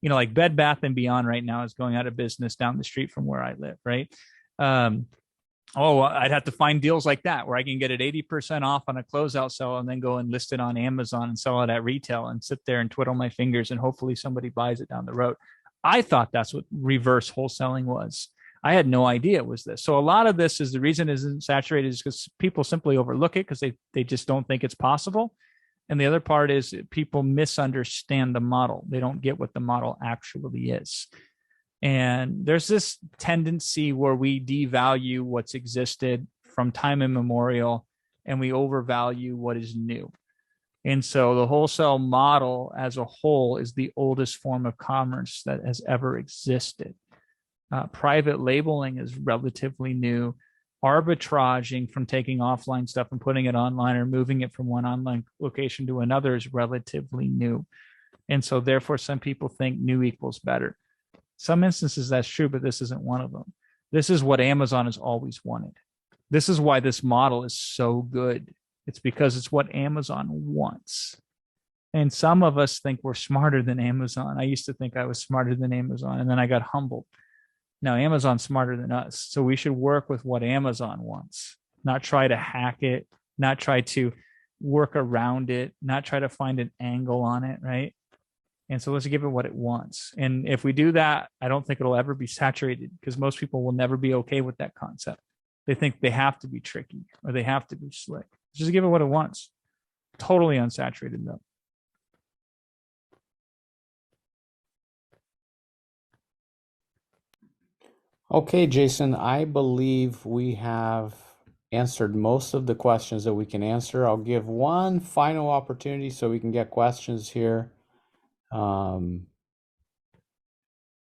like Bed Bath and Beyond right now is going out of business down the street from where I live, right? I'd have to find deals like that where I can get it 80% off on a closeout sale and then go and list it on Amazon and sell it at retail and sit there and twiddle my fingers and hopefully somebody buys it down the road. I thought that's what reverse wholesaling was. I had no idea it was this. So a lot of this is the reason it isn't saturated is because people simply overlook it because they just don't think it's possible. And the other part is people misunderstand the model. They don't get what the model actually is. And there's this tendency where we devalue what's existed from time immemorial and we overvalue what is new. And so the wholesale model as a whole is the oldest form of commerce that has ever existed. Private labeling is relatively new. Arbitraging from taking offline stuff and putting it online or moving it from one online location to another is relatively new. And so therefore, some people think new equals better. Some instances that's true, but this isn't one of them. This is what Amazon has always wanted. This is why this model is so good. It's because it's what Amazon wants. And some of us think we're smarter than Amazon. I used to think I was smarter than Amazon, and then I got humbled. Now, Amazon's smarter than us. So we should work with what Amazon wants, not try to hack it, not try to work around it, not try to find an angle on it, right? And so let's give it what it wants. And if we do that, I don't think it'll ever be saturated because most people will never be okay with that concept. They think they have to be tricky or they have to be slick. Just give it what it wants. Totally unsaturated though. Okay, Jason, I believe we have answered most of the questions that we can answer. I'll give one final opportunity so we can get questions here.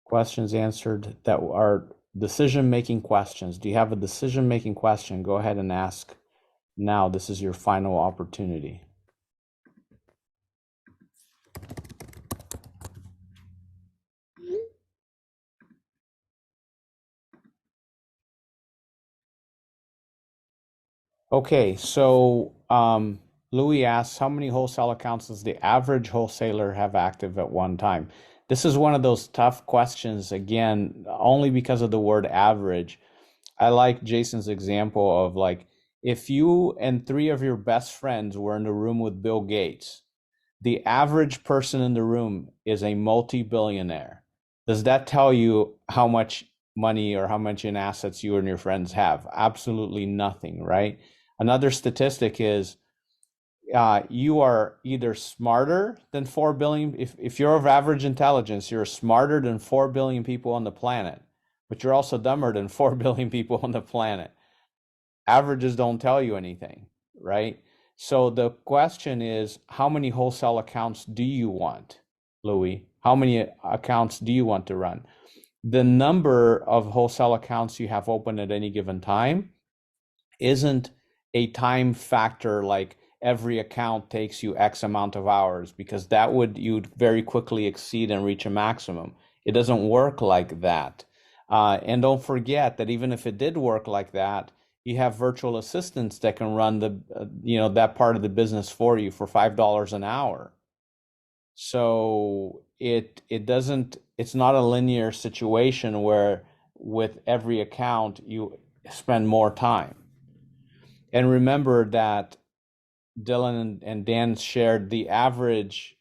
Questions answered that are decision-making questions. Do you have a decision-making question? Go ahead and ask now. This is your final opportunity. Okay, so Louis asks, how many wholesale accounts does the average wholesaler have active at one time? This is one of those tough questions, again, only because of the word average. I like Jason's example of like, if you and 3 of your best friends were in the room with Bill Gates, the average person in the room is a multi-billionaire. Does that tell you how much money or how much in assets you and your friends have? Absolutely nothing, right? Another statistic is you are either smarter than 4 billion. If you're of average intelligence, you're smarter than 4 billion people on the planet, but you're also dumber than 4 billion people on the planet. Averages don't tell you anything, right? So the question is, how many wholesale accounts do you want, Louis? How many accounts do you want to run? The number of wholesale accounts you have open at any given time isn't a time factor like every account takes you X amount of hours, because that you'd very quickly exceed and reach a maximum. It doesn't work like that. And don't forget that even if it did work like that, you have virtual assistants that can run that part of the business for you for $5 an hour. So it's not a linear situation where with every account you spend more time. And remember that Dylan and Dan shared the average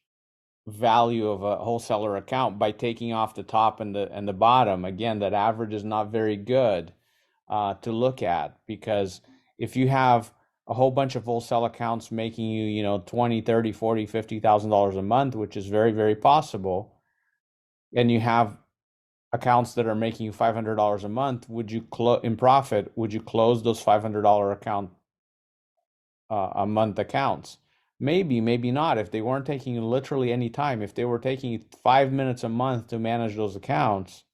value of a wholesaler account by taking off the top and the bottom. Again, that average is not very good to look at, because if you have a whole bunch of wholesale accounts making you, $20, $30, $40, $50,000 a month, which is very, very possible, and you have accounts that are making you $500 a month, in profit, would you close those $500 account a month accounts? Maybe, maybe not. If they weren't taking you literally any time, if they were taking you 5 minutes a month to manage those accounts,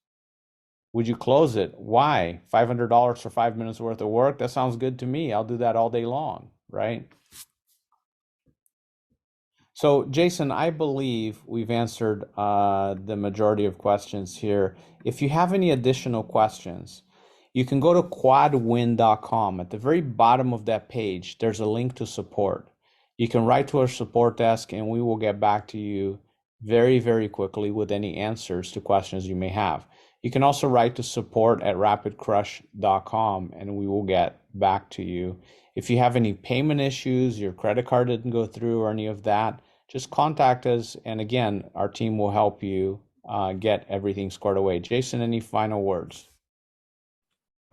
would you close it? Why? $500 for 5 minutes worth of work? That sounds good to me. I'll do that all day long, right? So, Jason, I believe we've answered the majority of questions here. If you have any additional questions, you can go to quadwin.com. At the very bottom of that page, there's a link to support. You can write to our support desk and we will get back to you very, very quickly with any answers to questions you may have. You can also write to support@rapidcrush.com and we will get back to you. If you have any payment issues, your credit card didn't go through or any of that, just contact us. And again, our team will help you get everything squared away. Jason, any final words?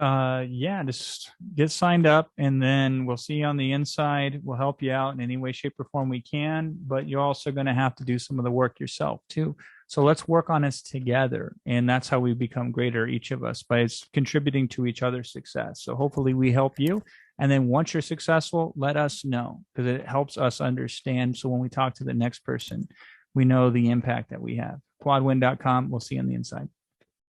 Yeah, just get signed up and then we'll see you on the inside. We'll help you out in any way, shape, or form we can, but you're also going to have to do some of the work yourself too. So let's work on this together. And that's how we become greater, each of us, by contributing to each other's success. So hopefully we help you. And then once you're successful, let us know, because it helps us understand. So when we talk to the next person, we know the impact that we have. Quadwin.com. We'll see you on the inside.